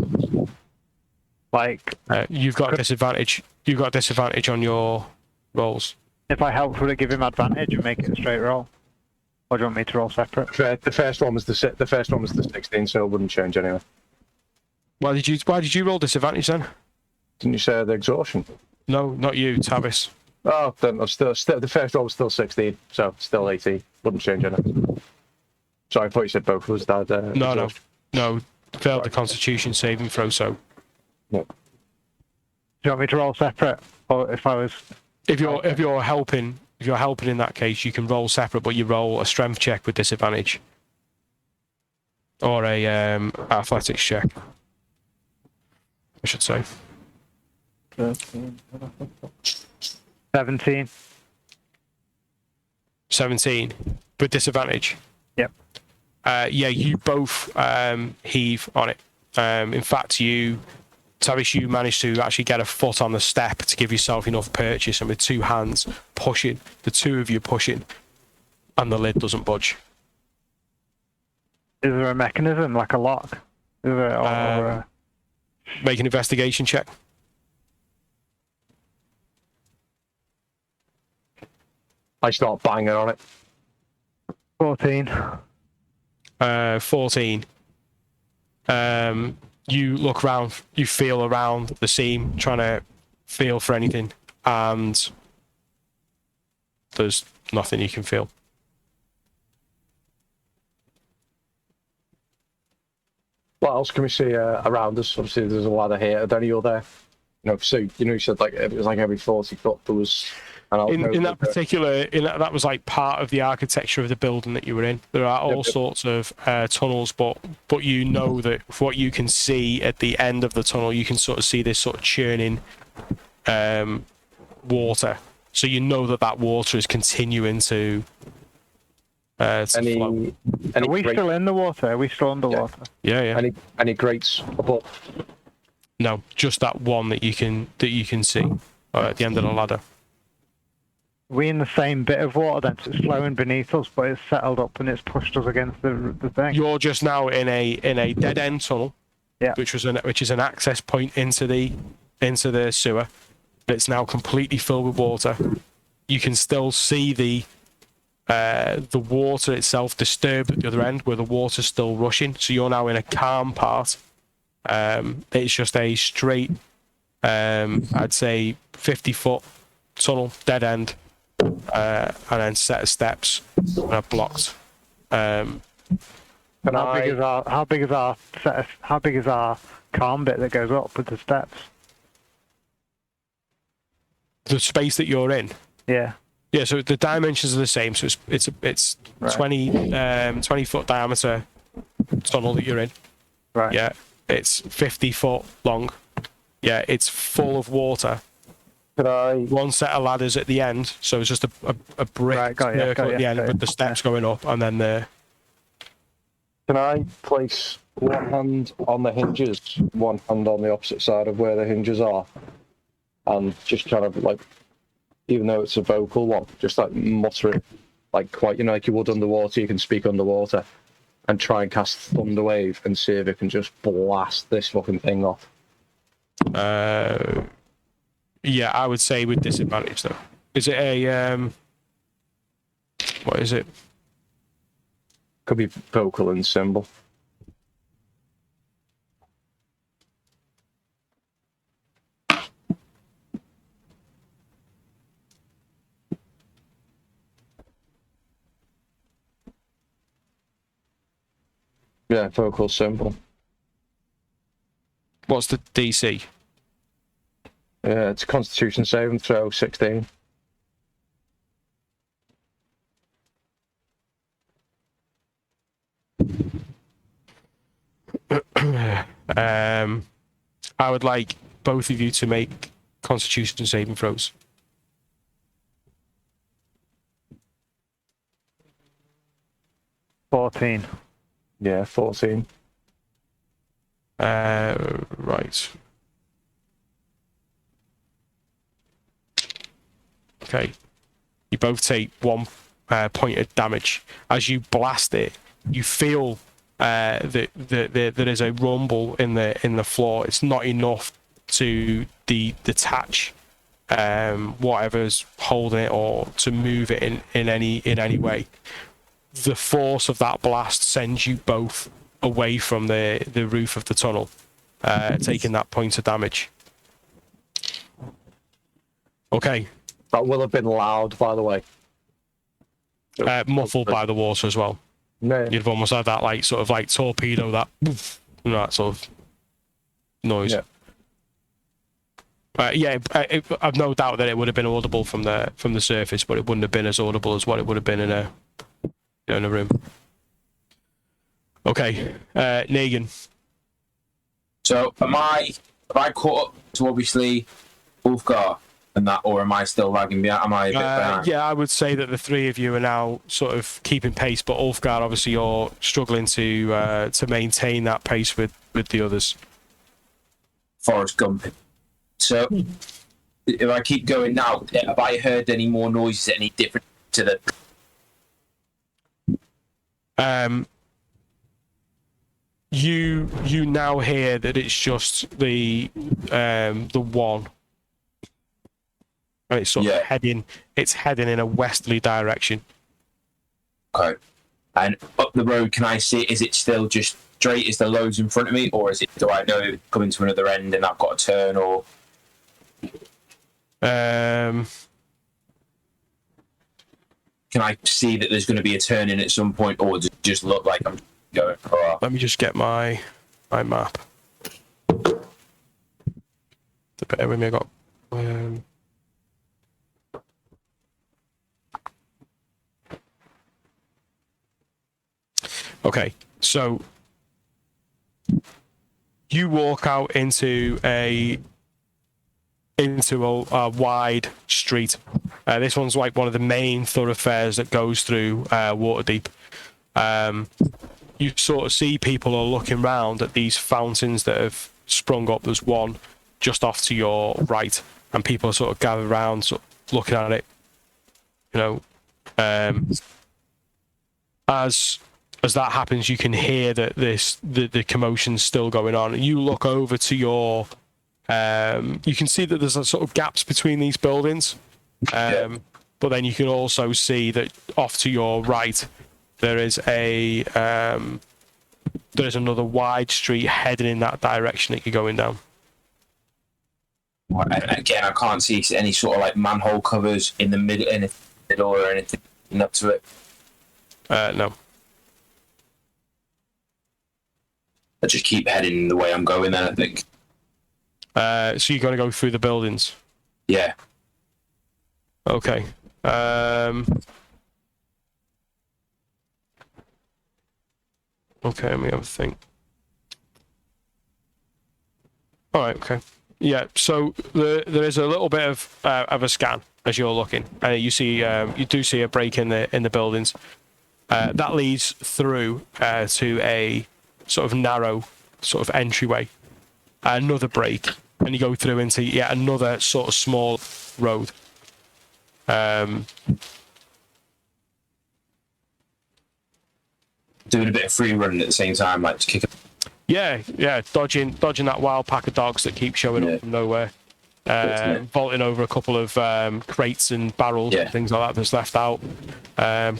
Like, You've got disadvantage. You've got disadvantage on your rolls. if I help, would it give him advantage and make it a straight roll? Or do you want me to roll separate? The first one was the 16, so it wouldn't change anyway. Why did you roll disadvantage then? Didn't you say the exhaustion? No, not you, Tavis. Oh, then I'm still the first one was still 16, so still 18. Wouldn't change anything. Sorry, I thought you said both was that. No. Failed the Constitution saving throw. So No. Do you want me to roll separate? Or if I was... if you're helping in that case, you can roll separate, but you roll a strength check with disadvantage, or a athletics check, I should say. 17. 17 with disadvantage. Yep. Yeah, you both heave on it. In fact, Tavish, you managed to actually get a foot on the step to give yourself enough purchase, and with two hands pushing, the two of you pushing, and the lid doesn't budge. Is there a mechanism, like a lock? Is there, or Make an investigation check. I start banging on it. 14. 14. You look around, you feel around the seam, trying to feel for anything, and there's nothing you can feel. What else can we see around us? Obviously, there's a ladder here. Are there any other? So you said like it was like every 40 foot there was. In that particular, that was like part of the architecture of the building that you were in. There are all sorts of tunnels, but you know that what you can see at the end of the tunnel, you can sort of see this sort of churning water. So you know that water is continuing to flow. Are we still in the water? Are we still underwater? Yeah. Any grates above? No, just that one that you can see at the end of the ladder. Are we in the same bit of water then? So it's flowing beneath us, but it's settled up and it's pushed us against the thing. You're just now in a dead end tunnel, Yeah. which is an access point into the sewer. It's now completely filled with water. You can still see the water itself disturbed at the other end, where the water's still rushing. So you're now in a calm part. It's just a straight, I'd say 50-foot tunnel, dead end. And then set of steps are blocked. How big is our calm bit that goes up with the steps? The space that you're in. Yeah. Yeah. So the dimensions are the same. So it's Right. 20-foot diameter tunnel that you're in. Right. Yeah. It's 50-foot long. Yeah. It's full of water. One set of ladders at the end, so it's just a brick circle at the end with the steps going up, and then the. Can I place one hand on the hinges, one hand on the opposite side of where the hinges are, and just kind of like, even though it's a vocal one, just like mutter it, like quite, like you would underwater, you can speak underwater, and try and cast Thunderwave and see if it can just blast this fucking thing off. Yeah, I would say with disadvantage though. Is it a what is it? Could be vocal and symbol. Yeah, vocal symbol. What's the DC? Yeah, it's a Constitution saving throw 16. I would like both of you to make Constitution saving throws. Yeah, 14. Right. Okay. You both take 1 point of damage. As you blast it, you feel that there is a rumble in the floor. It's not enough to detach whatever's holding it or to move it in any way. The force of that blast sends you both away from the roof of the tunnel, taking that point of damage. Okay. That will have been loud, by the way. Muffled by the water as well. No. You'd have almost had that sort of torpedo, that that sort of noise. Yeah. I've no doubt that it would have been audible from the surface, but it wouldn't have been as audible as what it would have been in a room. Okay, Negan. So have I caught up to obviously Ulfgar and that, or am I still lagging behind? Am I a bit behind? Yeah, I would say that the three of you are now sort of keeping pace, but Ulfgar, obviously, you're struggling to maintain that pace with the others. Forrest Gump. So if I keep going now, have I heard any more noises any different to the? You now hear that it's just the one, and it's sort of heading in a westerly direction. Okay. And up the road, can I see? Is it still just straight? Is there loads in front of me, or do I know it's coming to another end and I've got to turn? Or can I see that there's going to be a turn in at some point, or does it just look like I'm going? Let me just get my map. Bear with me. I got. Okay, so you walk out into a wide street. This one's like one of the main thoroughfares that goes through Waterdeep. You sort of see people are looking round at these fountains that have sprung up. There's one just off to your right, and people are sort of gathered around, sort of looking at it. As that happens, you can hear that the commotion's still going on. You look over to your, you can see that there's a sort of gaps between these buildings, but then you can also see that off to your right there is there's another wide street heading in that direction that you're going down. Again, I can't see any sort of like manhole covers in the middle or anything up to it. No. I just keep heading the way I'm going then, I think. So you're going to go through the buildings? Yeah. Okay. Okay, let me have a think. All right, okay. Yeah, so there is a little bit of a scan as you're looking. You do see a break in the buildings. That leads through to a sort of narrow sort of entryway. Another break, and you go through into yet another sort of small road. Doing a bit of free running at the same time, like to kick it. Yeah, dodging that wild pack of dogs that keep showing up from nowhere. Vaulting over a couple of crates and barrels and things like that that's left out.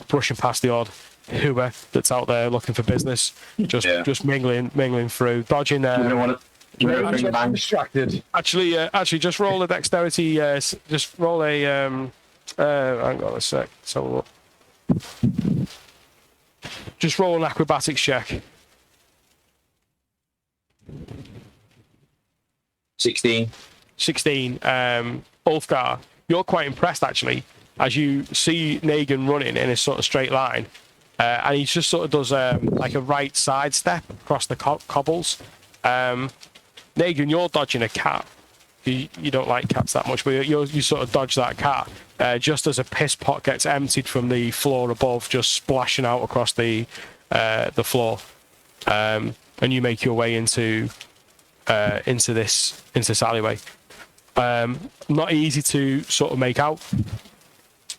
Brushing past the odd hooer that's out there looking for business. Just mingling through, dodging. I'm distracted. Actually, just roll a dexterity. Just roll a. Hang on a sec. Let's have a look. Just roll an acrobatics check. 16. Ulfgar, you're quite impressed actually as you see Negan running in a sort of straight line, and he just sort of does like a right side step across the cobbles. Negan, you're dodging a cat. You don't like cats that much, but you sort of dodge that cat just as a piss pot gets emptied from the floor above, just splashing out across the floor, and you make your way into this alleyway. Not easy to sort of make out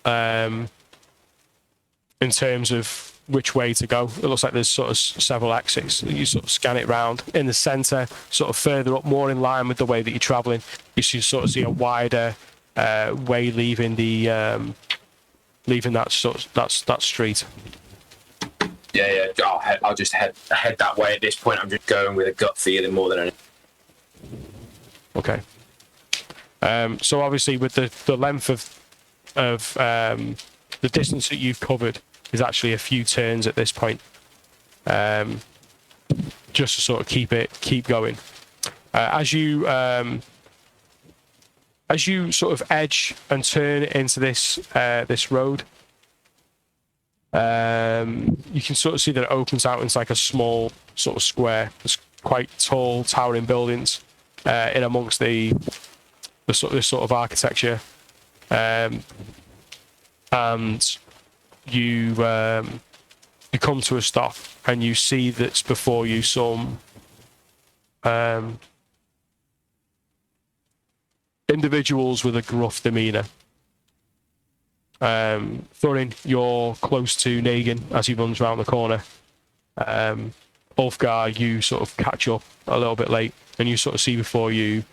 in terms of which way to go. It looks like there's sort of several exits. You sort of scan it round. In the centre, sort of further up, more in line with the way that you're travelling, you sort of see a wider way leaving the leaving that street. Yeah. I'll just head that way at this point. I'm just going with a gut feeling more than anything. Okay. So obviously, with the length of the distance that you've covered is actually a few turns at this point, just to sort of keep going. As you sort of edge and turn into this road, you can sort of see that it opens out into like a small sort of square. There's quite tall, towering buildings in amongst this sort of architecture, and you come to a stop, and you see that's before you some individuals with a gruff demeanour. Thorin, you're close to Negan as he runs around the corner. Ulfgar, you sort of catch up a little bit late, and you sort of see before you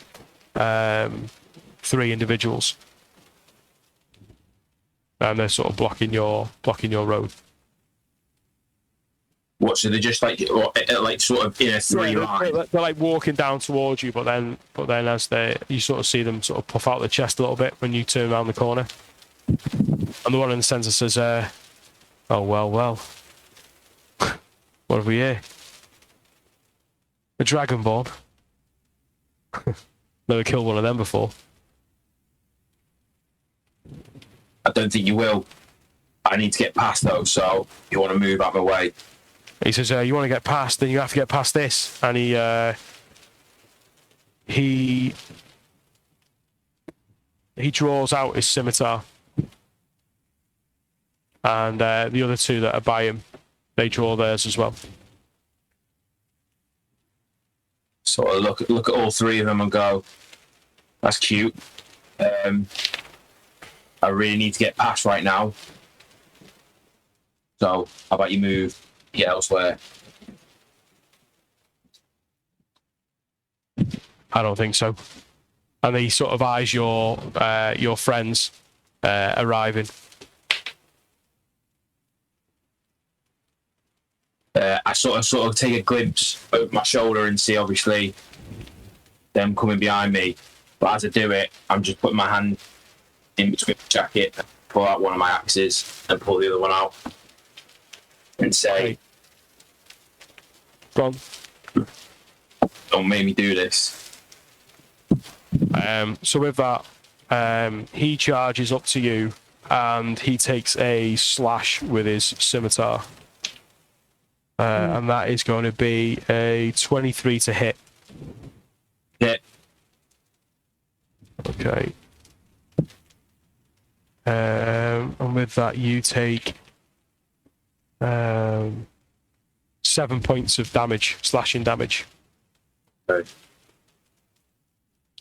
3 individuals, and they're sort of blocking your road. What? So they're just like sort of in a 3 line. They're like walking down towards you, but then as you sort of see them sort of puff out their chest a little bit when you turn around the corner, and the one in the centre says, "Oh well, what have we here? A dragonborn? Never killed one of them before." I don't think you will. I need to get past though, so you want to move out of my way. He says, "You want to get past, then you have to get past this." And he draws out his scimitar, and the other 2 that are by him, they draw theirs as well. So I look at all 3 of them and go, "That's cute. I really need to get past right now. So how about you move, get elsewhere?" I don't think so. And he sort of eyes your friends arriving. I sort of take a glimpse over my shoulder and see obviously them coming behind me. But as I do it, I'm just putting my hand in between my jacket, pull out one of my axes and pull the other one out and say, "Go on. Don't make me do this." So with that, he charges up to you, and he takes a slash with his scimitar. And that is going to be a 23 to hit. Hit. Okay. And with that, you take 7 points of damage, slashing damage. Okay.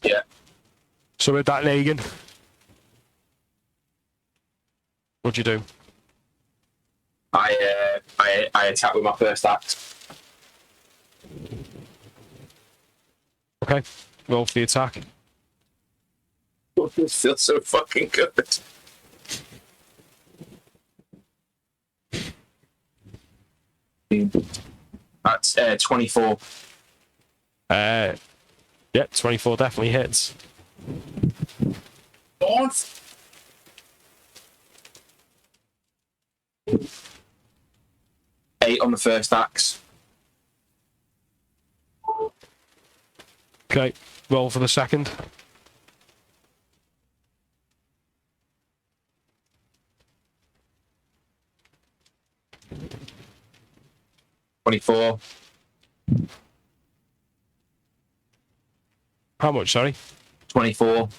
Yeah. So with that, Negan, what'd you do? I attack with my first axe. Okay, roll for the attack. Oh, this feels so fucking good. That's 24. Yeah, 24 definitely hits. What? Eight on the first axe. Okay, roll for the second. $24. How much, sorry? 24.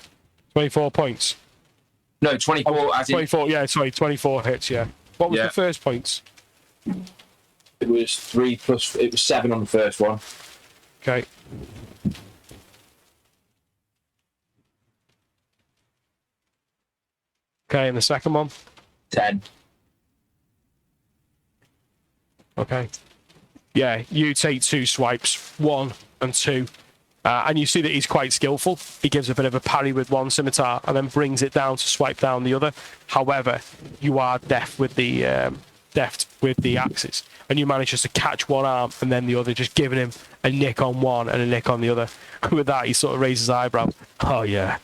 24 points. No, 24 as in 24, yeah, sorry, 24 hits, yeah. What was Yeah. the first points? it was 3 plus. It was 7 on the first one. Okay. Okay, and the second one? 10. Okay. Yeah, you take 2 swipes, 1 and 2. And you see that he's quite skillful. He gives a bit of a parry with one scimitar and then brings it down to swipe down the other. However, you are deft with the axes, and you manage just to catch one arm and then the other, just giving him a nick on one and a nick on the other. With that, he sort of raises his eyebrow. Oh yeah,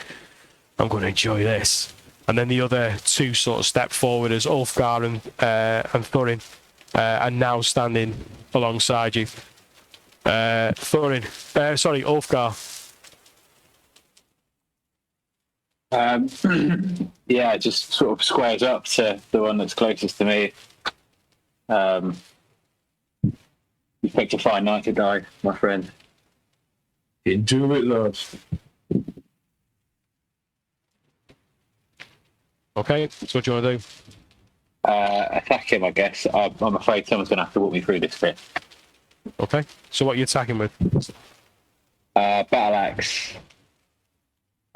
I'm going to enjoy this. And then the other 2 sort of step forward as Ulfgar and Thorin are now standing alongside you. Ulfgar. Yeah, just sort of squares up to the one that's closest to me. You picked a fine night to die, my friend. Into it, lads. Okay, so what do you want to do? Attack him, I guess. I'm afraid someone's going to have to walk me through this bit. Okay, so what are you attacking with? Battle axe.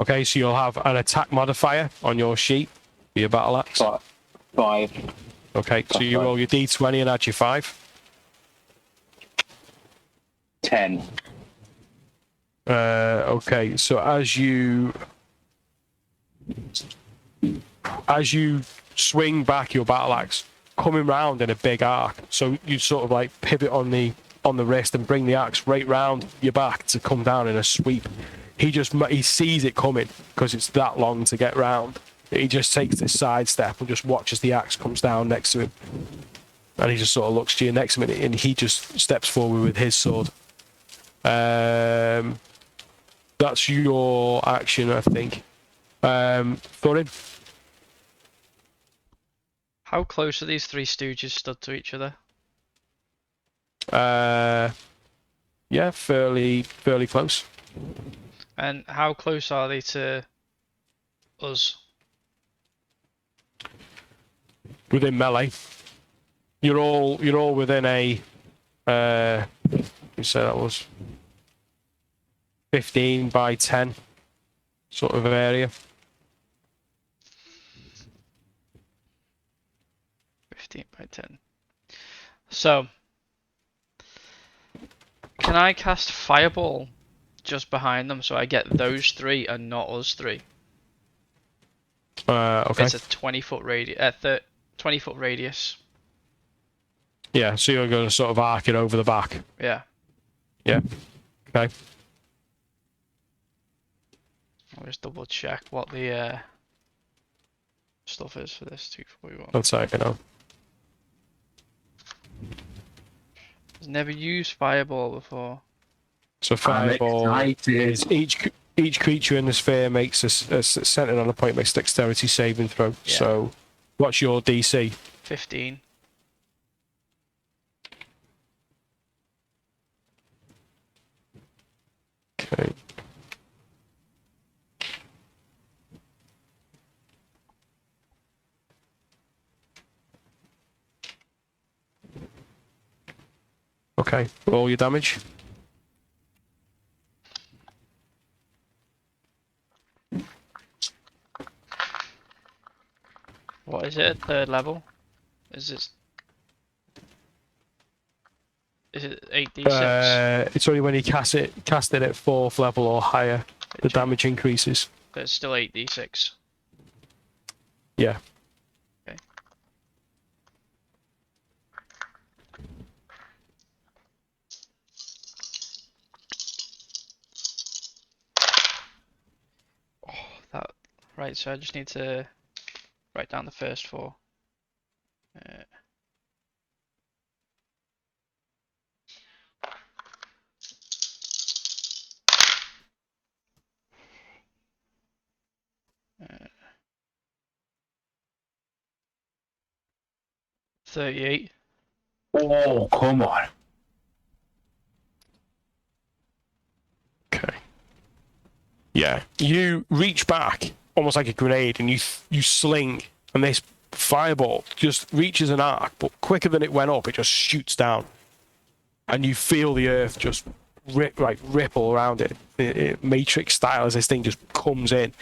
Okay, so you'll have an attack modifier on your sheet for your battle axe. 5. Okay, so you roll your d20 and add your 5. 10. Okay, so as you swing back your battle axe, coming round in a big arc, so you sort of like pivot on the wrist and bring the axe right round your back to come down in a sweep. He sees it coming because it's that long to get round. He just takes this side step and just watches the axe comes down next to him, and he just sort of looks to you next minute, and he just steps forward with his sword. That's your action, I think. Thorin? How close are these 3 stooges stood to each other? Yeah, fairly close. And how close are they to us? Within melee. You're all within a you say that was 15 by 10 sort of area. 15 by 10. So, can I cast Fireball just behind them so I get those 3 and not us 3? Okay. It's a 20-foot radius. 20-foot radius. Yeah, so you're going to sort of arc it over the back. Yeah. Yeah. Okay. I'll just double check what the stuff is for this 241. That's how I know. I've never used Fireball before. So fireball I'm is each creature in the sphere makes a centered on a point makes dexterity saving throw. Yeah. So, what's your DC? 15. Okay. Okay, roll your damage. What is it? 3rd level? Is it 8d6? It's only when you cast it at 4th level or higher, the damage increases. But it's still 8d6. Yeah. Okay. Oh, that. Right, so I just need to write down the first 4. Uh, uh, 38. Oh, come on. Okay. Yeah, you reach back almost like a grenade, and you sling, and this fireball just reaches an arc, but quicker than it went up, it just shoots down, and you feel the earth just ripple around it, Matrix style, as this thing just comes in,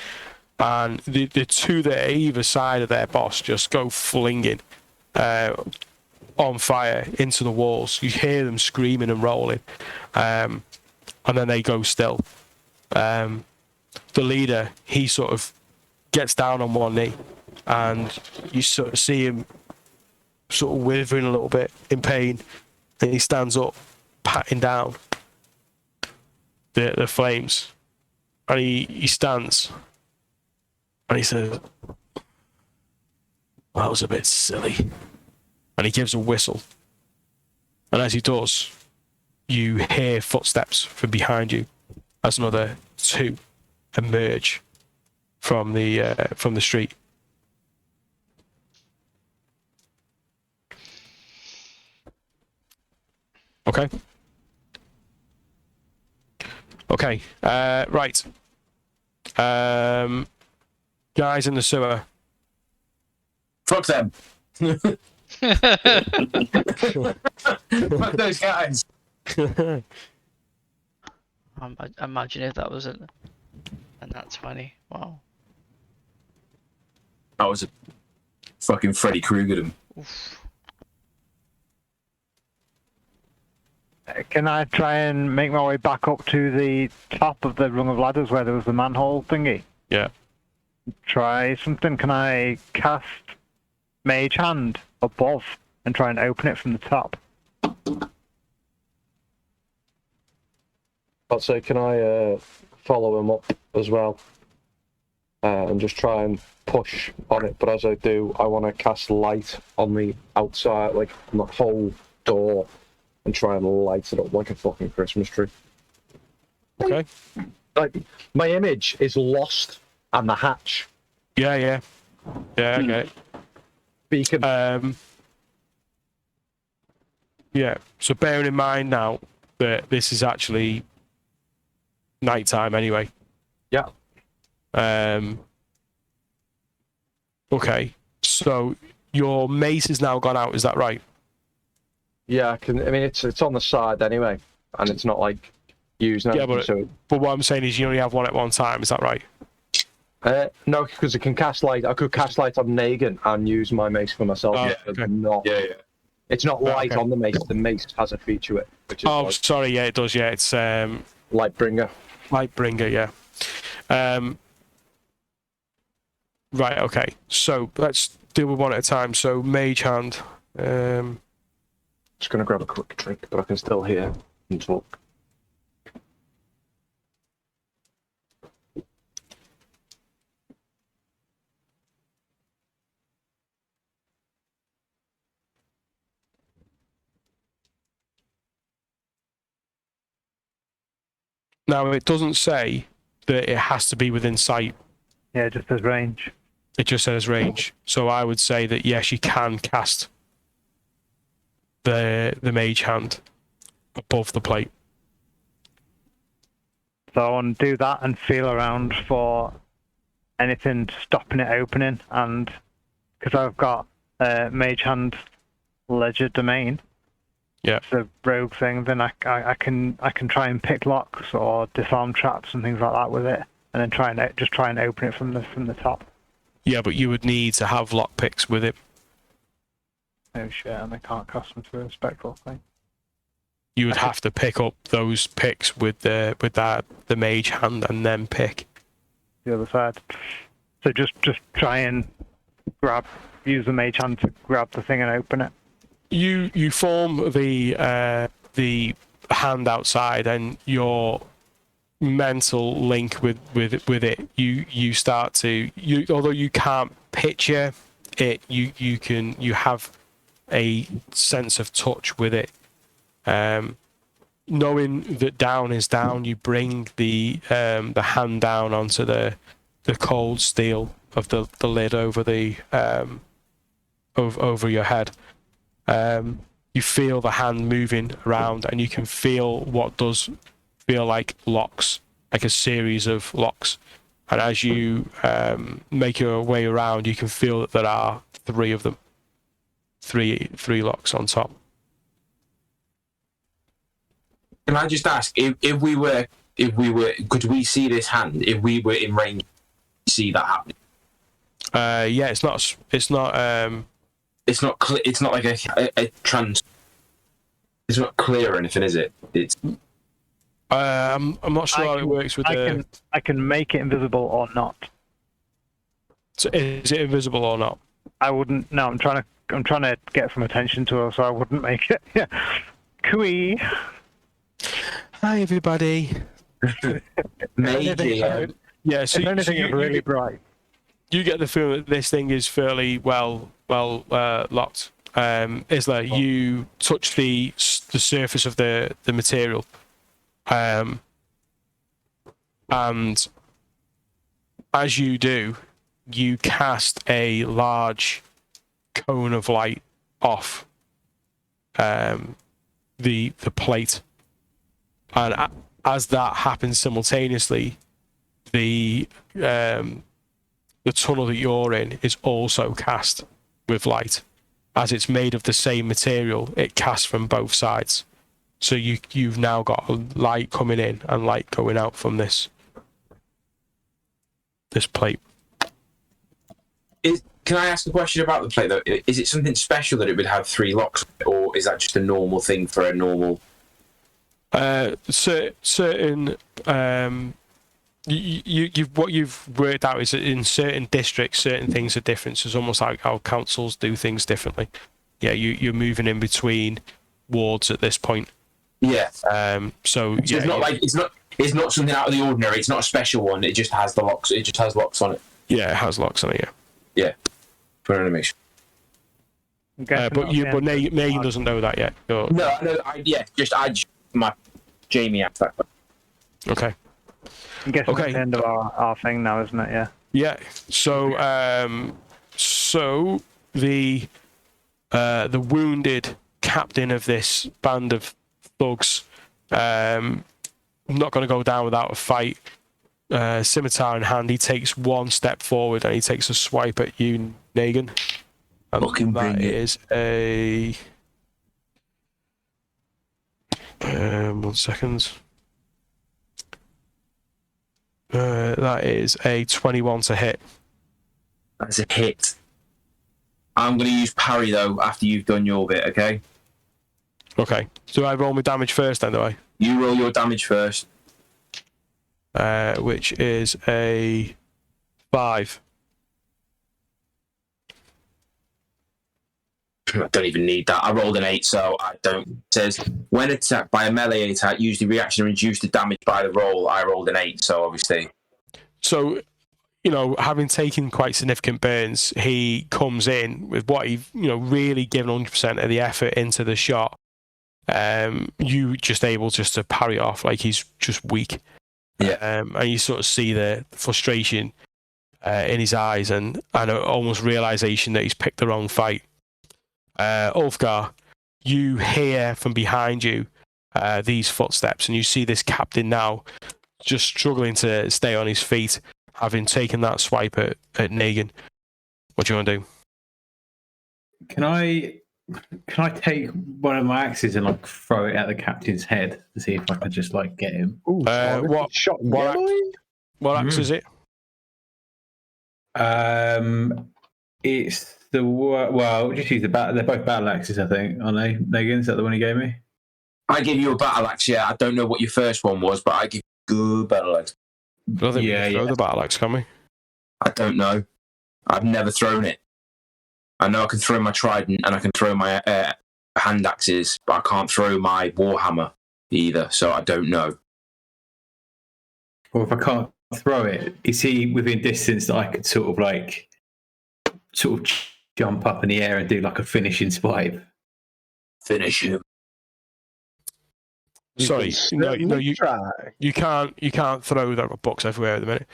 and the two that are either side of their boss just go flinging on fire into the walls. You hear them screaming and rolling, and then they go still. The leader, he sort of gets down on one knee, and you sort of see him sort of withering a little bit in pain, and he stands up, patting down the flames, and he stands, and he says, "That was a bit silly," and he gives a whistle, and as he does, you hear footsteps from behind you as another two emerge from the street. Okay. Okay. Right. Guys in the sewer. Fuck them. Fuck those guys. Imagine if that was it. And that's funny. Wow. I was a fucking Freddy Krueger them. Oof. Can I try and make my way back up to the top of the rung of ladders where there was the manhole thingy? Yeah. Try something. Can I cast Mage Hand above and try and open it from the top? I'd say, can I follow him up as well? And just try and push on it. But as I do, I want to cast light on the outside, like on the whole door, and try and light it up like a fucking Christmas tree. Okay. Like, my image is lost on the hatch. Yeah. Okay. Beacon. Yeah. So bearing in mind now that this is actually nighttime anyway. Yeah. Okay. So your mace has now gone out. Is that right? Yeah, I mean, it's on the side anyway, and it's not like used. Yeah, but what I'm saying is you only have one at one time. Is that right? No, because it can cast light. I could cast light on Negan and use my mace for myself. Oh, Yeah, okay. It's not light okay. on the mace. The mace has a feature it, which is like Sorry. Yeah, it does. Yeah, it's Lightbringer. Lightbringer. Yeah. Right. Okay. So let's deal with one at a time. So Mage Hand. Just gonna grab a quick drink, but I can still hear and talk. Now it doesn't say that it has to be within sight. Yeah, just as range. It just says range. So I would say that yes, you can cast the Mage Hand above the plate. So I want to do that and feel around for anything stopping it opening, and because I've got Mage Hand Ledger Domain, Yeah. it's a rogue thing. Then I can try and pick locks or disarm traps and things like that with it, and then try and open it from the top. Yeah, but you would need to have lockpicks with it. Oh shit! And I can't cast them through a spectral thing. You would have to pick up those picks with the Mage Hand and then pick. The other side. So just try and use the Mage Hand to grab the thing and open it. You form the hand outside, and your mental link with it. You start to although you can't picture it, you have a sense of touch with it. Knowing that down is down, you bring the hand down onto the cold steel of the lid over the over your head. You feel the hand moving around, and you can feel what does feel like locks like a series of locks. And as you make your way around, you can feel that there are 3 of them. Three locks on top. Can I just ask if we were could we see this hand if we were in range? See that happening? Yeah, it's not it's not like a trans. It's not clear or anything, is it? It's. I'm not sure how it works with I can make it invisible or not. So is it invisible or not? I wouldn't. No, I'm trying to get some attention to her, so I wouldn't make it. Yeah. Cooey. Hi everybody. Maybe. Yeah. So if anything, it's really bright. You get the feeling that this thing is fairly well locked. Isla, you touch the surface of the material, and as you do, you cast a large cone of light off the plate, and as that happens simultaneously, the tunnel that you're in is also cast with light. As it's made of the same material, it casts from both sides. So you've now got light coming in and light going out from this plate. Can I ask a question about the plate though? Is it something special that it would have 3 locks, or is that just a normal thing for a normal? Certain what you've worked out is that in certain districts, certain things are different. So it's almost like how councils do things differently. Yeah, you're moving in between wards at this point. Yeah. So yeah, it's not like it's not something out of the ordinary. It's not a special one. It just has the locks. It just has locks on it. Yeah, it has locks on it. Yeah. Yeah. For animation. But Megan doesn't know that yet. No, I just my Jamie asked that. Okay. I'm guessing that's the end of our thing now, isn't it? Yeah. Yeah. So the wounded captain of this band of thugs, not going to go down without a fight. Scimitar in hand, he takes one step forward and he takes a swipe at you, Negan. And that is a 1 second. That is a 21 to hit. That's a hit. I'm going to use parry though after you've done your bit, okay? Okay. Do I roll my damage first then, do I? You roll your damage first. Which is a 5. I don't even need that. I rolled an 8, so I don't. It says, when attacked by a melee attack, use the reaction to reduce the damage by the roll. I rolled an 8, so obviously. So, having taken quite significant burns, he comes in with what he, really given 100% of the effort into the shot. You just able just to parry it off like he's just weak. Yeah. And you sort of see the frustration in his eyes and almost realization that he's picked the wrong fight. Ulfgar, you hear from behind you these footsteps, and you see this captain now just struggling to stay on his feet, having taken that swipe at Negan. What do you want to do? Can I take one of my axes and throw it at the captain's head to see if I can just get him? Ooh, What axe is it? It's just use the battle. They're both battle axes, I think, aren't they? Negan, is that the one he gave me? I give you a battle axe, yeah. I don't know what your first one was, but I give you a good battle axe. I don't think we can throw the battle axe, can we? I don't know. I've never thrown it. I know I can throw my trident and I can throw my hand axes, but I can't throw my warhammer either, so I don't know. Well, if I can't throw it, is he within distance that I could sort of jump up in the air and do a finishing swipe? Finish him. Sorry, no, you can't throw that. Books everywhere at the minute.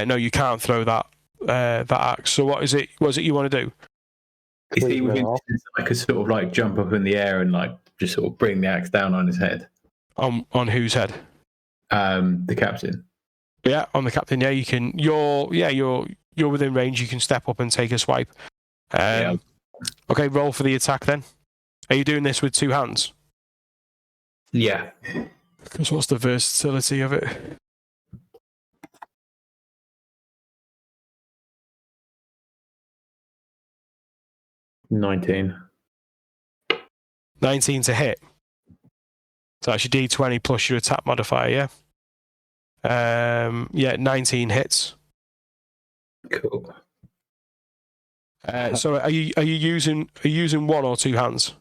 No, you can't throw that axe. So what is it? What is it you want to do? Is he within distance that I could sort of jump up in the air and just sort of bring the axe down on his head? On whose head? The captain. Yeah, on the captain. Yeah, you can. You're within range. You can step up and take a swipe. Yeah. Okay, roll for the attack then. Are you doing this with two hands? Yeah. Because what's the versatility of it? 19. 19 to hit. So that's your D20 plus your attack modifier. Yeah. 19 hits. Cool. So are you using one or two hands?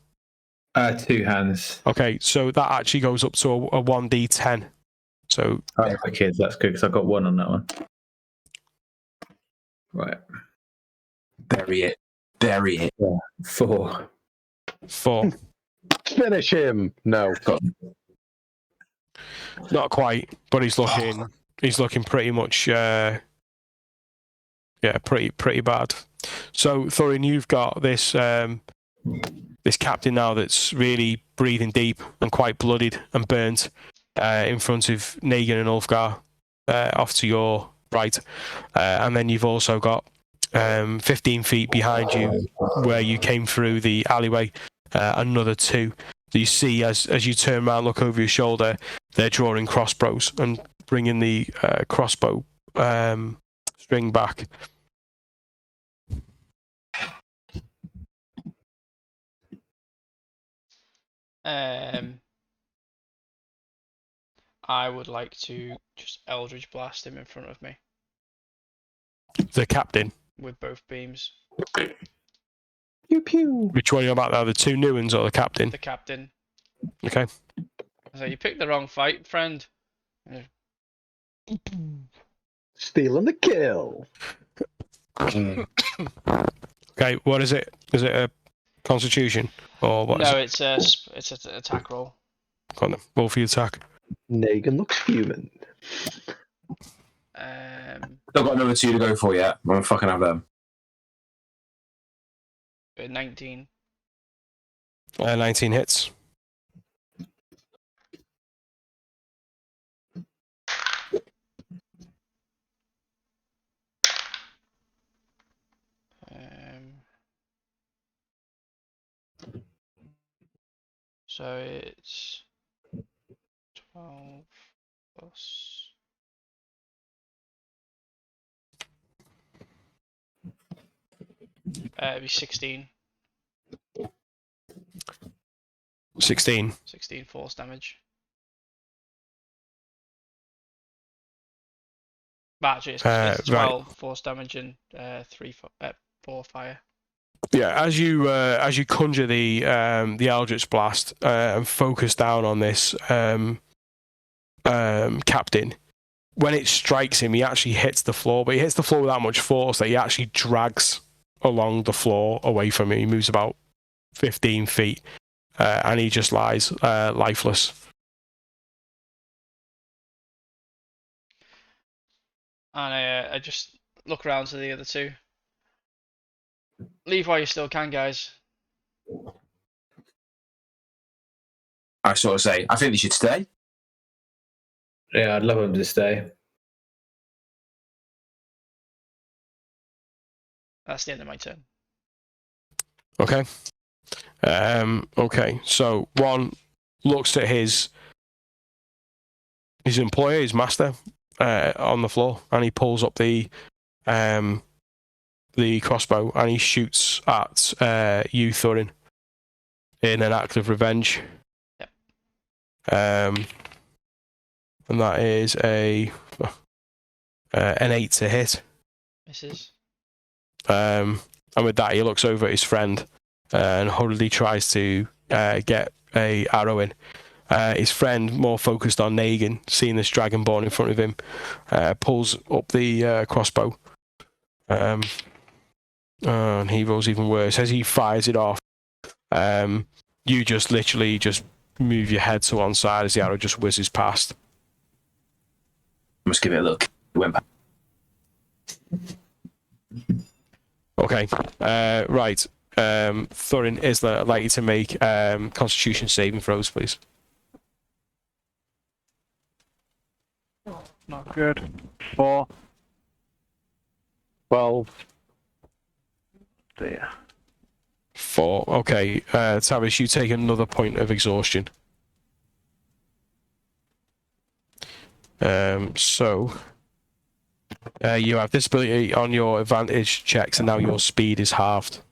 Two hands. Okay, so that actually goes up to a 1d10. So Oh, for kids, that's good because I got one on that one. Right. Bury it. 4. 4. Finish him. No. Not quite, but he's looking pretty much pretty bad. So Thorin, you've got this this captain now that's really breathing deep and quite bloodied and burnt in front of Negan and Ulfgar off to your right, and then you've also got 15 feet behind you where you came through the alleyway, another two that you see as you turn around, look over your shoulder. They're drawing crossbows and bringing the crossbow string back. I would like to just Eldritch Blast him in front of me The captain. with both beams. Pew pew. Which one are you about now? The two new ones or the captain? The captain. Okay. So you picked the wrong fight, friend. Stealing the kill. Okay, what is it? Is it a constitution or what? No, Is it? it's an attack roll. Go on then. Roll for your attack. Negan looks human. I've got another 2 to go for yet. I'm gonna fucking have them. 19. 19 hits. So it's 12 plus. It'd be 16. 16. 16 force damage. But actually, it's 12 force damage and 4 fire. Yeah, as you conjure the Eldritch Blast and focus down on this captain, when it strikes him, he actually hits the floor, but he hits the floor with that much force that he actually drags along the floor away from him. He moves about 15 feet, and he just lies lifeless. And I just look around to the other two. Leave while you still can, guys. I sort of say, I think they should stay. Yeah, I'd love him to stay. That's the end of my turn. Okay. Okay. So one looks at his employer, his master, on the floor, and he pulls up the crossbow and he shoots at you, Thorin, in an act of revenge. Yep. And that is an 8 to hit. Misses. And with that, he looks over at his friend and hurriedly tries to get a arrow in. His friend, more focused on Negan, seeing this dragonborn in front of him, pulls up the crossbow. And he rolls even worse. As he fires it off, you just literally just move your head to one side as the arrow just whizzes past. Must give it a look. It went back. Okay. Right. Thorin, Isla, I'd like you to make Constitution saving throws, please. Not good. 4. 12. Dear. 4. Okay, Tavis, you take another point of exhaustion. So you have disability on your advantage checks, and now your speed is halved.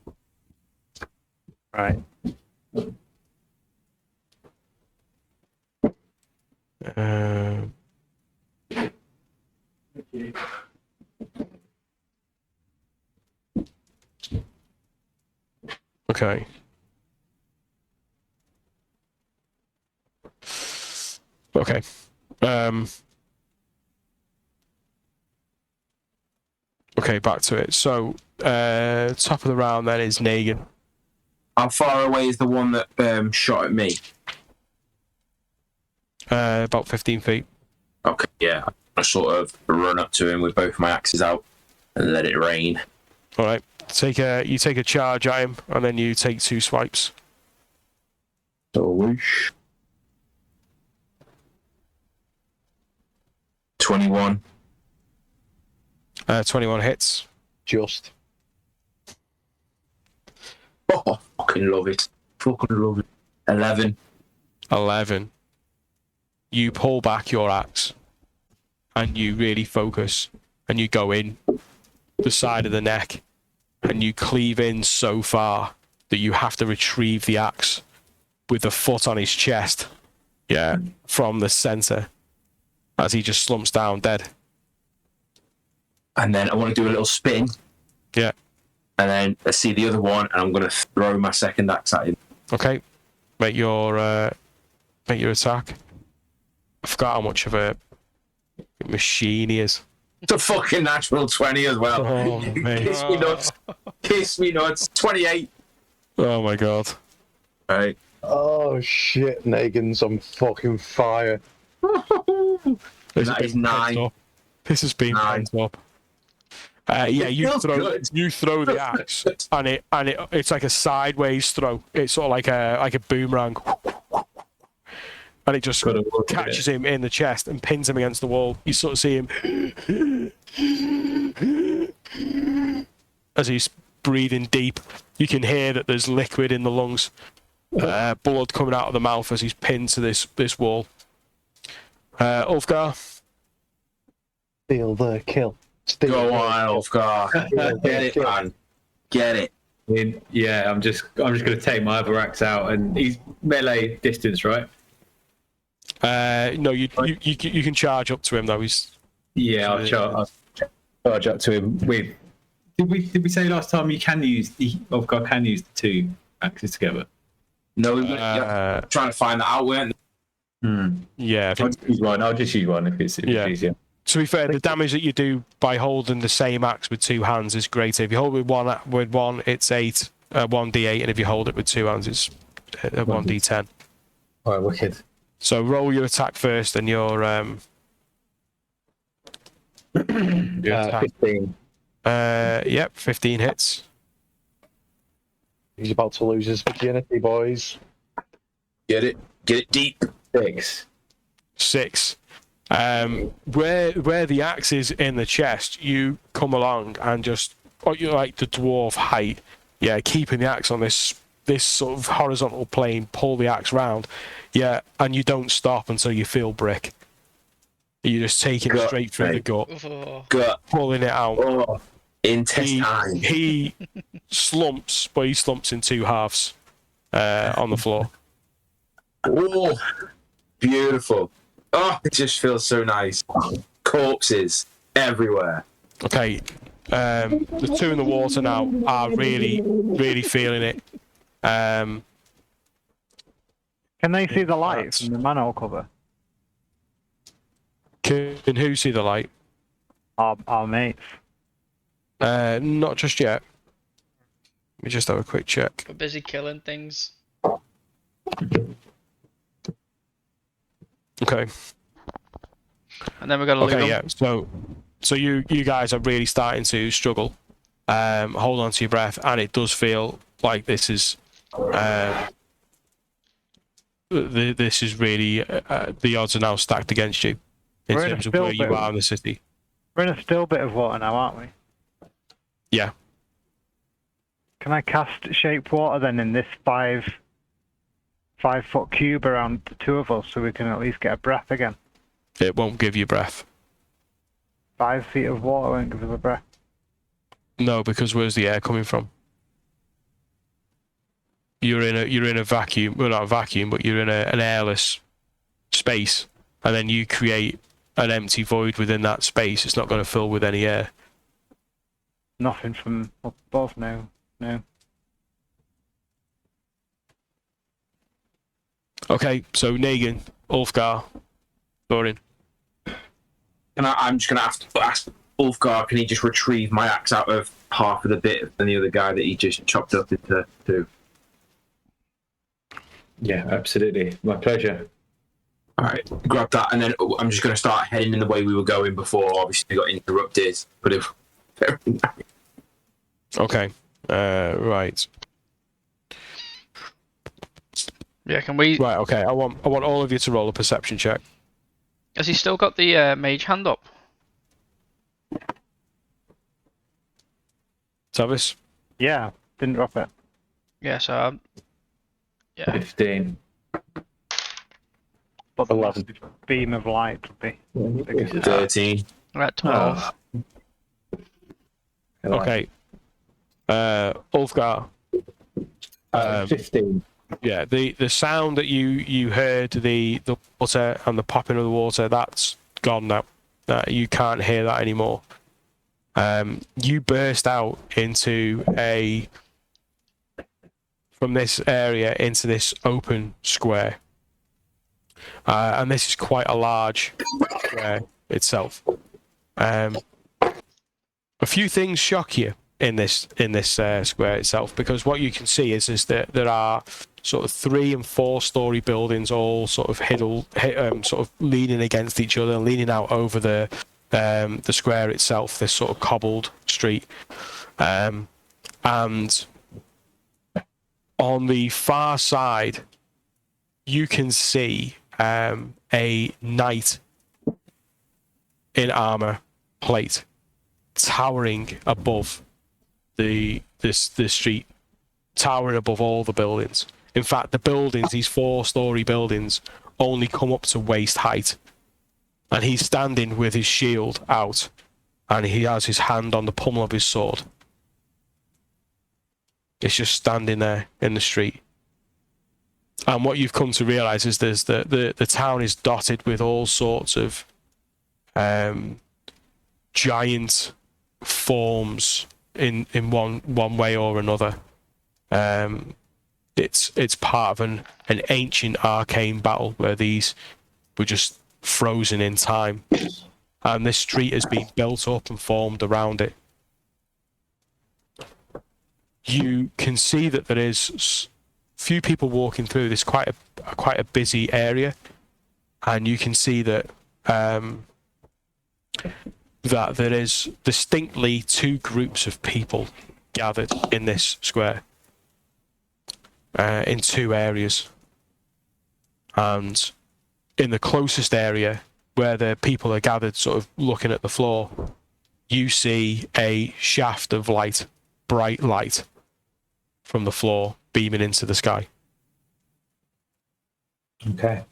Right. Um, okay. Okay. Okay, back to it. So, top of the round then is Negan. How far away is the one that shot at me? About 15 feet. Okay, yeah. I sort of run up to him with both my axes out and let it rain. All right. You take a charge at him, and then you take 2 swipes. So whoosh. 21. 21 hits. Just. Oh, fucking love it. Fucking love it. 11. 11. You pull back your axe, and you really focus, and you go in the side of the neck, and you cleave in so far that you have to retrieve the axe with the foot on his chest. Yeah, from the center, as he just slumps down dead. And then I want to do a little spin. Yeah. And then I see the other one, and I'm going to throw my second axe at him. Okay. Make your attack. I forgot how much of a machine he is. It's a fucking natural 20 as well. Oh, mate. Kiss me nuts. Kiss me nuts. 28. Oh my god. Right. Oh shit, Negan's on fucking fire. That is 9. This has been 9. pent up. Yeah, It you feels throw good. the axe, and it's like a sideways throw. It's sort of like a boomerang, and it just catches him in the chest and pins him against the wall. You sort of see him as he's breathing deep. You can hear that there's liquid in the lungs, blood coming out of the mouth as he's pinned to this wall. Ulfgar. Steal the kill. Go on, Ulfgar. Get it, man. Get it. Yeah, I'm just going to take my other axe out, and he's melee distance, right? No, you can charge up to him though. I'll charge up to him with. Did we say last time you can use Ulfgar can use the 2 axes together? No, we're trying to find that out, weren't we? Yeah, I I'll think, just use one. I'll just use one if it's easier. to be fair, the damage that you do by holding the same axe with 2 hands is greater. If you hold it with one, it's 8, 1d8, and if you hold it with 2 hands, it's 1d10. All right, wicked. So roll your attack first, and your attack. 15. Yep, 15 hits. He's about to lose his virginity, boys. Get it. Get it deep. 6. 6. Where the axe is in the chest, you come along and just, you're like the dwarf height, keeping the axe on this sort of horizontal plane, pull the axe round, and you don't stop until you feel brick. You're just taking it straight through the gut, Gut. pulling it out. Oh, intestine. He slumps, but he slumps in 2 halves on the floor. Oh, beautiful. Oh, it just feels so nice. Corpses everywhere. Okay, the 2 in the water now are really, really feeling it. Can they see the light from the manhole cover? Can who see the light? Our mates. Not just yet. Let me just have a quick check. We're busy killing things. Okay. And then we're gonna loot Okay, them. yeah. So you guys are really starting to struggle. Hold on to your breath, and it does feel like this is this is really the odds are now stacked against you. in We're in a terms of still where you bit. are in the city. We're in a still bit of water now, aren't we? Yeah. Can I cast shape water then in this 5 foot cube around the two of us so we can at least get a breath again? It won't give you breath. 5 feet of water won't give us a breath. No, because where's the air coming from? You're in a vacuum. Well, not a vacuum, but you're in an airless space, and then you create an empty void within that space. It's not going to fill with any air. Nothing from up above, no. Okay, so Negan, Ulfgar, Thorin. I'm just going to have to ask Ulfgar, can he just retrieve my axe out of half of the bit and the other guy that he just chopped up into two? Yeah, absolutely. My pleasure. All right, grab that, and then I'm just going to start heading in the way we were going before. Obviously, we got interrupted, but if Okay, right. Yeah, can we? Right, okay. I want all of you to roll a perception check. Has he still got the mage hand up? Tavis? Yeah, didn't drop it. Yeah, so yeah. 15. But the 11. beam of light would be. 13. We're at 12. Okay. Ulfgar. 15. Yeah, the sound that you heard, the water and the popping of the water, that's gone now. You can't hear that anymore. You burst out from this area into this open square. And this is quite a large square itself. A few things shock you in this square itself, because what you can see is that there are sort of 3- and 4-story buildings, all sort of sort of leaning against each other, leaning out over the square itself. This sort of cobbled street, and on the far side, you can see a knight in armor plate towering above the street, towering above all the buildings. In fact, the buildings, these 4-story buildings, only come up to waist height, and he's standing with his shield out, and he has his hand on the pommel of his sword. It's just standing there in the street. And what you've come to realise is the town is dotted with all sorts of giant forms in one way or another. It's part of an ancient arcane battle where these were just frozen in time, and this street has been built up and formed around it. You can see that there is few people walking through this, quite a busy area, and you can see that that there is distinctly 2 groups of people gathered in this square, in 2 areas. And in the closest area where the people are gathered, sort of looking at the floor, you see a shaft of light, bright light, from the floor beaming into the sky. Okay.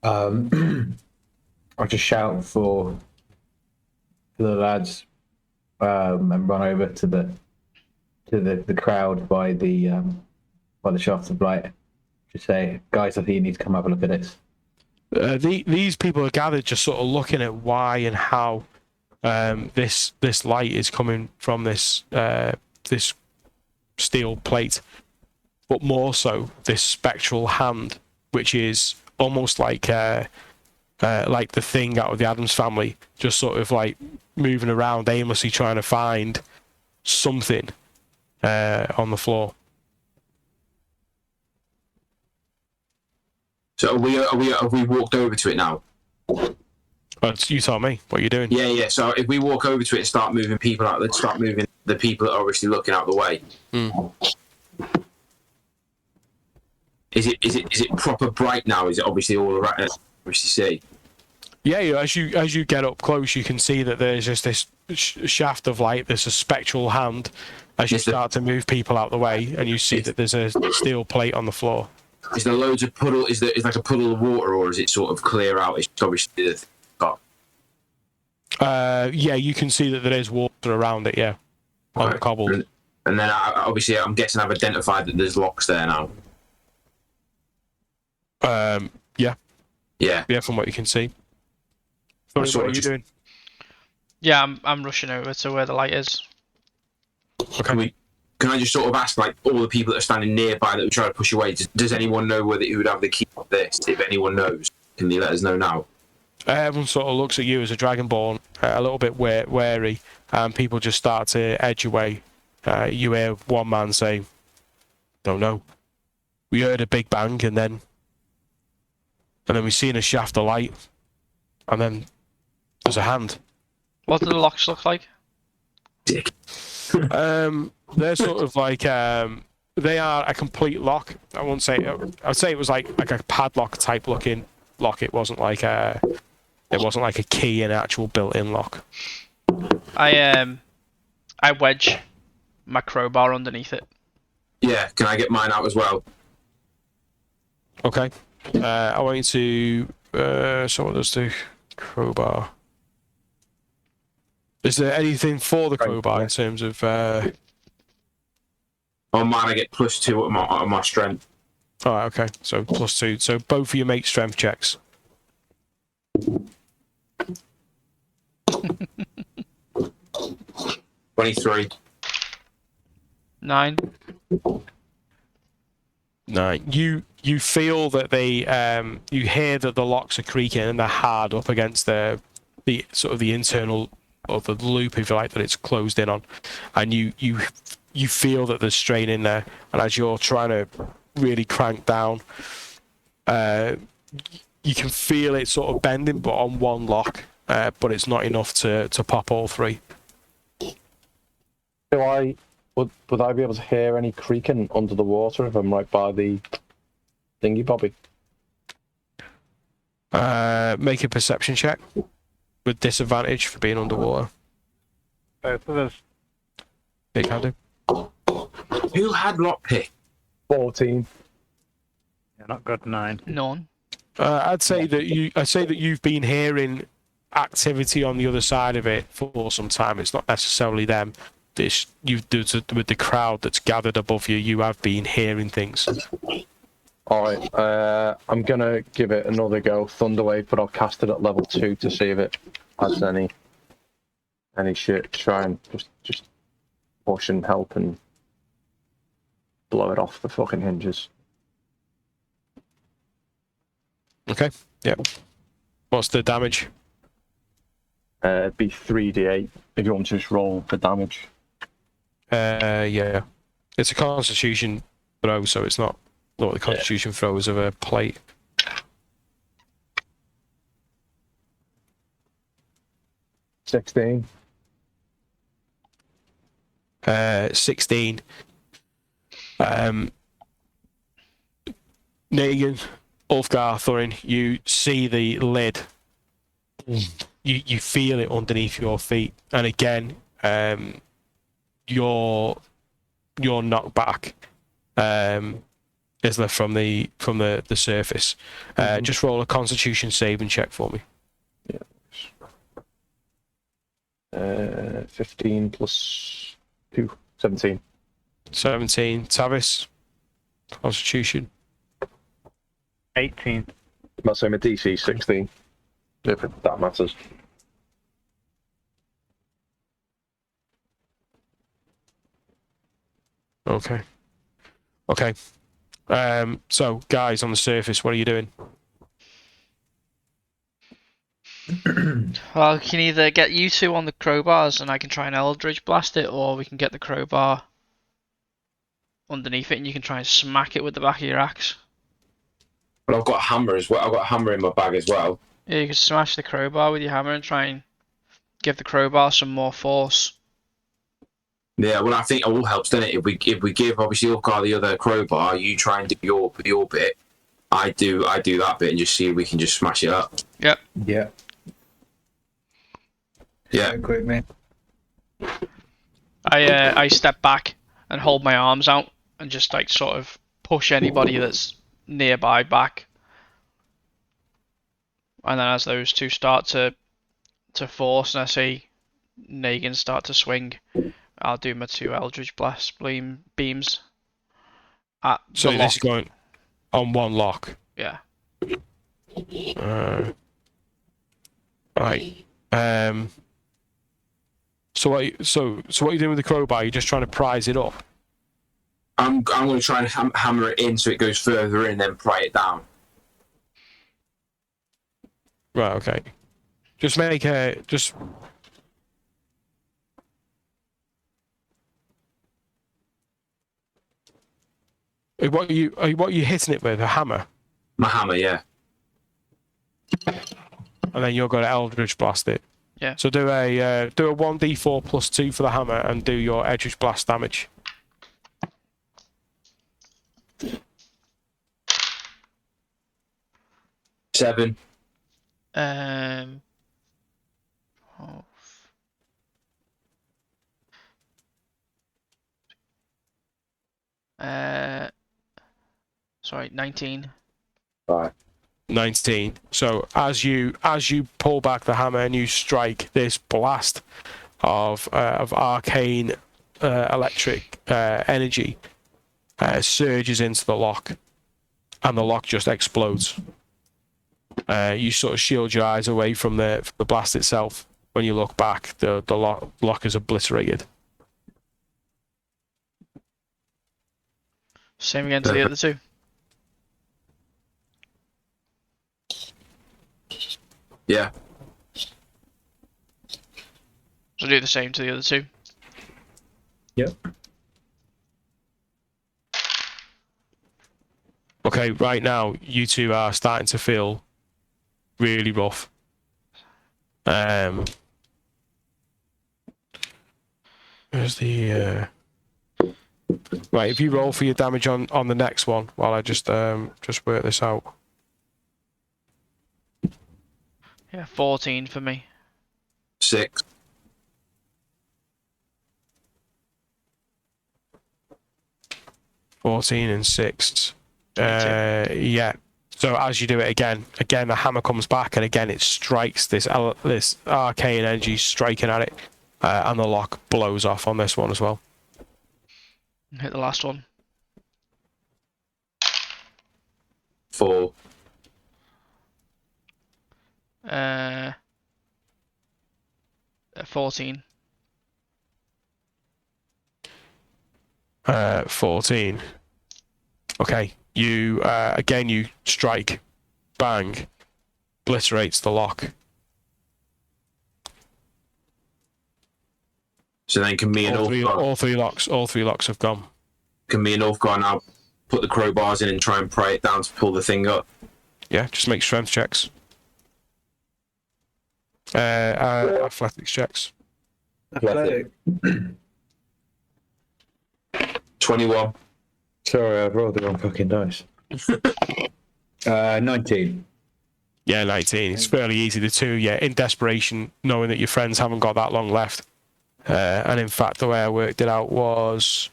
I'll just shout for the lads and run over to the crowd by the shaft of light. Just say, guys, I think you need to come have a look at this. These people are gathered, just sort of looking at why and how this light is coming from this steel plate, but more so this spectral hand, which is almost like the Thing out of the Addams Family, just sort of like moving around aimlessly trying to find something on the floor. So have we walked over to it now? You tell me what you're doing. Yeah. So if we walk over to it and start moving people out, let's start moving the people that are obviously looking out the way. Is it proper bright now? Is it obviously all around? Obviously see. Yeah, as you get up close, you can see that there's just this shaft of light. There's a spectral hand as you start to move people out the way, and you see that there's a steel plate on the floor. Is there loads of puddle? Is like a puddle of water, or is it sort of clear out? It's obviously the top. Yeah, you can see that there is water around it. Yeah, on the cobble. And then obviously, I'm guessing I've identified that there's locks there now. Yeah, Yeah. from what you can see. Sorry, what are you doing? Yeah, I'm rushing over to where the light is. Okay. Can I just sort of ask, like, all the people that are standing nearby that we try to push away? Does anyone know who would have the key to this? If anyone knows, can you let us know now? Everyone sort of looks at you as a dragonborn, a little bit wary, and people just start to edge away. You hear one man say, "Don't know. We heard a big bang, and then we seen a shaft of light, and then there's a hand." What do the locks look like? Dick. They're sort of like they are a complete lock. I wouldn't say. I'd say it was like a padlock type looking lock. It wasn't like a key, an actual built-in lock. I wedge my crowbar underneath it. Yeah, can I get mine out as well? Okay. I want you to. So what does the crowbar? Is there anything for the crowbar in terms of? On mine, I get +2 on my strength. All right. Okay. So +2. So both of you make strength checks. 23. 9. 9. You feel that they you hear that the locks are creaking and they're hard up against the sort of the internal or the loop, if you like, that it's closed in on, and you feel that there's strain in there, and as you're trying to really crank down, you can feel it sort of bending, but on one lock, but it's not enough to pop all three. Would I be able to hear any creaking under the water if I'm right by the thingy bobby? Make a perception check with disadvantage for being underwater. Both of us. You can do. Who had lockpick? 14. Yeah, not good. 9. None. I'd say that you've been hearing activity on the other side of it for some time. It's not necessarily them. With the crowd that's gathered above you, you have been hearing things. Alright, I'm gonna give it another go. Thunderwave, but I'll cast it at level 2 to see if it has any shit. Try and just push and help and blow it off the fucking hinges. Okay. Yeah. What's the damage? It'd be 3d8 if you want to just roll the damage. Yeah. It's a Constitution throw, so it's not the Constitution throws of a plate. $16. 16. Negan, Ulfgar, Thorin, you see the lid. You feel it underneath your feet, and again, you're knocked back. Is left from the surface. Just roll a Constitution saving check for me. Yeah. 15 plus 2, 17. 17. Tavis, Constitution. 18. That's my DC 16. If that matters. Okay. So guys on the surface, what are you doing? Well, we can either get you two on the crowbars and I can try and Eldritch blast it, or we can get the crowbar underneath it and you can try and smack it with the back of your axe. But I've got a hammer as well. I've got a hammer in my bag as well. Yeah, you can smash the crowbar with your hammer and try and give the crowbar some more force. Yeah, well, I think it all helps, doesn't it? If we give obviously Ulfgar the other crowbar, you try and do your bit. I do that bit and just see if we can just smash it up. Yep. Yeah. Yeah. So quick, man. I step back and hold my arms out and just like sort of push anybody that's nearby back. And then as those two start to force and I see Negan start to swing, I'll do my 2 Eldritch Blast beams at So the this lock. is going on one lock. Yeah. Right. So what are you doing with the crowbar? You're just trying to prise it up. I'm going to try and hammer it in so it goes further in, then pry it down. Right. Okay. Just make a just. What are you hitting it with? A hammer, My hammer, yeah. and then you're going to Eldritch Blast it. Yeah. So do a 1d4 plus 2 for the hammer, and do your Eldritch Blast damage. Seven. Oh. Sorry, 19. Right. 19. So as you pull back the hammer and you strike, this blast of arcane electric energy surges into the lock, and the lock just explodes. You sort of shield your eyes away from the blast itself. When you look back, the lock is obliterated. Same again to the other two. Yeah. So do the same to the other two. Yep. Okay, right now you two are starting to feel really rough. Where's the right? If you roll for your damage on the next one, while I just work this out. Yeah, 14 for me. 6. 14 and 6. 22. Yeah. So as you do it again, the hammer comes back, and again it strikes this arcane energy striking at it, and the lock blows off on this one as well. Hit the last one. 4. 14. 14. Okay. You again you strike, bang, obliterates the lock. So then can me and All Ulf three locks have gone. can me and Ulf go now put the crowbars in and try and pry it down to pull the thing up? Yeah, just make strength checks. Athletics checks. Athletic. 21. Sorry, I've rolled the wrong fucking dice. 19. Yeah, 19. It's fairly easy. The two, yeah, in desperation, knowing that your friends haven't got that long left. And in fact, the way I worked it out was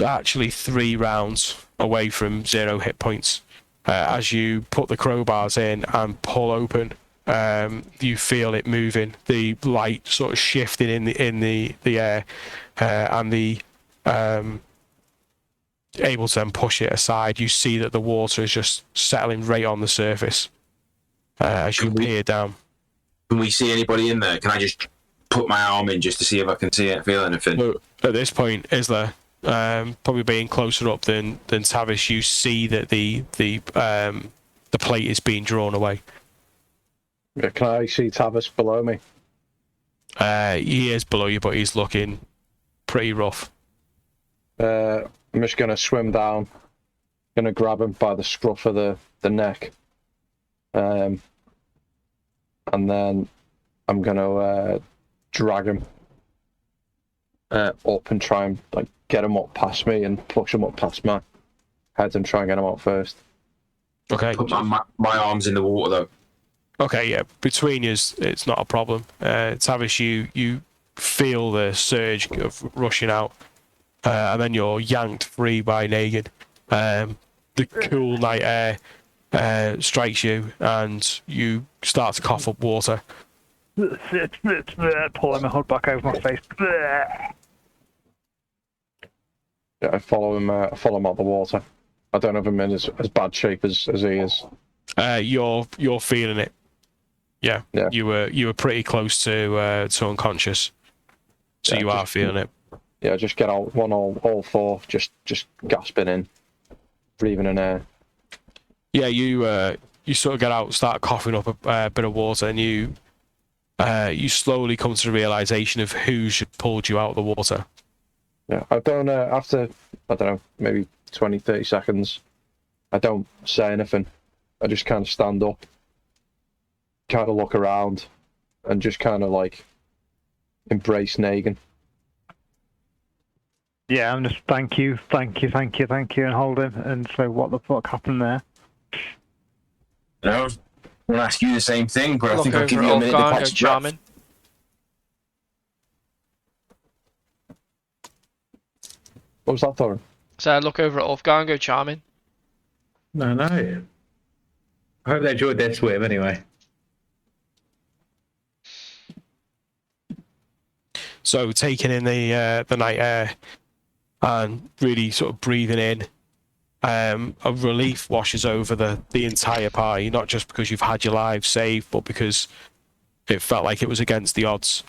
actually 3 rounds away from 0 hit points. As you put the crowbars in and pull open, you feel it moving, the light sort of shifting in the air, and the able to then push it aside. You see that the water is just settling right on the surface as you peer down. Can we see anybody in there? Can I just put my arm in just to see if I can see it, feel anything? So at this point, Isla, probably being closer up than Tavish, you see that the plate is being drawn away. Yeah, can I see Tavis below me? He is below you, but he's looking pretty rough. I'm just going to swim down, going to grab him by the scruff of the neck, and then I'm going to drag him up and try and like get him up past me and push him up past my head and try and get him out first. Okay. Put my arms in the water though. Okay, yeah. Between yous, it's not a problem. Tavish, you feel the surge of rushing out, and then you're yanked free by Negan. The cool night air strikes you, and you start to cough up water. Pulling my hood back over my face. Yeah, I follow him. I follow him out the water. I don't have him in as bad shape as he is. You're feeling it. Yeah. Yeah. You were pretty close to unconscious, so Yeah, you are feeling it. Yeah, just get out all four, just gasping in, breathing in air. Yeah, you sort of get out, start coughing up a bit of water, and you slowly come to the realization of who should pulled you out of the water. Yeah, I don't after, I don't know, maybe 20, 30 seconds, I don't say anything. I just kind of stand up, kind of look around, and just kind of like embrace Negan. Yeah, I'm just thank you, and hold him and say what the fuck happened there. You know, I'm going to ask you the same thing, but I Look think I'll over give at you a minute to Ulfgar and go catch your breath. charming. What was that, Thorin? So I look over at Ulfgar and go charming. No. I hope they enjoyed their swim anyway. So taking in the night air and really sort of breathing in, a relief washes over the entire party. Not just because you've had your lives saved, but because it felt like it was against the odds.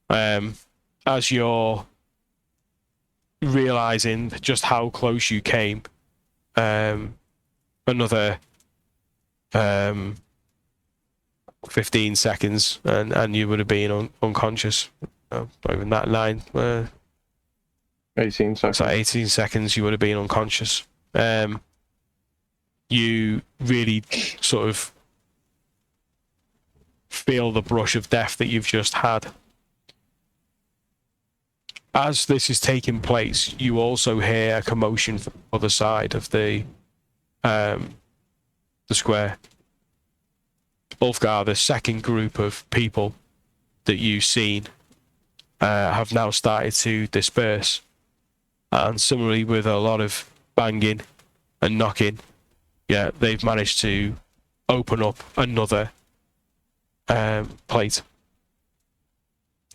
As you're realizing just how close you came, another 15 seconds and you would have been unconscious. Not even that, 18 seconds. so 18 seconds you would have been unconscious. You really sort of feel the brush of death that you've just had. As this is taking place, you also hear a commotion from the other side of the square. Ulfgar, the second group of people that you've seen, have now started to disperse. And similarly, with a lot of banging and knocking, yeah, they've managed to open up another plate.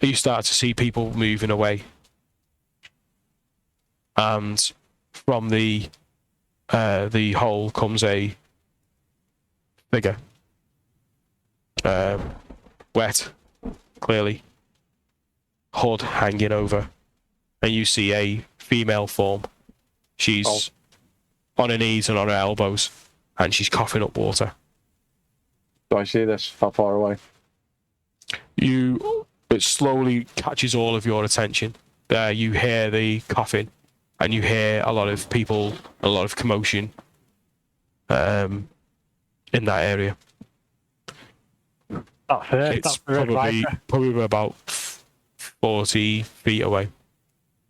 You start to see people moving away. And from the hole comes a figure. Wet, clearly. Hood hanging over. And you see a female form. She's on her knees and on her elbows, and she's coughing up water. Do I see this? How far away? It slowly catches all of your attention. You hear the coughing, and you hear a lot of people, a lot of commotion in that area. That's it. It's That's the red viper. probably about 40 feet away.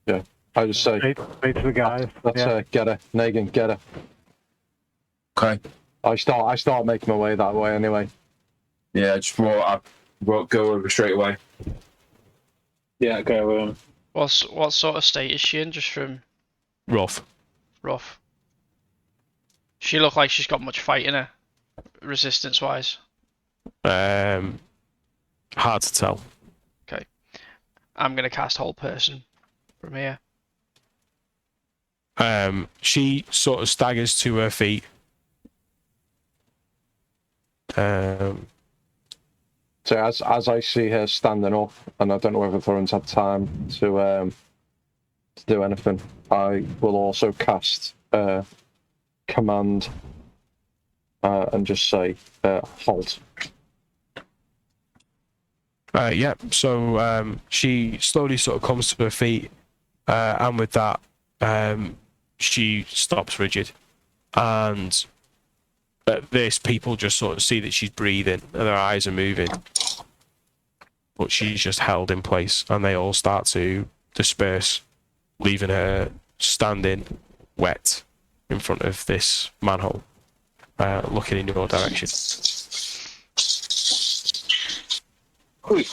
Yeah. I just say, Straight to the guys. let's get her. Negan, get her. Okay. I start making my way that way anyway. Yeah, I won't go over straight away. Yeah, go. What sort of state is she in? Just from Rough. She look like she's got much fight in her, resistance wise. Hard to tell. Okay. I'm gonna cast Hold Person from here. She sort of staggers to her feet. So as I see her standing up, and I don't know whether Thorin's had time to do anything, I will also cast command and just say halt. Yeah, so she slowly sort of comes to her feet, and with that, she stops rigid. And at this, people just sort of see that she's breathing and their eyes are moving. But she's just held in place, and they all start to disperse, leaving her standing wet in front of this manhole, looking in your direction. We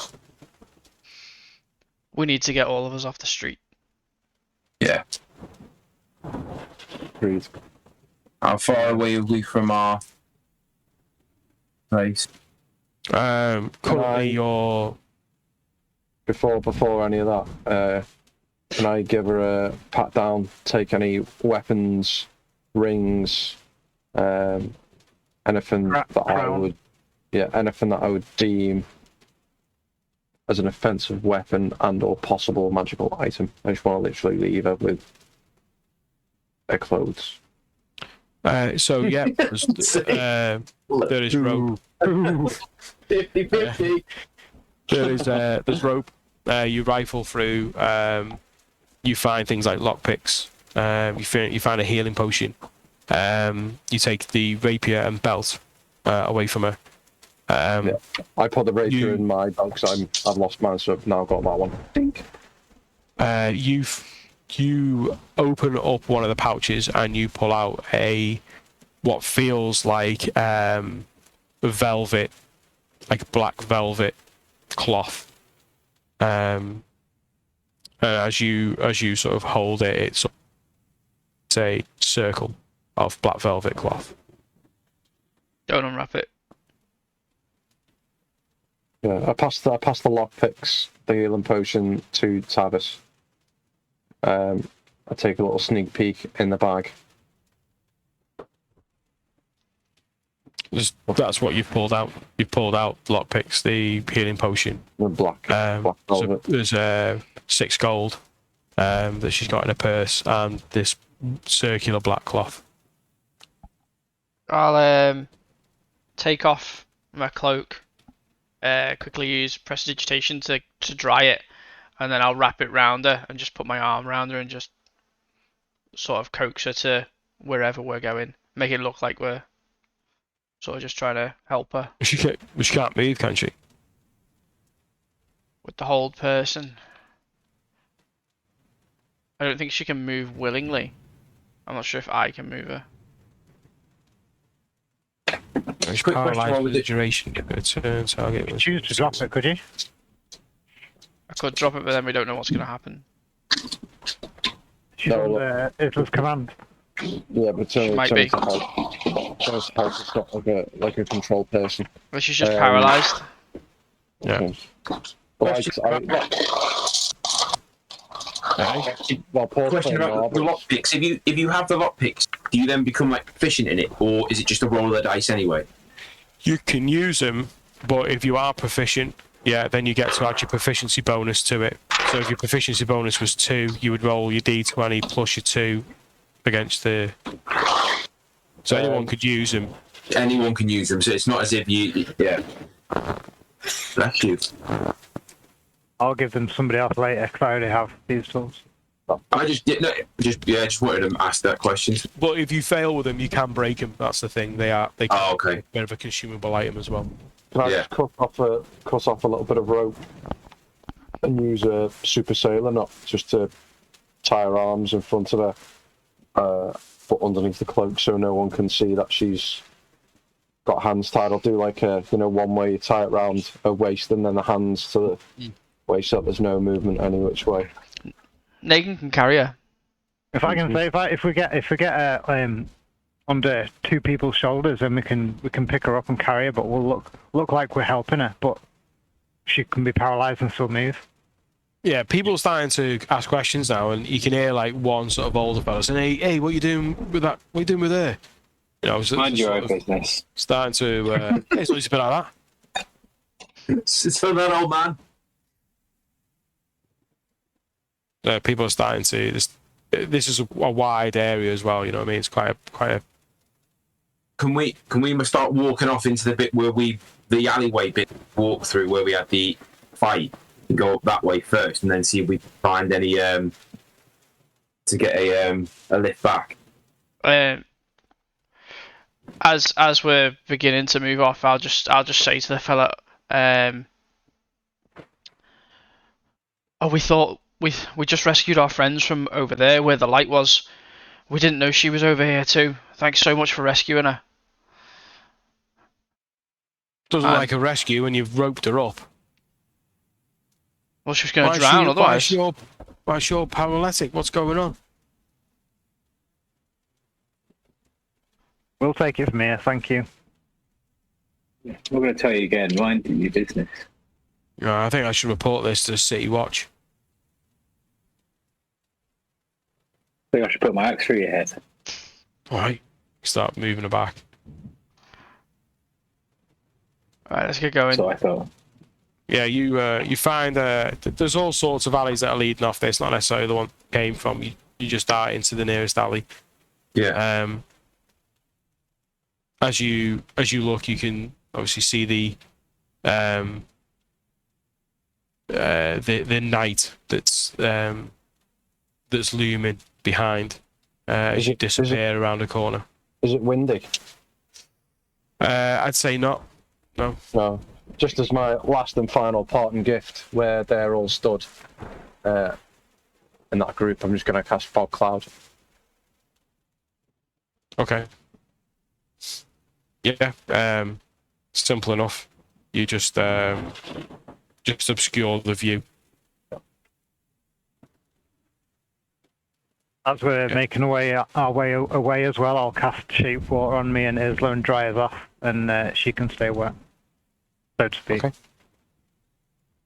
need to get all of us off the street. Yeah. Agreed. How far away are we from our place? Currently, you're Before any of that, can I give her a pat down, take any weapons, rings, anything that I Crown. would, anything that I would deem as an offensive weapon and or possible magical item. I just want to literally leave her with her clothes. so yeah, there is rope. 50-50. There's rope. You rifle through. You find things like lockpicks. You find a healing potion. You take the rapier and belt away from her. I put the rapier in my bag because I've lost mine, so I've now got that one. Dink. You open up one of the pouches and you pull out what feels like velvet, like black velvet cloth. As you sort of hold it, it's a circle of black velvet cloth. Don't unwrap it. Yeah, I passed the lockpicks, the healing potion to Tavis. I take a little sneak peek in the bag. That's what you've pulled out. You've pulled out lockpicks, the healing potion. The black So velvet. there's 6 gold that she's got in her purse and this circular black cloth. I'll take off my cloak, quickly use prestidigitation to dry it, and then I'll wrap it round her and just put my arm around her and just sort of coax her to wherever we're going. Make it look like we're sort of just trying to help her. She can't move, can she? With the hold person. I don't think she can move willingly. I'm not sure if I can move her. She's Quick question, paralysed what for was the it? duration of her turn. Target was Choose to drop it, could you? I could drop it, but then we don't know what's going to happen. She's No, on Isla's command. Yeah, but She might be. It's not like a control person. But she's just paralysed. Yeah. Question about the lockpicks. If you have the lockpicks, do you then become like proficient in it, or is it just a roll of the dice anyway? You can use them, but if you are proficient, then you get to add your proficiency bonus to it. So if your proficiency bonus was 2, you would roll your d20 plus your 2 against the. So anyone could use them. Anyone can use them, so it's not as if you. Yeah. Bless you. I'll give them to somebody else later because I already have these tools. I just wanted to ask that question. But if you fail with them, you can break them. That's the thing. They can Oh, okay. be a bit of a consumable item as well. Can I Yeah. just cut off a little bit of rope and use a super sailor knot just to tie her arms in front of her, but underneath the cloak so no one can see that she's got hands tied. I'll do like one way you tie it round her waist and then the hands to the waist so there's no movement any which way. Negan can carry her. If I can say, if we get her under 2 people's shoulders, then we can pick her up and carry her, but we'll look like we're helping her, but she can be paralysed and still move. Yeah, people are starting to ask questions now, and you can hear like one sort of older fella saying, "Hey, what are you doing with that? What are you doing with her?" You know, Mind your own business. starting to. Hey, it's a bit like that. It's for that old man. People are starting to. This is a wide area as well. You know what I mean? It's quite a. Can we start walking off into the bit where the alleyway bit walk through where we had the fight and go up that way first and then see if we can find any to get a lift back. As we're beginning to move off, I'll just say to the fella, we thought we just rescued our friends from over there where the light was. We didn't know she was over here too. Thanks so much for rescuing her. Doesn't like a rescue when you've roped her up. Well, she's going to drown otherwise. Why is your paralytic? What's going on? We'll take it from here, thank you. I'm not going to tell you again. Mind your business. No, I think I should report this to City Watch. I think I should put my axe through your head. Right. Start moving her back. Alright, let's get going. So I thought. Yeah, you find there's all sorts of alleys that are leading off this, not necessarily the one you came from. You just dart into the nearest alley. Yeah. As you look, you can obviously see the night that's looming behind as you disappear around a corner. Is it windy? I'd say not. No. No. Just as my last and final parting gift, where they're all stood in that group, I'm just going to cast Fog Cloud. Okay. Yeah. Simple enough. You just obscure the view. As we're making our way away as well, I'll cast Shape Water on me and Isla and dry us off, and she can stay wet, so to speak. Okay.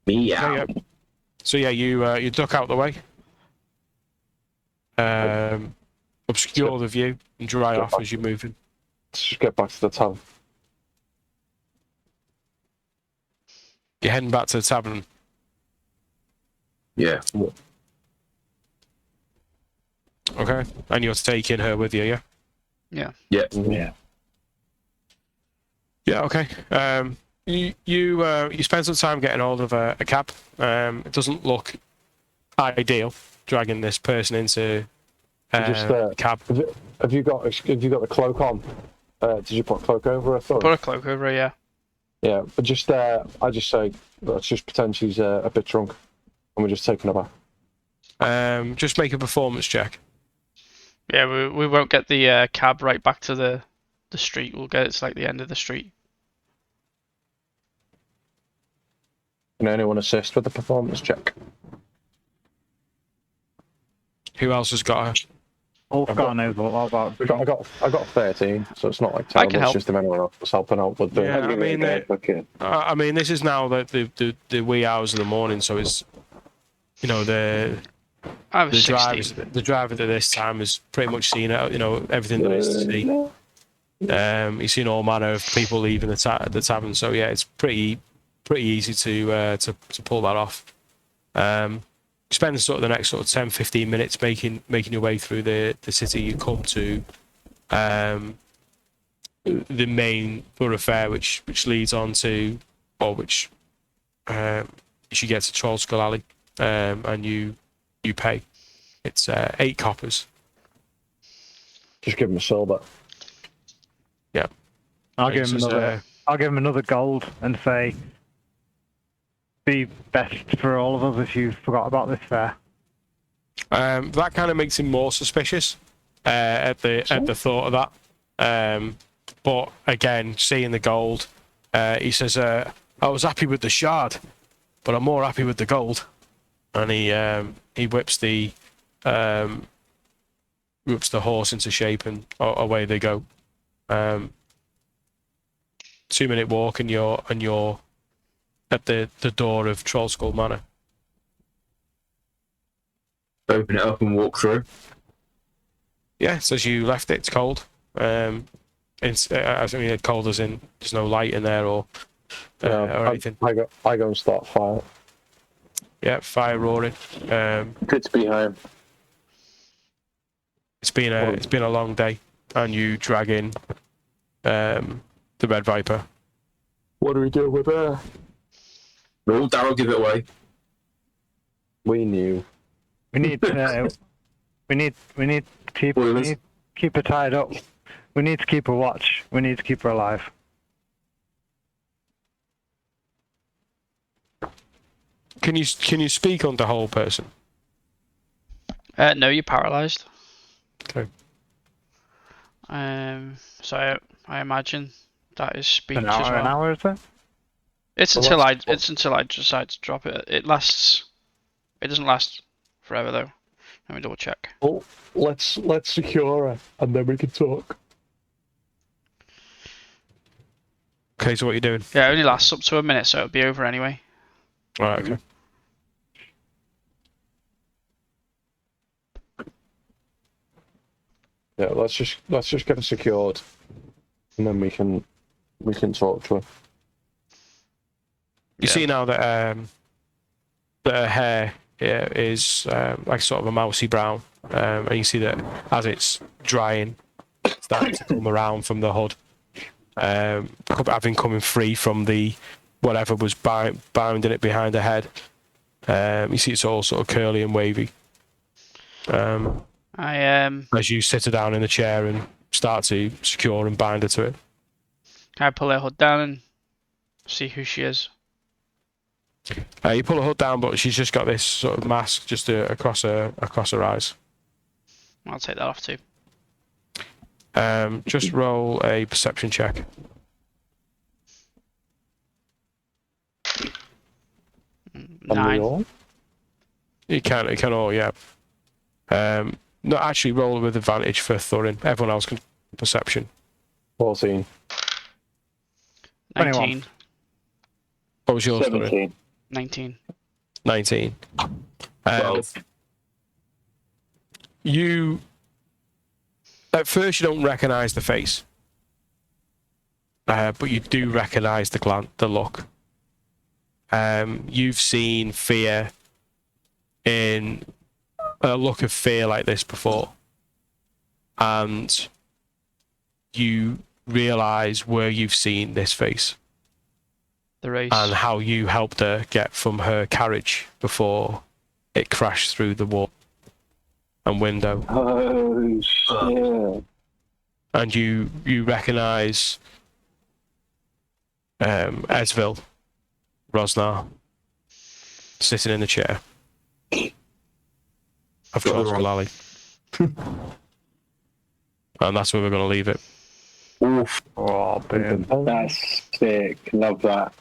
Meow. So yeah, you duck out the way, obscure the view, and dry off as you're moving. Let's just get back to the tavern. You're heading back to the tavern. Yeah. Okay. And you're taking her with you, yeah? Yeah. Yeah. Yeah. Yeah, okay. You spend some time getting hold of a cab. It doesn't look ideal dragging this person into a cab. Have you got the cloak on? Did you put a cloak over? I thought. Put a cloak over her, yeah. Yeah, but just I just say let's just pretend she's a bit drunk, and we're just taking her back. Just make a performance check. Yeah, we won't get the cab right back to the street. We'll get it to like the end of the street. Can anyone assist with the performance check? Who else has got her? All Scott knows all about. I got 13, so it's not like I terrible. can It's help. just if anyone else was helping out with the. Yeah, Okay. I mean, this is now the wee hours of the morning, so it's I was 16. the driver at this time has pretty much seen everything there is to see. He's seen all manner of people leaving the tavern, so yeah, it's pretty easy to pull that off. Spend sort of the next sort of 10-15 minutes making your way through the city. You come to the main thoroughfare, which leads on to, or which you get to Troll Skull Alley, and you pay. It's 8 coppers. Just give him a silver. Yeah. I'll give him another gold and say, be best for all of us if you forgot about this fair. That kind of makes him more suspicious at the thought of that. But again, seeing the gold, he says, "I was happy with the shard, but I'm more happy with the gold." And he whips the horse into shape, and away they go. 2-minute walk, and you're at the door of Trollskull Manor. Open it up and walk through. Yeah, it's as you left it. It's cold. It's cold as in there's no light in there or anything. I go and start fire. Yeah, fire roaring. Good to be home. It's been a long day, and you drag in the Red Viper. What do we do with her? No, Daryl, give it away. We knew. We need to keep her tied up. We need to keep her watch. We need to keep her alive. Can you speak on the whole person? No, you're paralyzed. Okay. So I imagine that is speech An as hour, well. an hour, is it? It's until I decide to drop it. It lasts It doesn't last forever though. Let me double check. Well, let's secure her, and then we can talk. Okay, so what are you doing? Yeah, it only lasts up to a minute, so it'll be over anyway. Right, okay. Yeah, let's just get her secured, and then we can talk to her. You see now that her hair is like sort of a mousy brown, and you see that as it's drying, it's starting to come around from the hood, having coming free from the whatever was bounding it behind her head. You see it's all sort of curly and wavy. As you sit her down in the chair and start to secure and bind her to it. Can I pull her hood down and see who she is? You pull her hood down, but she's just got this sort of mask just across her eyes. I'll take that off too. Just roll a perception check. And we 9. all? You can all, yeah. No, actually roll with advantage for Thorin. Everyone else can perception. 14. 19. What was yours, Thorin? 17. 19. 19. 12. You at first you don't recognise the face, but you do recognise the look. You've seen fear in a look of fear like this before, and you realise where you've seen this face The race. and how you helped her get from her carriage before it crashed through the wall and window. Oh, shit. And you recognise Esville Rosnar sitting in the chair of Trosgalali. And that's where we're going to leave it. Oof. Oh, boom. That's sick. Love that.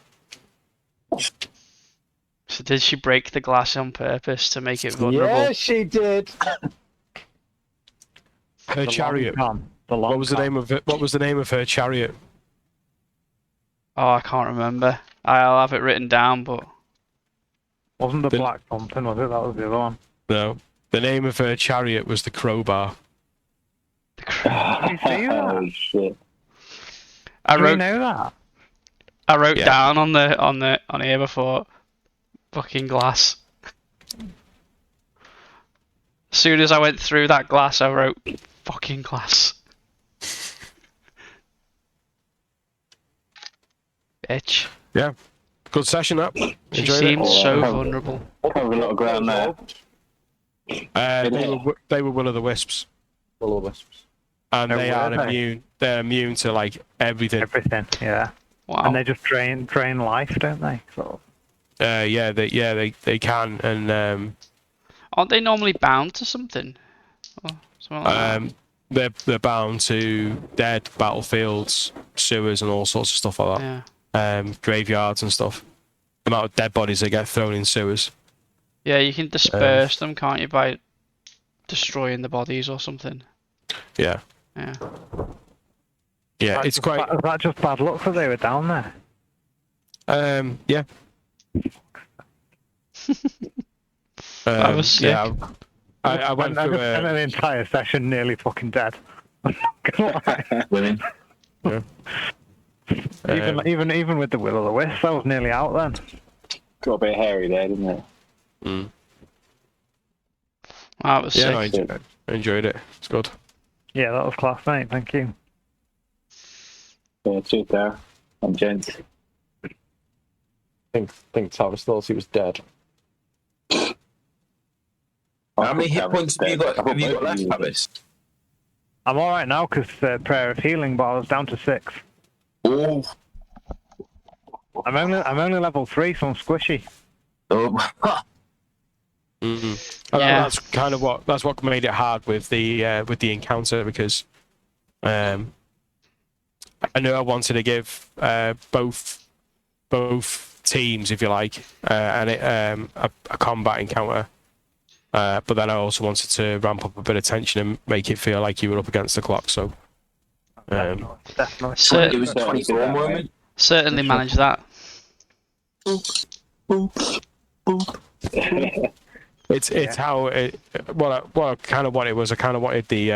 So did she break the glass on purpose to make it vulnerable? Yeah, she did. Her chariot. What was the name of it? What was the name of her chariot? Oh, I can't remember. I'll have it written down, but Wasn't the The- black something, was it? That was the other one. No. The name of her chariot was the Crowbar. Did you see that? Oh, shit. I Do we wrote know that? Yeah. down on here before fucking glass. As soon as I went through that glass, I wrote fucking glass. Bitch. Good session up. She Enjoyed seemed it. so Oh. vulnerable. Cover a lot of ground there. They were Will-o'-the-Wisps. Will-o'-wisps. And Oh, they are were they? immune. They're immune to like everything. Everything, yeah. Wow. And they just drain life, don't they? Sort of. They can, and Aren't they normally bound to something? Or something like that? they're bound to dead battlefields, sewers, and all sorts of stuff like Yeah. that. Graveyards and stuff. The amount of dead bodies that get thrown in sewers. Yeah, you can disperse them, can't you, by destroying the bodies or something? Yeah, Yeah. yeah. That's It's just quite. Was that just bad luck that they were down there? Yeah. That was sick. Yeah. I went I through. just spent an entire session nearly fucking dead. Women. even with the Will-o'-the-Wisp, I was nearly out then. Got a bit hairy there, didn't it? That was Yeah, sick. I enjoyed it. It's good. Yeah, that was class, mate. Thank you. Yeah, cheers there. I'm gents. I think Tavis thought he was dead. How many hit points have you got left, Travis? I'm all right now because prayer of healing, but I was down to 6. Oh. I'm only level 3, so I'm squishy. Oh. Yeah. Yeah. That's kind of what made it hard with the encounter, because I knew I wanted to give both teams, if you like, and a combat encounter. But then I also wanted to ramp up a bit of tension and make it feel like you were up against the clock. So Definitely. Cer- It was 24 moment. certainly manage that. it's how it. What I kind of wanted was I kind of wanted the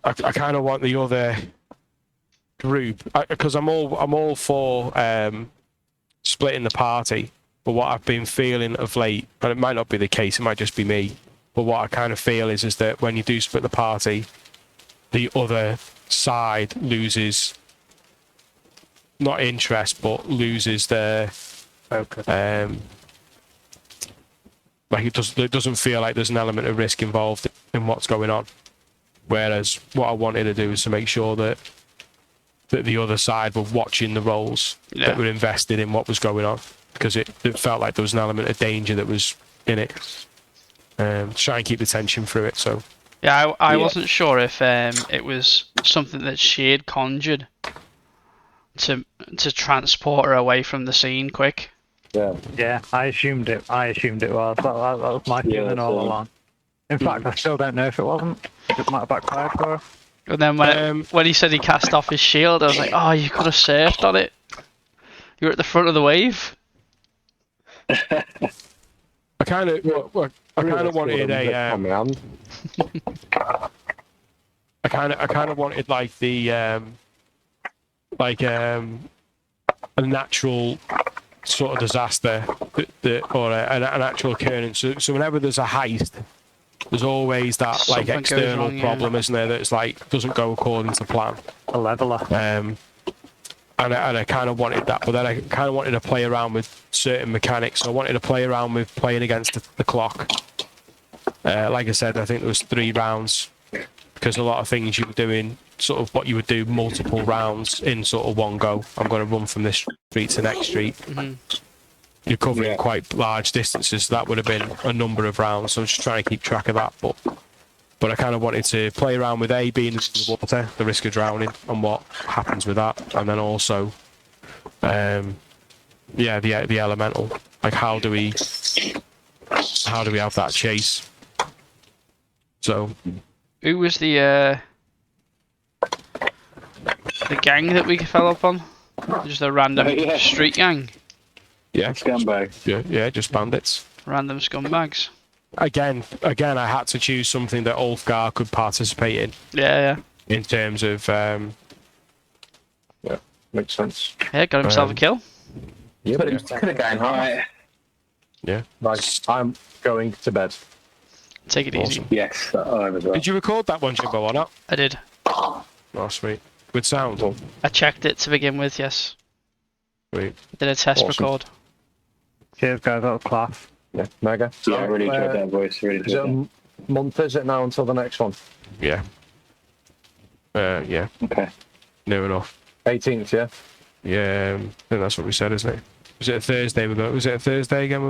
I kind of want the other group because I'm all for splitting the party. But what I've been feeling of late, and it might not be the case, it might just be me. But what I kind of feel is that when you do split the party, the other side loses not interest, but loses their Focus. like it doesn't feel like there's an element of risk involved in what's going on. Whereas what I wanted to do is to make sure that the other side were watching the roles, that were invested in what was going on, because it felt like there was an element of danger that was in it. Try and keep the tension through it. So Yeah, I wasn't sure if it was something that she had conjured to transport her away from the scene quick. Yeah. Yeah, I assumed it was. That was my feeling all along. In fact, I still don't know if it wasn't. It might have backfired for her. And then when he said he cast off his shield, I was like, oh, you could have surfed on it. You were at the front of the wave. I kind of wanted a I kind of wanted like the a natural sort of disaster or an actual occurrence. So whenever there's a heist, there's always that like Something goes external wrong, problem, isn't there? That's like doesn't go according to plan. A leveler. And I kind of wanted that, but then I kind of wanted to play around with certain mechanics. So I wanted to play around with playing against the clock. Like I said, I think there was 3 rounds, because a lot of things you were doing, sort of what you would do multiple rounds in sort of one go. I'm going to run from this street to next street. Mm-hmm. You're covering quite large distances, so that would have been a number of rounds. So I'm just trying to keep track of that, but I kind of wanted to play around with being in the water, the risk of drowning, and what happens with that, and then also, the elemental. Like how do we have that chase? So, Who was the gang that we fell up on? Just a random street gang. yeah, Scumbag. yeah, just bandits. Random scumbags. Again, I had to choose something that Ulfgar could participate in. Yeah. In terms of, Makes sense. Yeah, got himself a kill. Could have gone high. yeah. Right, I'm going to bed. Take it easy. Awesome. Yes, I was well. Did you record that one, Jimbo, or not? I did. Oh, sweet. Good sound. I checked it to begin with, yes. Sweet. Did a test Awesome. record. Cheers, guys. That was class. Yeah, mega. Yeah, I really enjoyed that voice. Really Is it enjoyed a month, is it now, until the next one? Yeah. Yeah. that. Okay. Near enough. 18th, yeah? Yeah, I think that's what we said, isn't it? Was it a Thursday? Was it a Thursday again?